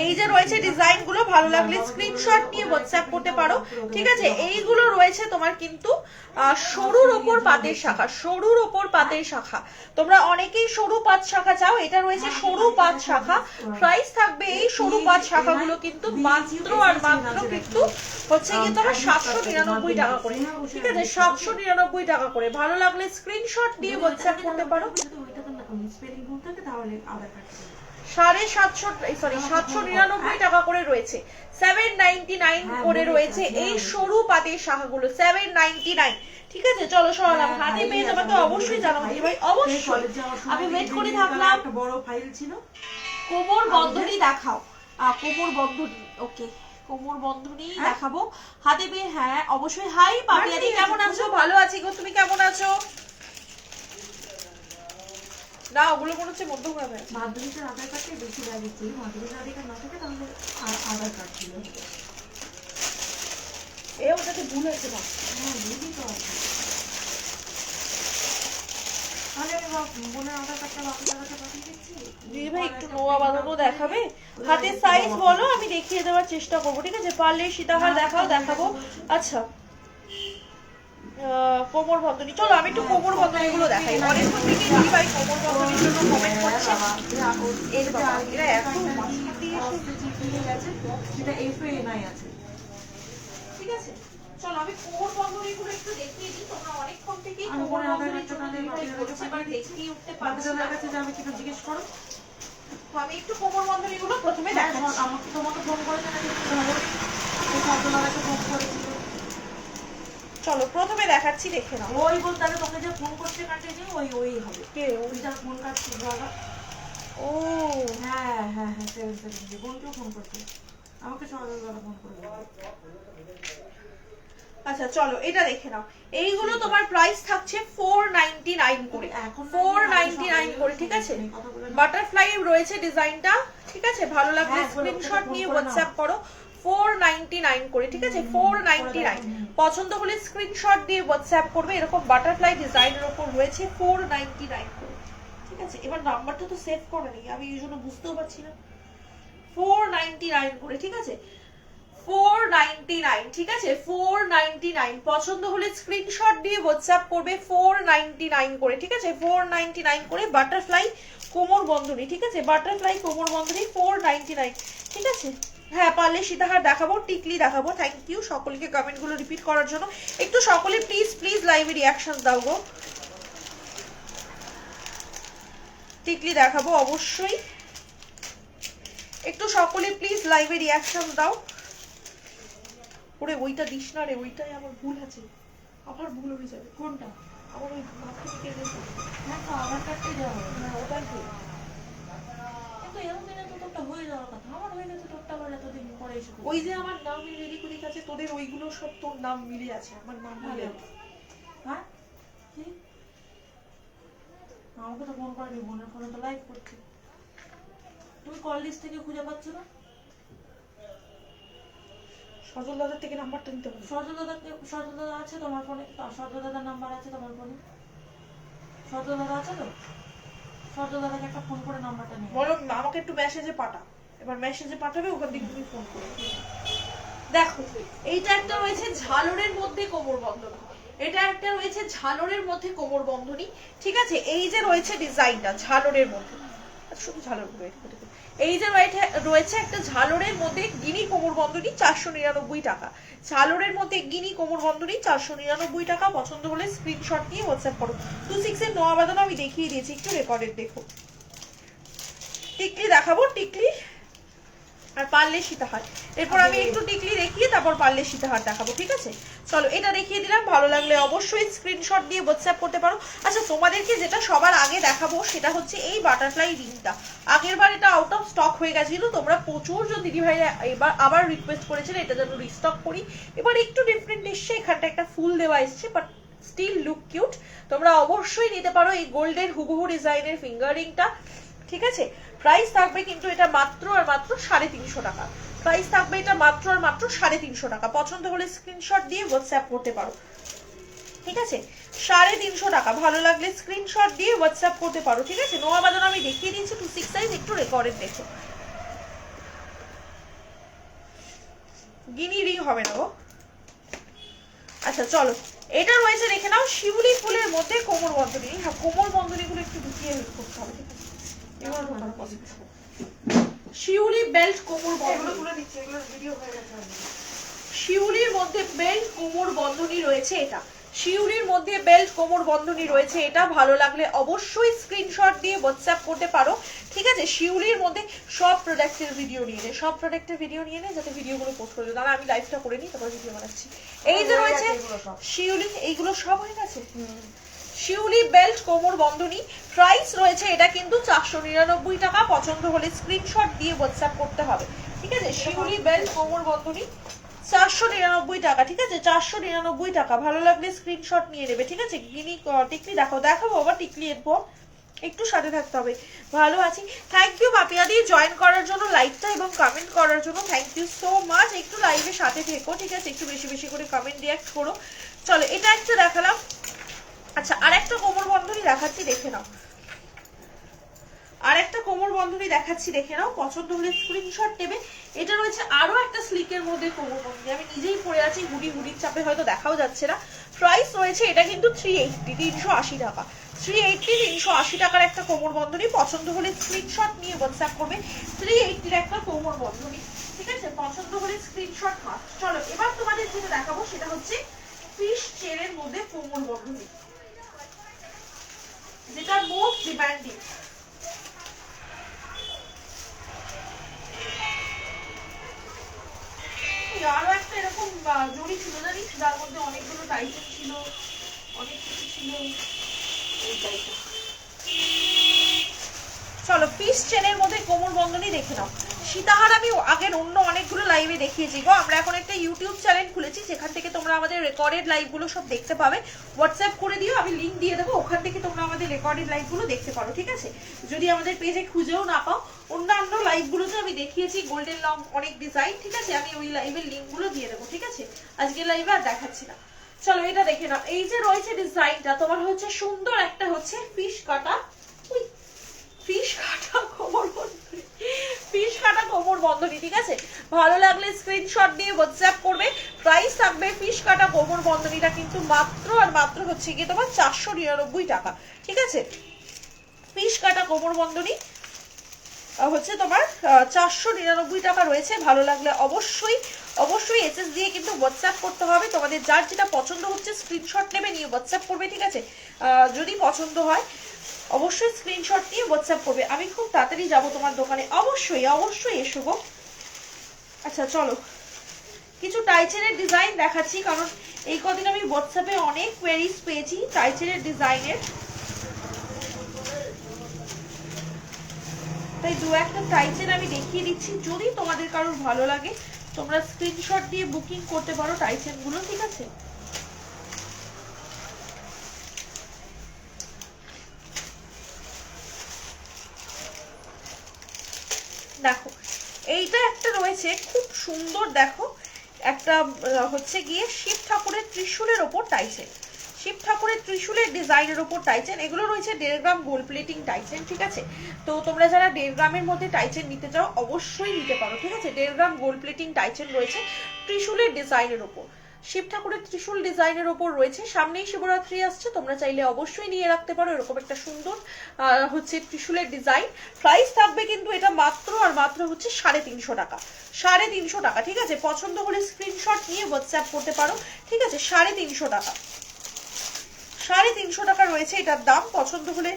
এই যে রয়েছে ডিজাইন গুলো, ভালো লাগলে স্ক্রিনশট নিয়ে হোয়াটসঅ্যাপ করতে পারো, ঠিক আছে? এইগুলো রয়েছে তোমার কিন্তু সরুর ওপর পাতের শাখা, সরুর ওপর পাতের শাখা। তোমরা অনেকেই সরু পাত শাখা চাও, এটা রয়েছে সরু পাত শাখা। প্রাইস থাকবে এই সরু পাত শাখাগুলো কিন্তু মাত্র আর মাত্র কিন্তু হচ্ছে কি তোমার 799 টাকা করে, ঠিক আছে? 799 টাকা করে। ভালো লাগলে স্ক্রিনশট দিয়ে হোয়াটসঅ্যাপ করতে পারো। স্পেলিং ভুল থাকে তাহলে আধার কার্ড 799 টাকা করে রয়েছে, 799 করে রয়েছে এই সরু পাতের শাখাগুলো, 799, ঠিক আছে? চলো সরালাম, হাতে পেয়ে তোমাকে অবশ্যই জানাবো দিদি ভাই, অবশ্যই। আমি ওয়েট করে থাকলাম। একটা বড় ফাইল ছিল। কোমর বন্ধনী দেখাও, কোমর বন্ধনী, ওকে কোমর বন্ধনী দেখাবো হাতে পেয়ে। হ্যাঁ অবশ্যই। হাই পাপিয়াদি, কেমন আছো? ভালো আছি গো, তুমি কেমন আছো? না ওগুলো মনে হচ্ছে মধ্যমগ্রামে। মাধ্যমিকের আধার কার্ডটাই বেশি লাগছে, মাধ্যমিকের আধার কার্ড না থাকে তাহলে আধার কার্ড ছিল। এ ওটাতে ভুল হয়েছে না? হ্যাঁ বুঝি তো আছে। তাহলে আমি বোনের আধার কার্ডটা বাপের আধার কার্ড পাঠিয়ে দিচ্ছি। দিদি ভাই একটু নোয়া বাঁধানো দেখাবে, হাতের সাইজ বলো, আমি দেখিয়ে দেওয়ার চেষ্টা করবো, ঠিক আছে? পারলে সীতাহার দেখাবো। আচ্ছা কোমর বন্ধনী, চলো আমি একটু কোমর বন্ধনী গুলো দেখাই। অনেকক্ষণ থেকে দিদি ভাই কোমর বন্ধনীর জন্য কমেন্ট করছে। এরা এত মাস্টার দিয়ে গেছে, সেটা FANI আছে, ঠিক আছে? চলো আমি কোমর বন্ধনী গুলো একটু দেখিয়ে দিই। তোমরা অনেকক্ষণ থেকে কোমর বন্ধনীর জন্য দিদি ভাই বলছে, বাট দেখিয়ে উঠতে পারছি না। কাছে যে আমি কিছু জিজ্ঞেস করো, তো আমি একটু কোমর বন্ধনী গুলো প্রথমে দেখাচ্ছি। আমাকে তোমাকে ফোন করেছে নাকি ধরো ছাত্রদাদাকে ফোন করেছিল। চলো প্রথমে দেখাচ্ছি, দেখে নাও। ওই বলতে আগে তোকে যে ফোন করছে কাটে যে ওই হবে কে? ওই যার ফোন কাটছে দাদা। ও হ্যাঁ হ্যাঁ হ্যাঁ 7 বোনকেও ফোন করছে, আমাকে সকালবেলা ফোন করে বলবে। আচ্ছা চলো এটা দেখে নাও। এইগুলো তোমার প্রাইস থাকছে 499 করে, 499 করে, ঠিক আছে? বাটারফ্লাই রয়েছে ডিজাইনটা, ঠিক আছে? ভালো লাগলে স্ক্রিনশট নিয়ে হোয়াটসঅ্যাপ করো। 499 করে, ঠিক আছে? 499 পছন্দ হলে স্ক্রিনশট দিয়ে হোয়াটসঅ্যাপ করবে। এরকম বাটারফ্লাই ডিজাইনের উপর রয়েছে 499 করে, ঠিক আছে? এবার নাম্বারটা তো সেভ করে নি আমি, এই জন্য বুঝতেও পারছি না। 499 করে, ঠিক আছে? 499, ঠিক আছে? 499 পছন্দ হলে স্ক্রিনশট দিয়ে হোয়াটসঅ্যাপ করবে। 499 করে, ঠিক আছে? 499 করে বাটারফ্লাই কোমর বন্ধনী, ঠিক আছে? বাটারফ্লাই কোমর বন্ধনী 499, ঠিক আছে? হ্যাঁ পারলে সীতাহার দেখাবো, টিকলি দেখাবো। থ্যাংক ইউ সকলকে কমেন্ট গুলো রিপিট করার জন্য। একটু সকলে প্লিজ লাইভে রিঅ্যাকশন দাও গো। টিকলি দেখাবো অবশ্যই, একটু সকলে প্লিজ লাইভে রিঅ্যাকশন দাও। ওরে ওইটা দিস না রে, ওইটাই আমার ভুল আছে, আমার ভুল হয়ে যাবে। কোনটা? আমার ওই মাধ্যমিকের হ্যাঁ তো আধার কার্ডটাই দেওয়া হবে। না ওটাই তো। কিন্তু এরকম দিনে তো তোরটা হয়ে যাওয়ার কথা, আমার হয়ে গেছে, তোরটা আবার এতদিন পরে এসে ওই যে আমার নাম এদিক ওদিক আছে, তোদের ওইগুলো সব তোর নাম মিলে আছে, আমার নাম মিলে আছে। হ্যাঁ কি আমাকে তো ফোন করেনি, বোনের ফোনে তো লাইভ করছে। তুমি কল লিস্ট থেকে খুঁজে পাচ্ছ না? সজল দাদার থেকে নাম্বারটা নিতে হবে। সজল দাদা আছে তোমার ফোনে? সজল দাদার নাম্বার আছে তোমার ফোনে? সজল দাদা আছে তো? সর্দাদাকে একটা ফোন করে নাম্বারটা নিয়ে বলো আমাকে একটু মেসেজে পাঠা, এবার মেসেজে পাঠাবে, ওখান থেকে তুমি ফোন করে। দেখো এইটা একটা রয়েছে ঝালরের মধ্যে কোমর বন্ধনী, এটা একটা রয়েছে ঝালরের মধ্যে কোমর বন্ধনী, ঠিক আছে। এই যে রয়েছে ডিজাইনটা ঝালরের মধ্যে, শুধু ঝালর, এই যে রয়েছে একটা ঝালরের মধ্যে গিনি কোমর বন্ধনী 499 টাকা। ঝালরের মধ্যে গিনি কোমর বন্ধনী 499 টাকা। পছন্দ হলে স্ক্রিনশট নিয়ে হোয়াটসঅ্যাপ করো। 26 এর নোয়া বাঁধানো আমি দেখিয়ে দিয়েছি, একটু রেকর্ডেড দেখো। টিকলি দেখাবো, টিকলি আর পারলে সীতাহার, এরপর আমি একটু টিকলি দেখিয়ে তারপর পারলে সীতাহার দেখাবো, ঠিক আছে। চলো এটা দেখিয়ে দিলাম, ভালো লাগলে অবশ্যই স্ক্রিনশট দিয়ে হোয়াটসঅ্যাপ করতে পারো। আচ্ছা তোমাদেরকে যেটা সবার আগে দেখাবো সেটা হচ্ছে এই বাটারফ্লাই রিংটা। আগের বার এটা আউট অফ স্টক হয়ে গেছিল, তোমরা প্রচুর জন দিদি ভাইরা এবার আবার রিকোয়েস্ট করেছিলে এটা যেন রিস্টক করি। এবার একটু ডিফারেন্ট এসছে, এখানটা একটা ফুল দেওয়া এসছে, বাট স্টিল লুক কিউট। তোমরা অবশ্যই নিতে পারো এই গোল্ডের হুবহু ডিজাইনের ফিঙ্গার রিংটা, ঠিক আছে। প্রাইস থাকবে কিন্তু এটা মাত্র আর মাত্র 350 টাকা। প্রাইস থাকবে এটা মাত্র আর মাত্র 350 টাকা। পছন্দ হলে স্ক্রিনশট দিয়ে হোয়াটসঅ্যাপ করতে পারো, ঠিক আছে। 350 টাকা, ভালো লাগলে স্ক্রিনশট দিয়ে হোয়াটসঅ্যাপ করতে পারো, ঠিক আছে। নোয়া বাজানো আমি দেখিয়ে দিয়েছি 26 সাইজ, একটু রেকর্ডেড দেখো। গিনি রিং হবে না গো। আচ্ছা চলো এটা রয়েছে দেখে নাও শিউলি ফুলের মধ্যে কোমর বন্ধনী। হ্যাঁ কোমর বন্ধনী গুলো একটু ঢুকিয়ে করতে হবে, ঠিক আছে। এবার শিউলি বেল্ট কোমর বন্ধনী, শিউলির মধ্যে বেল্ট কোমর বন্ধনী রয়েছে এটা। শিউলির মধ্যে বেল্ট কোমর বন্ধনী রয়েছে এটা। ভালো লাগলে অবশ্যই স্ক্রিনশট দিয়ে হোয়াটসঅ্যাপ করতে পারো, ঠিক আছে। শিউলির মধ্যে সব প্রোডাক্টের ভিডিও নিয়ে নে, সব প্রোডাক্টের ভিডিও নিয়ে নে, যাতে ভিডিওগুলো পোস্ট করে দাঁড়া আমি লাইভটা করে নিই তারপর ভিডিও বানাচ্ছি। এই যে রয়েছে শিউলি, এইগুলো সব হয়ে গেছে। শিউলি বেল্ট কোমর বন্ধনী, প্রাইস রয়েছে এটা কিন্তু 499 টাকা। পছন্দ হলে স্ক্রিনশট দিয়ে হোয়াটসঅ্যাপ করতে হবে, ঠিক আছে। শিউলি বেল্ট কোমর বন্ধনী 499 টাকা, ঠিক আছে। 499 টাকা, ভালো লাগলে স্ক্রিনশট নিয়ে নেবে, ঠিক আছে। গিনি টিকলি দেখাবো আবার টিকলি এরপর, একটু সাথে থাকতে হবে। ভালো আছি, থ্যাংক ইউ পাপিয়াদি জয়েন করার জন্য, লাইকটা এবং কমেন্ট করার জন্য থ্যাংক ইউ সো মাচ। একটু লাইভের সাথে থেকো, ঠিক আছে। একটু বেশি বেশি করে কমেন্ট রিঅ্যাক্ট করো। চলো এটা একটা দেখালাম। আচ্ছা আর একটা কোমর বন্ধনী দেখাচ্ছি, দেখে নাও। আর একটা কোমর বন্ধনী দেখাচ্ছি, দেখে নাও। পছন্দ হলে স্ক্রিনশট নেবে। এটা রয়েছে আরো একটা স্লিকের মধ্যে কোমর বন্ধনী, আমি নিজেই পরে আছি, হুডির চাপে হয়তো দেখাও যাচ্ছে না। প্রাইস রয়েছে এটা কিন্তু 380 টাকা। 380 টাকার একটা কোমর বন্ধনী। পছন্দ হলে স্ক্রিনশট নিয়ে হোয়াটসঅ্যাপ করবে। 380 একটা কোমর বন্ধনী, ঠিক আছে। পছন্দ হলে স্ক্রিনশট মাস্ট। চলো এবার তোমাদের যেটা দেখাবো সেটা হচ্ছে ফিশ চেনের মধ্যে কোমর বন্ধনী, যেটা মোস্ট ডিমান্ডিং। আরো একটা এরকম জড়ি ছিল জানিস, যার মধ্যে অনেকগুলো টাইটেল ছিল, অনেক কিছু ছিল। চলো পিস চেনের মধ্যে কোমর বন্ধনী দেখে নাও। সীতাহার আমি আগের অন্য অনেকগুলো লাইভে দেখিয়েছি গো। আমরা এখন একটা ইউটিউব চ্যানেল খুলেছি, যেখান থেকে তোমরা আমাদের রেকর্ডেড লাইভগুলো সব দেখতে পাবে। হোয়াটসঅ্যাপ করে দিও, আমি লিঙ্ক দিয়ে দেবো, ওখান থেকে তোমরা আমাদের রেকর্ডেড লাইভগুলো দেখতে পারো, ঠিক আছে। যদি আমাদের পেজে খুঁজেও না পাও, অন্যান্য লাইভগুলোতে আমি দেখিয়েছি গোল্ডেন লং অনেক ডিজাইন, ঠিক আছে। আমি ওই লাইভের লিঙ্কগুলো দিয়ে দেবো, ঠিক আছে। আজকে লাইভে আর দেখাচ্ছি না। চলো এটা দেখে নাও। এই যে রয়েছে ডিজাইনটা, তোমার হচ্ছে সুন্দর একটা হচ্ছে ফিশ কাটা, ফিশ কাটা কোমর বন্ধনী, ফিশ কাটা কোমর বন্ধনী, ঠিক আছে। ভালো লাগলে স্ক্রিনশট দিয়ে হোয়াটসঅ্যাপ করবে। প্রাইস থাকবে ফিশ কাটা কোমর বন্ধনীটা কিন্তু মাত্র আর মাত্র হচ্ছে গিয়ে তোমার 499 টাকা, ঠিক আছে। ফিশ কাটা কোমর বন্ধনী হচ্ছে তোমার 499 টাকা রয়েছে। ভালো লাগলে অবশ্যই এসএস দিয়ে কিন্তু হোয়াটসঅ্যাপ করতে হবে। তোমাদের যার যেটা পছন্দ হচ্ছে স্ক্রিনশট নেবে, নিয়ে হোয়াটসঅ্যাপ করবে, ঠিক আছে। যদি পছন্দ হয় অবশ্যই স্ক্রিনশট নিয়ে হোয়াটসঅ্যাপ করবে। আমি খুব তাড়াতাড়ি যাব তোমার দোকানে, অবশ্যই এসো গো। আচ্ছা চলো কিছু টাইচেনের ডিজাইন দেখাচ্ছি, কারণ এই কদিন আমি হোয়াটসঅ্যাপে অনেক কোয়েরিজ পেয়েছি টাইচেনের ডিজাইনের, তাই দু একটা টাইচেন আমি দেখিয়ে দিচ্ছি। যদি তোমাদের কারোর ভালো লাগে তোমরা স্ক্রিনশট দিয়ে বুকিং করতে পারো টাইচেন গুলো, ঠিক আছে। দেখো এইটা একটা রয়েছে খুব সুন্দর, দেখো একটা হচ্ছে গিয়ে শিব ঠাকুরের ত্রিশূলের ওপর টাইচেন। শিব ঠাকুরের ত্রিশূলের ডিজাইনের উপর টাইচেন, এগুলো রয়েছে 1.5 গ্রাম গোল্ড প্লেটিং টাইচেন, ঠিক আছে। তো তোমরা যারা 1.5 গ্রামের মধ্যে টাইচেন নিতে চাও অবশ্যই নিতে পারো, ঠিক আছে। 1.5 গ্রাম গোল্ড প্লেটিং টাইচেন রয়েছে ত্রিশূলের ডিজাইনের উপর, শিব ঠাকুরের ত্রিশূল ডিজাইনের উপর রয়েছে। সামনেই শিবরাত্রি আসছে, তোমরা চাইলে অবশ্যই নিয়ে রাখতে পারো এরকম একটা সুন্দর হচ্ছে ত্রিশূলের ডিজাইন। প্রাইস থাকবে কিন্তু এটা মাত্র আর মাত্র হচ্ছে 350 টাকা, 350 টাকা, ঠিক আছে। পছন্দ হলে স্ক্রিনশট নিয়ে হোয়াটসঅ্যাপ করতে পারো, ঠিক আছে। 350 টাকা, 350 টাকা রয়েছে এটার দাম। পছন্দ হলে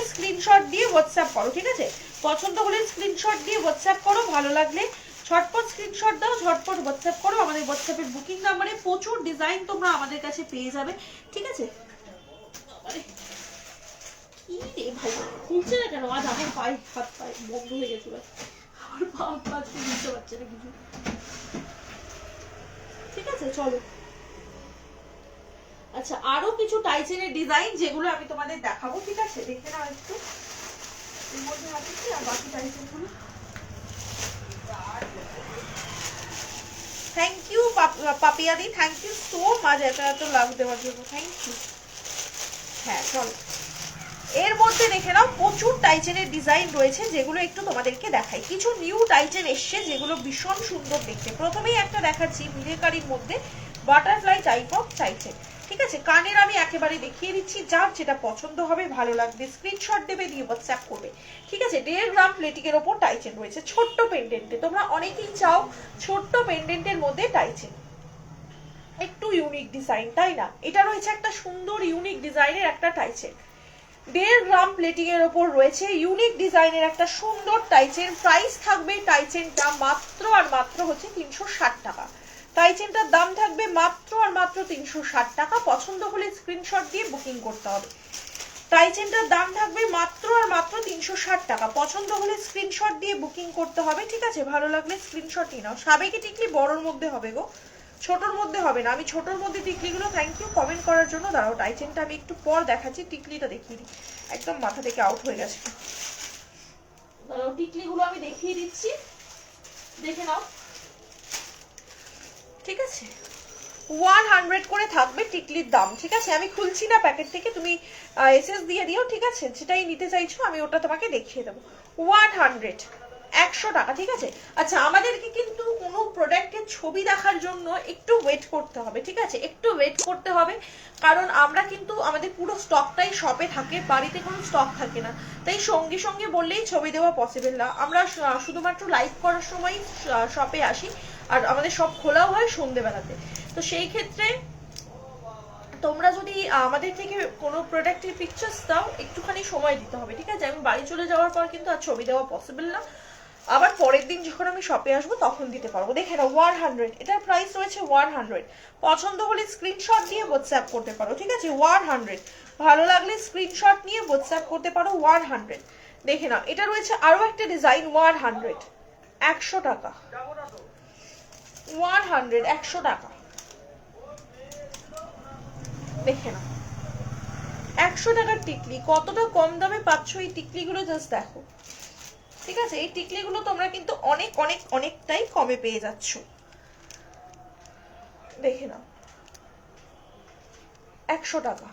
স্ক্রিনশট দিয়ে হোয়াটসঅ্যাপ করো, ঠিক আছে। পছন্দ হলে স্ক্রিনশট দিয়ে হোয়াটসঅ্যাপ করো, ভালো লাগলে ঝটপট স্ক্রিনশট দাও, ঝটপট হোয়াটসঅ্যাপ করো। আমাদের হোয়াটসঅ্যাপের বুকিং নাম্বারে প্রচুর ডিজাইন তোমরা আমাদের কাছে পেয়ে যাবে, ঠিক আছে। কি রে ভাই, খুলছে না কেন? আজ আমার পায়ে হাত পায়ে বন্ধ হয়ে গেছিল, আমার পা বুঝতে পারছে না কিছু, ঠিক আছে। চলো, আচ্ছা আরো কিছু টাইচেনের ডিজাইন যেগুলো আমি তোমাদের দেখাবো, ঠিক আছে। দেখে নাও একটু, এর মধ্যে আছে কি আর বাকি টাইচেন গুলো। থ্যাংক ইউ পাপিয়াদি, থ্যাংক ইউ সো মাচ এত লাভ দেওয়ার জন্য, থ্যাংক ইউ। হ্যাঁ চলো, এর মধ্যে দেখে নাও প্রচুর টাইচেনের ডিজাইন রয়েছে যেগুলো একটু তোমাদেরকে দেখাই। কিছু নিউ টাইচেন এসছে যেগুলো ভীষণ সুন্দর দেখতে। প্রথমেই একটা দেখাচ্ছি মিলেকারির মধ্যে বাটারফ্লাই টাইপ অফ টাইচেন, ঠিক আছে। কানের আমি একেবারে দেখিয়ে দিচ্ছি, যার যেটা পছন্দ হবে ভালো লাগবে স্ক্রিনশট দেবে, দিয়ে হোয়াটসঅ্যাপ করবে, ঠিক আছে। 1.5 গ্রাম প্লেটিং এর ওপর টাইচেন রয়েছে ছোট্ট পেন্ডেন্টে। তোমরা অনেকেই চাও ছোট্ট পেন্ডেন্টের মধ্যে টাইচেন, একটু ইউনিক ডিজাইন, তাই না? এটা রয়েছে একটা সুন্দর ইউনিক ডিজাইনের একটা টাইচেন, 1.5 গ্রাম প্লেটিং এর ওপর রয়েছে ইউনিক ডিজাইনের একটা সুন্দর টাইচেন। প্রাইস থাকবে টাইচেনটা মাত্র আর মাত্র হচ্ছে 360 টাকা। টাইচেনটার দাম থাকবে মাত্র আর মাত্র 360 টাকা। পছন্দ হলে স্ক্রিনশট দিয়ে বুকিং করতে হবে। টাইচেনটার দাম থাকবে মাত্র আর মাত্র 360 টাকা। পছন্দ হলে স্ক্রিনশট দিয়ে বুকিং করতে হবে, ঠিক আছে। ভালো লাগলে স্ক্রিনশট নিয়ে নাও। সাবেকি টিকলি বড়র মধ্যে হবে গো, ছোটর মধ্যে হবে না। আমি ছোটর মধ্যে টিকলিগুলো, থ্যাংক ইউ কমেন্ট করার জন্য। দাঁড়াও, টাইচেনটা আমি একটু পর দেখাচ্ছি, টিকলিটা দেখিয়ে দিই, একদম মাথা থেকে আউট হয়ে গেছে। দাঁড়াও, টিকলিগুলো আমি দেখিয়ে দিচ্ছি, দেখে নাও, ঠিক আছে। 100 করে থাকবে টিকলির দাম, ঠিক আছে। আমি খুলছি না প্যাকেট থেকে, তুমি এসএস দিয়ে দিও, ঠিক আছে। যেটাই নিতে চাইছো আমি ওটা তোমাকে দেখিয়ে দেবো। 100 টাকা, ঠিক আছে। আচ্ছা, আমাদেরকে কিন্তু কোনো প্রোডাক্টের ছবি দেখার জন্য একটু ওয়েট করতে হবে, ঠিক আছে। একটু ওয়েট করতে হবে, কারণ আমরা কিন্তু আমাদের পুরো স্টকটাই শপে থাকে, বাড়িতে কোনো স্টক থাকে না। তাই সঙ্গে সঙ্গে বললেই ছবি দেওয়া পসিবল না। আমরা শুধুমাত্র লাইভ করার সময় শপে আসি, আর আমাদের সব খোলাও হয় সন্ধ্যেবেলাতে। তো সেই ক্ষেত্রে তোমরা যদি আমাদের থেকে কোনো প্রোডাক্টের পিকচার্স দাও, একটুখানি সময় দিতে হবে, ঠিক আছে। আমি বাড়ি চলে যাওয়ার পর কিন্তু আর ছবি দেওয়া পসিবল না। আবার পরের দিন যখন আমি শপে আসবো তখন দিতে পারবো। দেখে নাও 100, এটার প্রাইস রয়েছে 100। পছন্দ হলে স্ক্রিনশট দিয়ে হোয়াটসঅ্যাপ করতে পারো, ঠিক আছে। 100, ভালো লাগলে স্ক্রিনশট নিয়ে হোয়াটসঅ্যাপ করতে পারো। 100 দেখে নাও। এটা রয়েছে আরো একটা ডিজাইন 100, 100 টাকা, 100, 100 টাকা। দেখে নাও 100 টাকার টিকলি, কতটা কম দামে পাচ্ছ এই টিকলিগুলো, জাস্ট দেখো, ঠিক আছে। এই টিকলিগুলো তোমরা কিন্তু অনেক অনেক অনেকটাই কমে পেয়ে যাচ্ছ, দেখে নাও। 100 টাকা,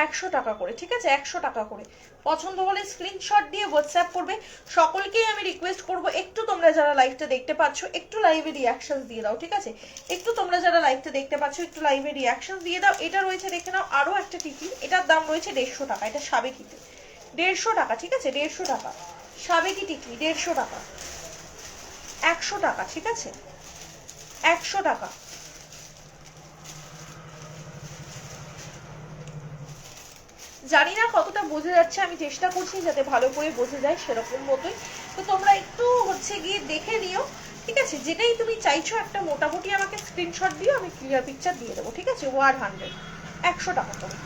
100 টাকা করে, ঠিক আছে। 100 টাকা করে। পছন্দ হলে স্ক্রিনশট দিয়ে হোয়াটসঅ্যাপ করবে। সকলকেই আমি রিকোয়েস্ট করব, একটু তোমরা যারা লাইভটা দেখতে পাচ্ছ একটু লাইভে রিয়াকশন দিয়ে দাও, ঠিক আছে। একটু তোমরা যারা লাইভটা দেখতে পাচ্ছ একটু লাইভে রিয়াকশন দিয়ে দাও। এটা রয়েছে, দেখে নাও, আরো একটা টিকলি, এটার দাম রয়েছে 150 টাকা। এটা সাবেকিতে 150 টাকা, ঠিক আছে। 150 টাকা সাবেকি টিকলি, 150 টাকা, 100 টাকা, ঠিক আছে। 100 টাকা। জানি না কতটা বোঝা যাচ্ছে, আমি চেষ্টা করছি যাতে ভালো করে বোঝা যায় সেরকম মতোই। তো তোমরা একটু হচ্ছে গিয়ে দেখে নিও, ঠিক আছে। যেটাই তুমি চাইছো একটা মোটামুটি আমাকে স্ক্রিনশট দিও, আমি ক্লিয়ার পিকচার দিয়ে দেবো, ঠিক আছে। 100, 100 টাকা করে,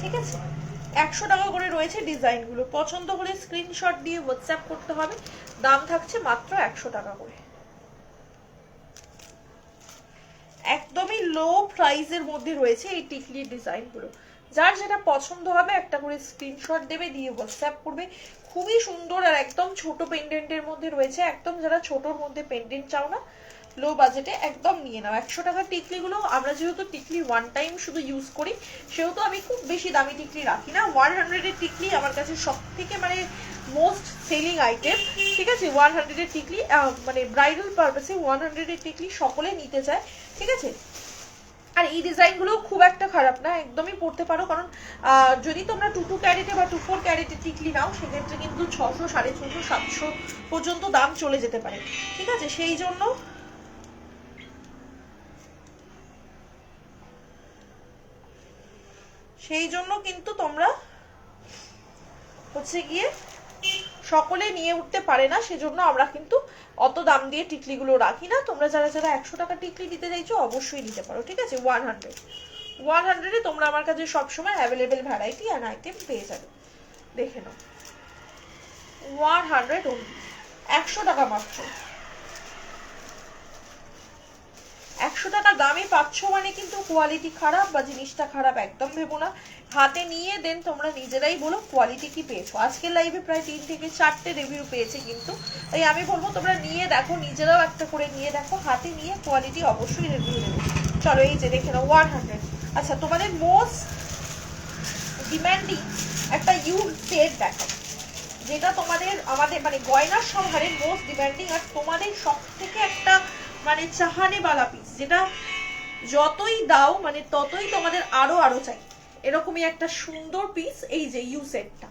ঠিক আছে। 100 টাকা করে রয়েছে ডিজাইনগুলো। পছন্দ হলে স্ক্রিনশট দিয়ে হোয়াটসঅ্যাপ করতে হবে। দাম থাকছে মাত্র 100 টাকা করে। একদমই লো প্রাইসের মধ্যে রয়েছে এই টিকলির ডিজাইনগুলো। যার যেটা পছন্দ হবে একটা করে স্ক্রিনশট দেবে, দিয়ে হোয়াটসঅ্যাপ করবে। খুবই সুন্দর আর একদম ছোট পেন্ডেন্টের মধ্যে রয়েছে। একদম যারা ছোটর মধ্যে পেন্ডেন্ট চাও না, লো বাজেটে, একদম নিয়ে নাও। 100 টাকার টিকলিগুলো আমরা যেহেতু টিকলি ওয়ান টাইম শুধু ইউজ করি, সেহেতু আমি খুব বেশি দামি টিকলি রাখি না। 100 এর টিকলি আমার কাছে সব থেকে মানে মোস্ট সেলিং আইটেম, ঠিক আছে। 100 এর টিকলি মানে ব্রাইডাল পারপাসে 100 এর টিকলি সকলে নিতে চায়, ঠিক আছে। আর এই ডিজাইনগুলো খুব একটা খারাপ না, একদমই পড়তে পারো। কারণ যদি তোমরা 2 ক্যারেটে বা 2 4 ক্যারেটে টিকলি নাও, সেক্ষেত্রে কিন্তু 600, 650, 700 পর্যন্ত দাম চলে যেতে পারে, ঠিক আছে। সেই জন্য কিন্তু তোমরা হচ্ছে গিয়ে সকলে নিয়ে উঠতে পারে না, সেজন্য আমরা কিন্তু অত দাম দিয়ে টিকলিগুলো রাখি না। তোমরা যারা যারা 100 টাকা টিকলি নিতে চাইছো অবশ্যই নিতে পারো, ঠিক আছে। 100 এ তোমরা আমার কাছে সবসময় অ্যাভেলেবেল ভ্যারাইটি অ্যান্ড আইটেম পেয়ে যাবে। দেখে নাও 100 only, 100 টাকা মাত্র। 100 টাকা দামে পাচ্ছ মানে কিন্তু কোয়ালিটি খারাপ বা জিনিসটা খারাপ একদম ভেবো না। হাতে নিয়ে দেন তোমরা নিজেরাই বলো কোয়ালিটি কি পেয়েছো। আজকের লাইভে প্রায় 3 থেকে 4টে রিভিউ পেয়েছে কিন্তু, তাই আমি বলবো তোমরা নিয়ে দেখো, নিজেরাও একটা করে নিয়ে দেখো, হাতে নিয়ে কোয়ালিটি অবশ্যই রিভিউ দেবে। চলো এই যে দেখে নাও 100। আচ্ছা, তোমাদের মোস্ট ডিমান্ডিং একটা ইউজ সেট দেখো, যেটা তোমাদের আমাদের মানে গয়নার সম্ভারের মোস্ট ডিমান্ডিং আর তোমাদের সব থেকে একটা মানে চাহানেওয়ালা পিস, যেটা যতই দাও মানে ততই তোমাদের আরো আরো চাই, এরকমই একটা সুন্দর পিস। এই যে ইউ সেটটা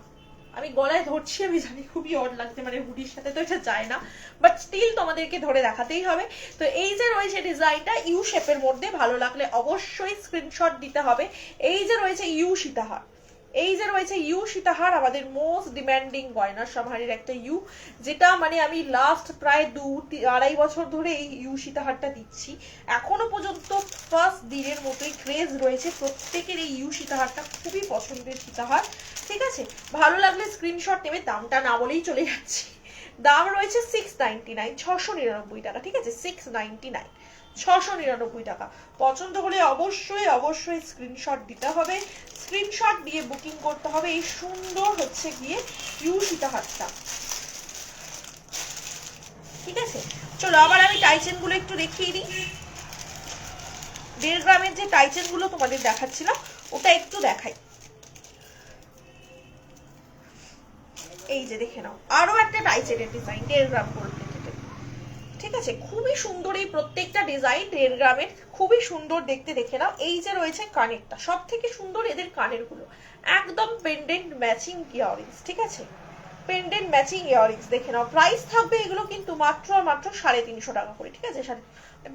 আমি গলায় ধরছি, আমি জানি খুবই অড লাগছে, মানে হুডির সাথে তো এটা যায় না, বাট স্টিল তোমাদেরকে ধরে দেখাতেই হবে। তো এই যে রয়েছে ডিজাইনটা ইউ শেপের মধ্যে, ভালো লাগলে অবশ্যই স্ক্রিনশট দিতে হবে। এই যে রয়েছে ইউ সীতাহার, এই যে রয়েছে ইউ সীতাহার, আমাদের মোস্ট ডিমান্ডিং গয়নার সমাহারের একটা ইউ, যেটা মানে আমি লাস্ট প্রায় 2-2.5 বছর ধরে এই ইউ সীতাহারটা দিচ্ছি। এখনো পর্যন্ত ফার্স্ট দিনের মতোই ক্রেজ রয়েছে প্রত্যেকের এই ইউ সীতাহারটা, খুবই পছন্দের সীতাহার, ঠিক আছে। ভালো লাগলে স্ক্রিনশট নেবে। দামটা না বলেই চলে যাচ্ছি, দাম রয়েছে 699, 699 টাকা, ঠিক আছে। 699, 699 টাকা। পছন্দ হলে অবশ্যই অবশ্যই স্ক্রিনশট দিতে হবে, স্ক্রিনশট দিয়ে বুকিং করতে হবে এই সুন্দর হচ্ছে গিয়ে ইউ সীতাহারটা, ঠিক আছে। চলো আবার আমি টাইচেন গুলো একটু দেখিয়ে দিই। 1.5 গ্রামের যে টাইচেন গুলো তোমাদের দেখাচ্ছিলাম ওটা একটু দেখাই। এই যে দেখে নাও আরো একটা টাইচেনের ডিজাইন 1.5 গ্রাম গোল্ড প্লেটেড, ঠিক আছে। খুবই সুন্দর এই প্রত্যেকটা ডিজাইন 1.5 গ্রামের, খুবই সুন্দর দেখতে। দেখে নাও এই যে রয়েছে কানেরটা, সব থেকে সুন্দর এদের কানের গুলো, একদম পেন্ডেন্ট ম্যাচিং ইয়াররিংস, ঠিক আছে। পেন্ডেন্ট ম্যাচিং ইয়াররিংস দেখে নাও। প্রাইস থাকবে এগুলো কিন্তু মাত্র 350 টাকা করে, ঠিক আছে।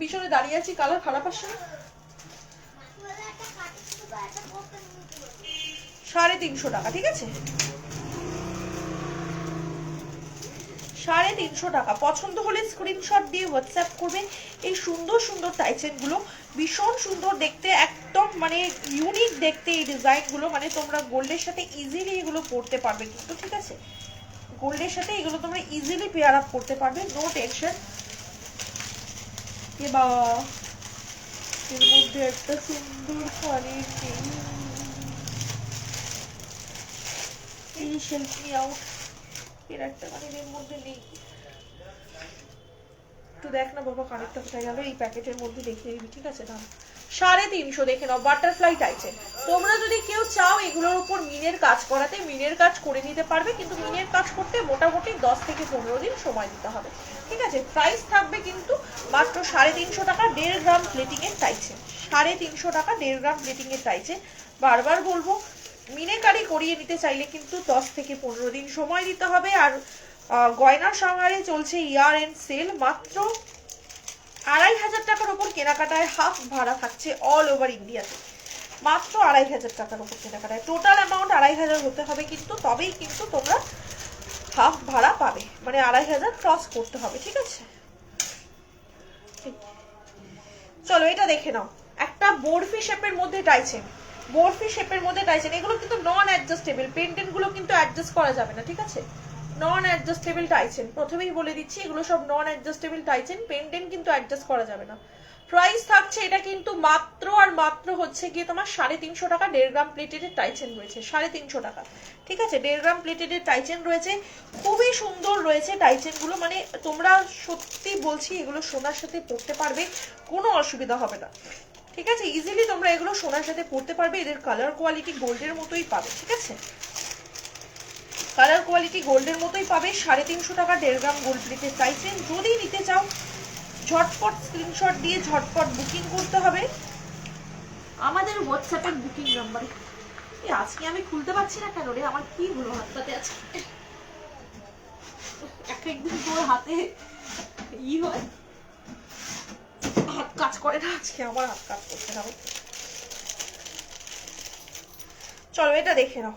পিছনে দাঁড়িয়ে আছি, কালার খারাপ আসছে না, 350 টাকা, ঠিক আছে। 350 টাকা। পছন্দ হলে স্ক্রিনশট দিয়ে হোয়াটসঅ্যাপ করবে। এই সুন্দর সুন্দর টাইচেন গুলো ভীষণ সুন্দর দেখতে, একদম মানে ইউনিক দেখতে এই ডিজাইন গুলো। মানে তোমরা গোল্ডের সাথে ইজিলি এগুলো পরতে পারবে কিন্তু, ঠিক আছে। গোল্ডের সাথে এগুলো তোমরা ইজিলি পেয়ার আপ করতে পারবে, নো টেনশন। এবার এর মধ্যে একটা সুন্দর কানের চেইন, এই হেল্প মি আউট, এর একটা কানের মধ্যে নেই, একটু দেখ না বাবা কানেরটা কোথায় গেল, এই প্যাকেটের মধ্যে দেখিয়ে দিবি, ঠিক আছে। দাম 350 দেখে নাও, বাটারফ্লাই টাইচেন। তোমরা যদি কেউ চাও এগুলোর উপর মিনের কাজ করাতে, মিনের কাজ করে নিতে পারবে, কিন্তু মিনের কাজ করতে মোটামুটি 10 থেকে 15 দিন সময় দিতে হবে, ঠিক আছে। প্রাইস থাকবে কিন্তু মাত্র 350 টাকা 1.5 গ্রাম প্লেটিং এর টাইচেন, 350 টাকা 1.5 গ্রাম প্লেটিং এর টাইচেন। বারবার বলবো মিনেকারি করিয়ে নিতে চাইলে কিন্তু 10 থেকে 15 দিন সময় দিতে হবে। আর গয়নার সমাহারে চলছে ইয়ার এন্ড সেল, মাত্র 2500 টাকার উপর কেনাকাটায় হাফ ভাড়া থাকছে অল ওভার ইন্ডিয়াতে, মাত্র 2500 টাকার উপর কেনাকাটায়। টোটাল অ্যামাউন্ট 2500 হতে হবে কিন্তু, তবেই কিন্তু তোমরা হাফ ভাড়া পাবে, মানে 2500 ক্রস করতে হবে, ঠিক আছে। চলো এটা দেখে নাও, একটা বরফি শেপের মধ্যে টাইচেন, বরফি শেপের মধ্যে টাইচেন। এগুলো কিন্তু নন অ্যাডজাস্টেবল, পেন্ডেন্ট গুলো কিন্তু অ্যাডজাস্ট করা যাবে না, ঠিক আছে। নন অ্যাডজাস্টেবল টাইচেন, প্রথমেই বলে দিচ্ছি এগুলো সব নন অ্যাডজাস্টেবল টাইচেন, পেন্ডেন্ট কিন্তু অ্যাডজাস্ট করা যাবে না। প্রাইস থাকছে এটা কিন্তু মাত্র আর মাত্র হচ্ছে গিয়ে তোমার 350 টাকা। 1.5 গ্রাম প্লেটেড টাইচেন রয়েছে 350 টাকা, ঠিক আছে। 1.5 গ্রাম প্লেটেড টাইচেন রয়েছে, খুবই সুন্দর রয়েছে টাইচেন গুলো, মানে তোমরা সত্যি বলছি এগুলো সোনার সাথে পরতে পারবে, কোনো অসুবিধা হবে না, ঠিক আছে। ইজিলি তোমরা এগুলো সোনার সাথে পরতে পারবে। এদের কালার কোয়ালিটি গোল্ডের মতোই পাবে, ঠিক আছে, কালার কোয়ালিটি গোল্ডের মতোই পাবে। 350 টাকা 1.5 গ্রাম গোল্ড প্লেটেড টাইচেন। যদি নিতে চাও ঝটপট স্ক্রিনশট দিয়ে ঝটপট বুকিং করতে হবে আমাদের হোয়াটসঅ্যাপের বুকিং নাম্বারে। আজকে আমি খুলতে পারছি না কেন রে, আমার কি হলো হাত পাতে আজকে, একদিন তোর হাতে হয়, হাত কাজ করে না, আজকে আমার হাত কাজ করতে হবে। চলো এটা দেখে নাও,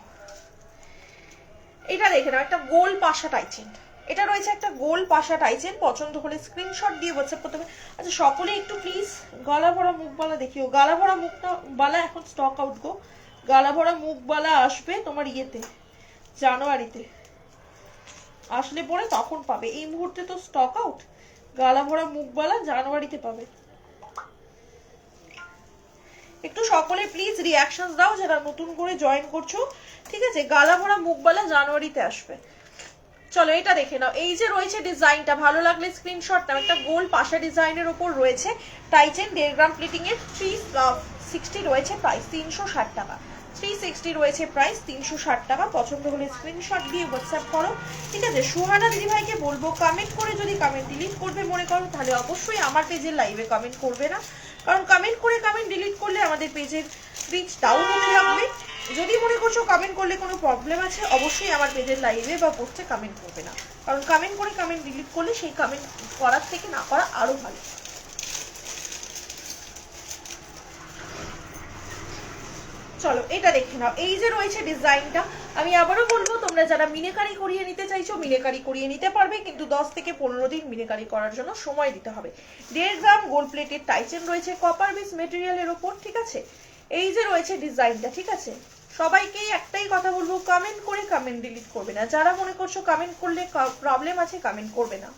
এটা দেখে নাও, একটা গোল পাশা টাইচেন। এটা রয়েছে একটা গোল পাশা টাইচেন, পছন্দ হলে স্ক্রিনশট দিয়ে হোয়াটসঅ্যাপ করতে হবে। আচ্ছা সকলে একটু প্লিজ গালা ভরা মুখ বালা দেখিও, গালা ভরা মুখটা বালা এখন স্টক আউট গো, গালা ভরা মুখ বালা আসবে তোমার ইয়েতে জানুয়ারিতে আসলে পরে তখন পাবে, এই মুহূর্তে তো স্টক আউট। গালা ভরা মুখ বালা জানুয়ারিতে পাবে। একটু সকলে প্লিজ রিঅ্যাকশন দাও যারা নতুন করে জয়েন করছো, ঠিক আছে। গালা ভরা মুখ বালা জানুয়ারিতে আসবে। চলো এটা দেখে নাও, এই যে রয়েছে ডিজাইনটা, ভালো লাগলে স্ক্রিনশট নাও। একটা গোল পাশা ডিজাইনের উপর রয়েছে টাইচেন, 1.5 গ্রাম প্লেটিং এর, 360 রয়েছে প্রাইস 360 টাকা, 360 রয়েছে প্রাইস 360 টাকা। পছন্দ হলে স্ক্রিনশট দিয়ে হোয়াটসঅ্যাপ করো, ঠিক আছে। সুহানা দিদিভাইকে বলবো কমেন্ট করে, যদি কমেন্ট ডিলিট করবে মনে করো তাহলে অবশ্যই আমার পেজের লাইভে কমেন্ট করবে না, কারণ কমেন্ট করে কমেন্ট ডিলিট করলে আমাদের পেজের রিচ ডাউন হতে থাকবে। যদি মনে করছো কমেন্ট করলে কোনো প্রবলেম আছে অবশ্যই আমার পেজের লাইভে বা পোস্টে কমেন্ট করবে না, কারণ কমেন্ট করে কমেন্ট ডিলিট করলে সেই কমেন্ট করার থেকে না করা আরো ভালো। চলো এটা দেখে নাও, এই যে রয়েছে ডিজাইনটা। আমি আবারও বলবো তোমরা যারা মিনেকারি করিয়ে নিতে চাইছো মিনেকারি করিয়ে নিতে পারবে, কিন্তু 10 থেকে 15 দিন মিনেকারি করার জন্য সময় দিতে হবে। 1.5 গ্রাম গোল্ড প্লেটেড টাইচেন রয়েছে কপার বেস মেটেরিয়ালের ওপর, ঠিক আছে। এই যে রয়েছে ডিজাইনটা, ঠিক আছে। সবাইকেই একটাই কথা বলবো, কমেন্ট করে কমেন্ট ডিলিট করবে না, যারা মনে করছো কমেন্ট করলে প্রবলেম আছে কমেন্ট করবে না,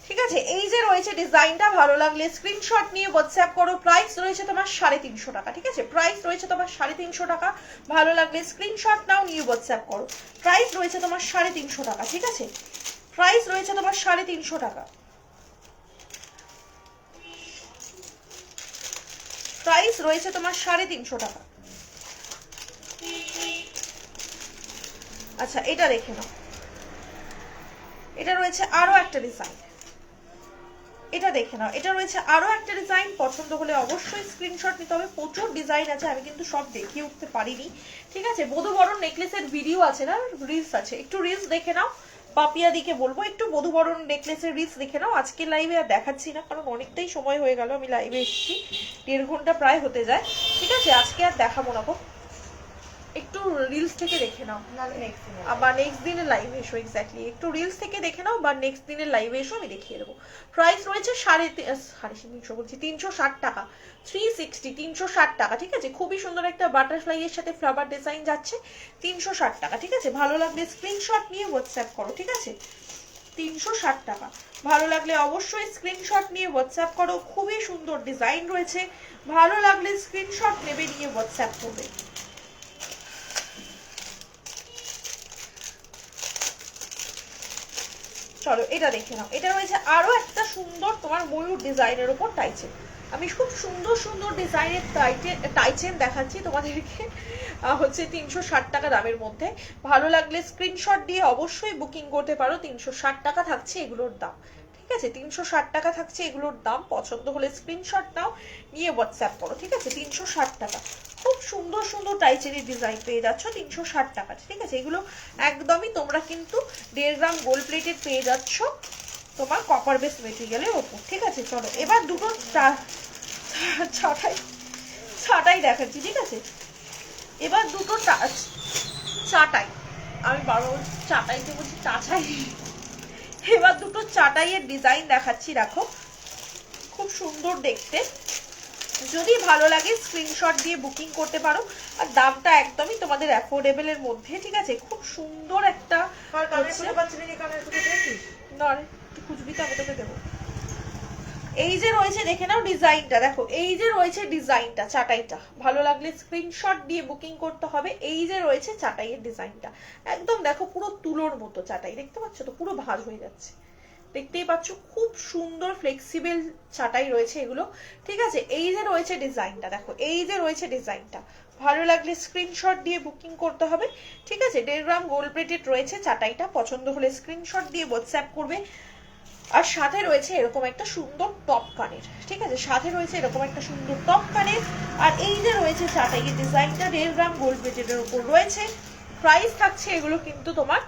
ঠিক আছে। এই যে রয়েছে ডিজাইনটা, ভালো লাগলে স্ক্রিনশট নিয়ে হোয়াটসঅ্যাপ করো। প্রাইস রয়েছে তোমার 350 টাকা, ঠিক আছে। প্রাইস রয়েছে তোমার 350 টাকা, ভালো লাগলে স্ক্রিনশট নাও, নিয়ে হোয়াটসঅ্যাপ করো। প্রাইস রয়েছে তোমার 350 টাকা, ঠিক আছে। প্রাইস রয়েছে তোমার 350 টাকা, প্রাইস রয়েছে তোমার 350 টাকা। আচ্ছা এটা দেখে নাও, এটা রয়েছে আরো একটা ডিজাইন, এটা দেখে নাও, এটা রয়েছে আরো একটা ডিজাইন। পছন্দ হলে অবশ্যই স্ক্রিনশট নিতে হবে। প্রচুর ডিজাইন আছে, আমি কিন্তু সব দেখিয়ে উঠতে পারিনি, ঠিক আছে। বধূবরণ নেকলেসের ভিডিও আছে না, রিলস আছে, একটু রিলস দেখে নাও। পাপিয়া দিকে বলবো একটু বধূবরণ নেকলেসের রিলস দেখে নাও। আজকে লাইভে আর দেখাচ্ছি না, কারণ অনেকটাই সময় হয়ে গেল, আমি লাইভে এসেছি 1.5 ঘন্টা প্রায় হতে যায়, ঠিক আছে। আজকে আর দেখাবো না গো, একটু রিলস থেকে দেখে নাও, আবার নেক্সট দিনের লাইভে এসো। এক্স্যাক্টলি, একটু রিলস থেকে দেখে নাও বা নেক্সট দিনের লাইভে এসো, আমি দেখিয়ে দেবো। প্রাইস রয়েছে 350 বলছি 360 টাকা, 360 360 টাকা, ঠিক আছে। খুবই সুন্দর একটা বাটারফ্লাই এর সাথে ফ্লাওয়ার ডিজাইন যাচ্ছে, 360 টাকা, ঠিক আছে। ভালো লাগলে স্ক্রিনশট নিয়ে হোয়াটসঅ্যাপ করো, ঠিক আছে। 360 টাকা, ভালো লাগলে অবশ্যই স্ক্রিনশট নিয়ে হোয়াটসঅ্যাপ করো। খুবই সুন্দর ডিজাইন রয়েছে, ভালো লাগলে স্ক্রিনশট নেবে, নিয়ে হোয়াটসঅ্যাপ করবে। চলো এটা দেখে নাও, এটা রয়েছে আরো একটা সুন্দর তোমার ময়ূর ডিজাইনের উপর টাইচেন। আমি খুব সুন্দর সুন্দর ডিজাইনের টাইচেন দেখাচ্ছি তোমাদেরকে, হচ্ছে 360 টাকা দামের মধ্যে। ভালো লাগলে স্ক্রিনশট দিয়ে অবশ্যই বুকিং করতে পারো। 360 টাকা থাকছে এগুলোর দাম, ঠিক আছে। 360 টাকা থাকছে এগুলোর দাম। পছন্দ হলে স্ক্রিনশট নাও, নিয়ে হোয়াটসঅ্যাপ করো, ঠিক আছে। 360 টাকা, খুব সুন্দর সুন্দর টাইচেনের ডিজাইন পেয়ে যাচ্ছ 360 টাকা, ঠিক আছে। এগুলো একদমই তোমরা কিন্তু 1.5 গ্রাম গোল্ড প্লেটেড পেয়ে যাচ্ছ তোমার কপার বেস মেটেরিয়ালের ওপর, ঠিক আছে। চলো এবার দুটো ছাটাই দেখাচ্ছি, ঠিক আছে। এবার দুটো চাটাই, আমি বারো চাটাইতে বলছি চাটাই, এবার দুটো চাটাইয়ের ডিজাইন দেখাচ্ছি, দেখো খুব সুন্দর দেখতে, যদি ভালো লাগে স্ক্রিনশট দিয়ে বুকিং করতে পারো। আর দামটা একদমই তোমাদের অ্যাফোর্ডেবলের মধ্যে, ঠিক আছে। খুব সুন্দর একটা না একটু খুঁজবি তো, আমি তোকে দেবো। এই যে রয়েছে দেখে নাও ডিজাইনটা, দেখো এই যে রয়েছে ডিজাইনটা, চাটাইটা ভালো লাগলে স্ক্রিনশট দিয়ে বুকিং করতে হবে। এই যে রয়েছে চাটাইয়ের ডিজাইনটা, একদম দেখো পুরো তুলোর মতো চাটাই, দেখতে পাচ্ছ তো, পুরো ভাঁজ হয়ে যাচ্ছে, দেখতেই পাচ্ছ। খুব সুন্দর ফ্লেক্সিবল চাটাই রয়েছে এগুলো, ঠিক আছে। এই যে রয়েছে ডিজাইনটা, দেখো এই যে রয়েছে ডিজাইনটা, ভালো লাগলে স্ক্রিনশট দিয়ে বুকিং করতে হবে, ঠিক আছে। 1.5 গ্রাম গোল্ড প্লেটেড রয়েছে চাটাইটা, পছন্দ হলে স্ক্রিনশট দিয়ে হোয়াটসঅ্যাপ করবে। আর সাথে রয়েছে এরকম একটা সুন্দর টপ কানের, ঠিক আছে, সাথে রয়েছে এরকম একটা সুন্দর টপ কানের। আর এই যে রয়েছে চাটাইয়ের ডিজাইনটা 1.5 গ্রাম গোল্ড প্লেটেডের উপর রয়েছে। প্রাইস থাকছে এগুলো কিন্তু তোমার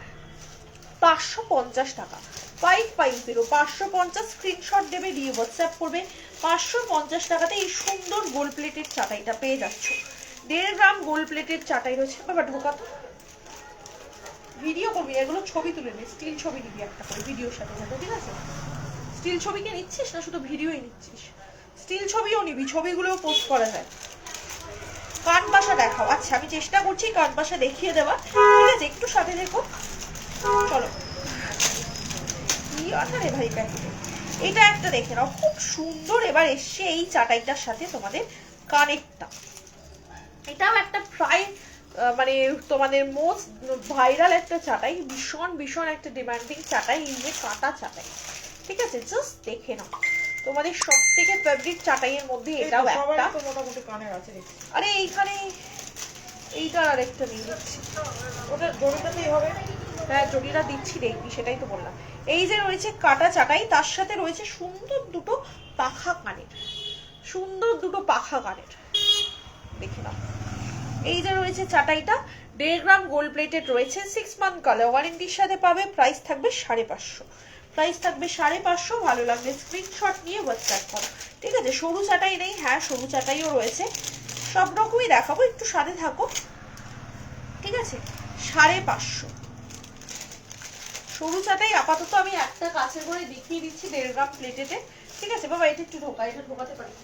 550 টাকা, 550 550। স্ক্রিনশট দেবে, দিয়ে হোয়াটসঅ্যাপ করবে। 550 টাকাতে এই সুন্দর গোল্ড প্লেটেড চাটাইটা পেয়ে যাচ্ছ। 1.5 গ্রাম গোল্ড প্লেটেড চাটাই রয়েছে। বাবা ঢোকা তো, ভিডিও করবি, এগুলো ছবি তুলে নি, স্টিল ছবি নিবি একটা করে ভিডিওর সাথে সাথে, ঠিক আছে। স্টিল ছবিকে নিচ্ছিস না শুধু ভিডিওই নিচ্ছিস? স্টিল ছবিও নিবি, ছবিগুলোও পোস্ট করা যায়। কান পাশা দেখাও। আচ্ছা আমি চেষ্টা করছি কান পাশা দেখিয়ে দেওয়া, ঠিক আছে, একটু সাথে দেখো। চলো কি আছে রে ভাই প্যাকেটে, এটা একটা দেখে নাও, খুব সুন্দর। এবার এসছে এই চাটাইটার সাথে তোমাদের কানেরটা, এটাও একটা প্রায় মানে তোমাদের মোস্ট ভাইরাল একটা চাটাই, ভীষণ ভীষণ একটা ডিমান্ডিং চাটাই, এই যে কাটা চাটাই, ঠিক আছে। জাস্ট দেখে নাও, তোমাদের সব থেকে ফেভারিট চাটাইয়ের মধ্যে এটাও একটা। মোটামুটি কানের আছে। আরে এইখানে এইটার আরেকটা নিয়ে দিচ্ছি, ওটা জড়িটাতেই হবে। হ্যাঁ জড়িটা দিচ্ছি, দেখবি, সেটাই তো বললাম। এই যে রয়েছে কাটা চাটাই, তার সাথে রয়েছে সুন্দর দুটো পাখা কানের, সুন্দর দুটো পাখা কানের, দেখে নাও। এই যে রয়েছে চাটাইটা 1.5 গ্রাম গোল্ড প্লেটেড রয়েছে, 6 মান্থ কালার ওয়ারেন্টির সাথে পাবে। প্রাইস থাকবে 550, প্রাইস থাকবে 550। ভালো লাগলে স্ক্রিনশট নিয়ে হোয়াটসঅ্যাপ করো, ঠিক আছে। সরু চাটাই নেই, হ্যাঁ সরু চাটাইও রয়েছে, সব রকমই দেখাবো, একটু সাথে থাকো, ঠিক আছে। 550 সরু চাটাই আপাতত আমি একটা কাছে করে দেখিয়ে দিচ্ছি 1.5 গ্রাম প্লেটেতে, ঠিক আছে। বাবা এটা একটু ঢোকা, এটা ঢোকাতে পারি।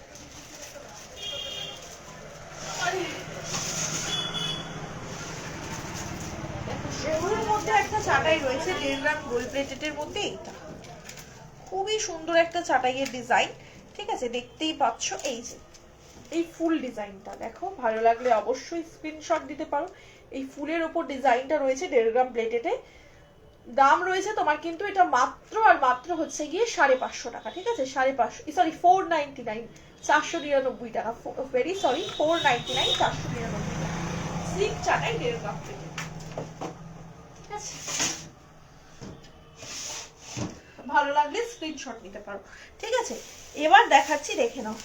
সরুর মধ্যে একটা চাটাই রয়েছে 1.5 গ্রাম গোল্ড প্লেটেডের মধ্যে, এইটা খুবই সুন্দর একটা চাটাইয়ের ডিজাইন, ঠিক আছে, দেখতেই পাচ্ছ। এই যে এই ফুল ডিজাইনটা দেখো, ভালো লাগলে অবশ্যই স্ক্রিনশট দিতে পারো। এই ফুলের ওপর ডিজাইনটা রয়েছে 1.5 গ্রাম প্লেটেডে, দাম রয়েছে তোমার কিন্তু এটা মাত্র আর মাত্র হচ্ছে গিয়ে 550 টাকা, ঠিক আছে। 550, সরি 499, 499 টাকা, ভেরি সরি 499, 499 টাকা। স্লিপ চাটাই 1.5 গ্রাম প্লেটেড, ঠিক আছে। ভালো লাগলে স্ক্রিনশট নিতে পারো, ঠিক আছে। এবার দেখাচ্ছি, দেখে নাও,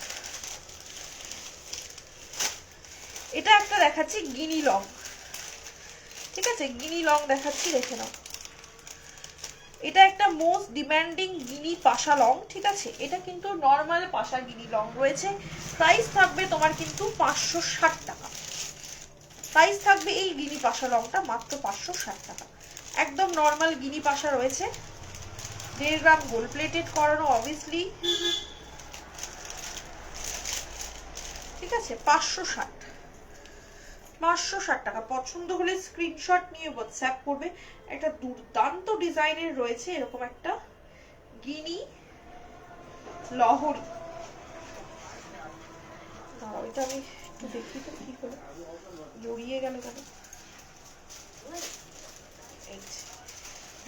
এটা একটা দেখাচ্ছি গিনি লং, ঠিক আছে, গিনি লং দেখাচ্ছি, দেখে নাও। এটা একটা মোস্ট ডিমান্ডিং গিনি পাশা লং, ঠিক আছে। এটা কিন্তু নর্মাল পাশা গিনি লং রয়েছে। প্রাইস থাকবে তোমার কিন্তু 560 টাকা, প্রাইস থাকবে এই গিনি পাশা লংটা মাত্র 560 টাকা। একদম নর্মাল গিনি পাশা রয়েছে, 1.5 গ্রাম গোল্ড প্লেটেড করানো অবভিয়াসলি, ঠিক আছে। 560 টাকা। পছন্দ হলে স্ক্রিনশট নিয়ে হোয়াটসঅ্যাপ করবে। একটা দুর্দান্ত ডিজাইনের রয়েছে এরকম একটা গিনি লহরি, এটা আমি একটু দেখি তো কি হলো, জড়িয়ে গেল কেন।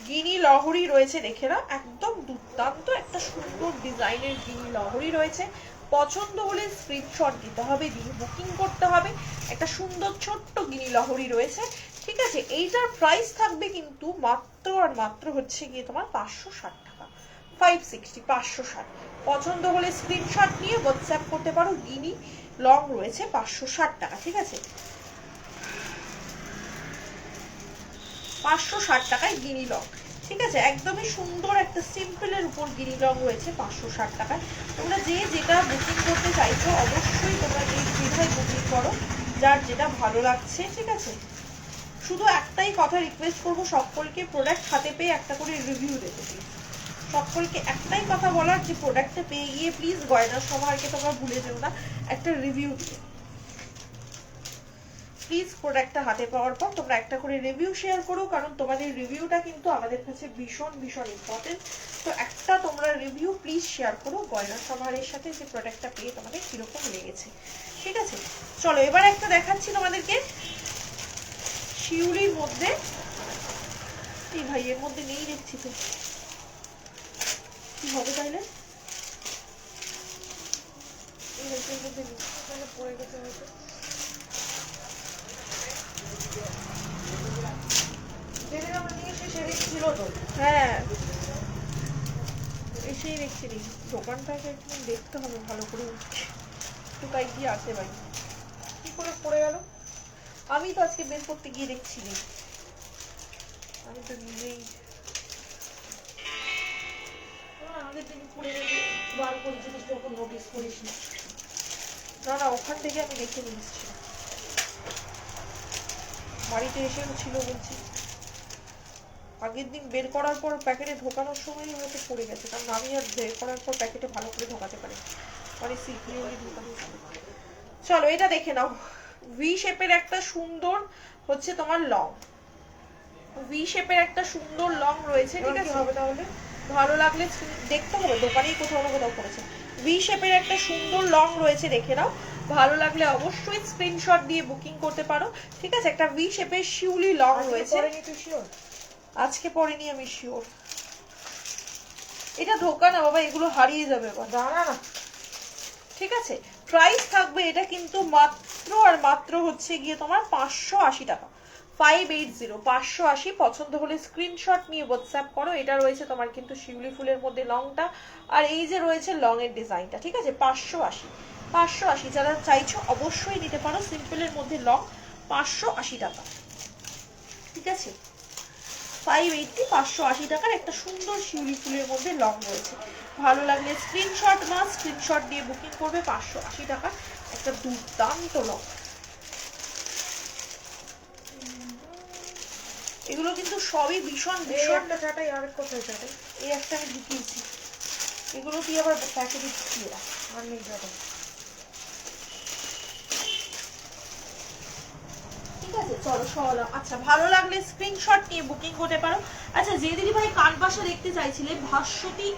গিনি লহরি রয়েছে, দেখে না, একদম দুর্দান্ত একটা সুন্দর ডিজাইনের গিনি লহরি রয়েছে। পছন্দ হলে স্ক্রিনশট দিতে হবে, দিয়ে বুকিং করতে হবে। একটা সুন্দর ছোট্ট গিনি লহরি রয়েছে, ঠিক আছে। এইটার প্রাইস থাকবে কিন্তু মাত্র আর মাত্র হচ্ছে গিয়ে তোমার 560 টাকা, 560, 560। পছন্দ হলে স্ক্রিনশট নিয়ে হোয়াটসঅ্যাপ করতে পারো। গিনি লং রয়েছে 560 টাকা, ঠিক আছে। 560 টাকায় গিনি লং, ঠিক আছে। একদমই সুন্দর একটা সিম্পলের উপর গিনি লং রয়েছে 560 টাকায়। তোমরা যে যেটা বুকিং করতে চাইছো অবশ্যই তোমরা এই সুবিধায় বুকিং করো, যার যেটা ভালো লাগছে, ঠিক আছে। শুধু একটাই কথা রিকোয়েস্ট করবো সকলকে, প্রোডাক্ট হাতে পেয়ে একটা করে রিভিউ দেবে প্লিজ। সকলকে একটাই কথা বলার, যে প্রোডাক্টটা পেয়ে গিয়ে প্লিজ গয়নার সমাহারকে তোমরা ভুলে যেও না একটা রিভিউ দিয়ে। প্লিজ প্রোডাক্টটা হাতে পাওয়ার পর তোমরা একটা করে রিভিউ শেয়ার করো, কারণ তোমাদের রিভিউটা কিন্তু আমাদের কাছে ভীষণ ভীষণ ইম্পর্টেন্ট। তো একটা তোমরা রিভিউ প্লিজ শেয়ার করো গয়নার সমাহারের সাথে, যে প্রোডাক্টটা পেয়ে তোমাদের কিরকম লেগেছে। ঠিক আছে, চলো এবার একটা দেখাচ্ছি তোমাদেরকে শিউলির মধ্যে। এই ভাই এর মধ্যে নেই দেখছি তো, কি হবে তাইলে? পড়ে গেছে হয়তো। যেদিন আমরা নিয়ে এসে সেদিন ছিল তো। হ্যাঁ এসেই দেখছি নি, দোকানটাকে একদম দেখতে হবে ভালো করে উঠছে তো, তাই গিয়ে আসতে পারি। কি করে পড়ে গেল? আমি তো আজকে বের করতে গিয়ে দেখছি নি, আমি তো নিজেই আগের দিন পড়ে গেলে বার করে জিনিস যখন নোটিস করিস না। না না ওখান থেকে আমি দেখে নিচ্ছি, বাড়িতে এসেও ছিল বলছি। আগের দিন বের করার পর প্যাকেটে ঢোকানোর সময় হয়তো পড়ে গেছে, কারণ আমি আর বের করার পর প্যাকেটে ভালো করে ঢোকাতে পারি, মানে সিকিউরলি ঢোকানো। চলো এটা দেখে নাও, ভি শেপের একটা সুন্দর হচ্ছে তোমার লং, ভি শেপের একটা সুন্দর লং রয়েছে। ঠিক আছে, হবে তাহলে ভালো লাগলে দেখতে হবে, দোকানেই কোথাও না কোথাও পড়েছে। ভি শেপের একটা সুন্দর লং রয়েছে, দেখে নাও। ভালো লাগলে অবশ্যই স্ক্রিনশট দিয়ে বুকিং করতে পারো। ঠিক আছে, একটা ভি শেপের শিউলি লং রয়েছে। আজকে পরেনি আমি শিওর, এটা ধোকা না বাবা, এগুলো হারিয়ে যাবে না। ঠিক আছে, প্রাইস থাকবে এটা কিন্তু মাত্র আর মাত্র হচ্ছে গিয়ে তোমার 580 টাকা, 580 580। পছন্দ হলে স্ক্রিনশট নিয়ে হোয়াটসঅ্যাপ করো। এটা রয়েছে তোমার কিন্তু শিউলি ফুলের মধ্যে লংটা, আর এই যে রয়েছে লং এর ডিজাইনটা। ঠিক আছে, 580 যারা চাইছো অবশ্যই নিতে পারো। সিম্পলের মধ্যে লং 580 টাকা। ঠিক আছে, 580 580 টাকার একটা সুন্দর শিউলি ফুলের মধ্যে লং রয়েছে। ভালো লাগলে স্ক্রিনশট দিয়ে বুকিং করবে। 580 টাকা একটা দুর্দান্ত লং। এগুলো কিন্তু সবই ভীষণ ভীষণ চাটাই। আর কোথায় চাটাই? এই একটা আমি ঢুকিয়েছি, এগুলো তুই আবার প্যাকেটে ঢুকিয়ে রাখ, আর নেই যাবে। ঠিক আছে, চলো সরলাম। আচ্ছা, ভালো লাগলে স্ক্রিনশট নিয়ে বুকিং করতে পারো। আচ্ছা, যে দিদি ভাই কানপাশা দেখতে চাইছিলেন, ভাস্বতী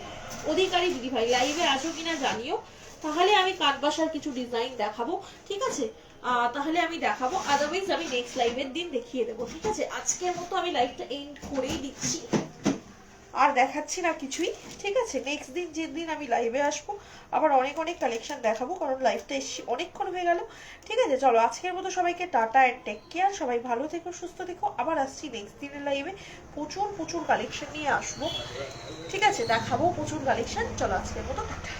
অধিকারী দিদি ভাই লাইভে আছো কিনা জানিও, তাহলে আমি কানপাশার কিছু ডিজাইন দেখাবো। ঠিক আছে, তাহলে আমি দেখাবো, আদারওয়াইজ আমি নেক্সট লাইভের দিন দেখিয়ে দেবো। ঠিক আছে, আজকের মতো আমি লাইভটা এন্ড করেই দিচ্ছি, আর দেখাচ্ছি না কিছুই। ঠিক আছে, নেক্সট দিন যেদিন আমি লাইভে আসবো আবার অনেক অনেক কালেকশন দেখাবো, কারণ লাইভটা এসে অনেকক্ষণ হয়ে গেল। ঠিক আছে, চলো আজকের মতো সবাইকে টাটা এন্ড টেক কেয়ার। সবাই ভালো থেকো, সুস্থ থেকো। আবার আসছি নেক্সট দিনের লাইভে, প্রচুর প্রচুর কালেকশন নিয়ে আসবো। ঠিক আছে, দেখাবো প্রচুর কালেকশন। চলো আজকের মতো টাটা।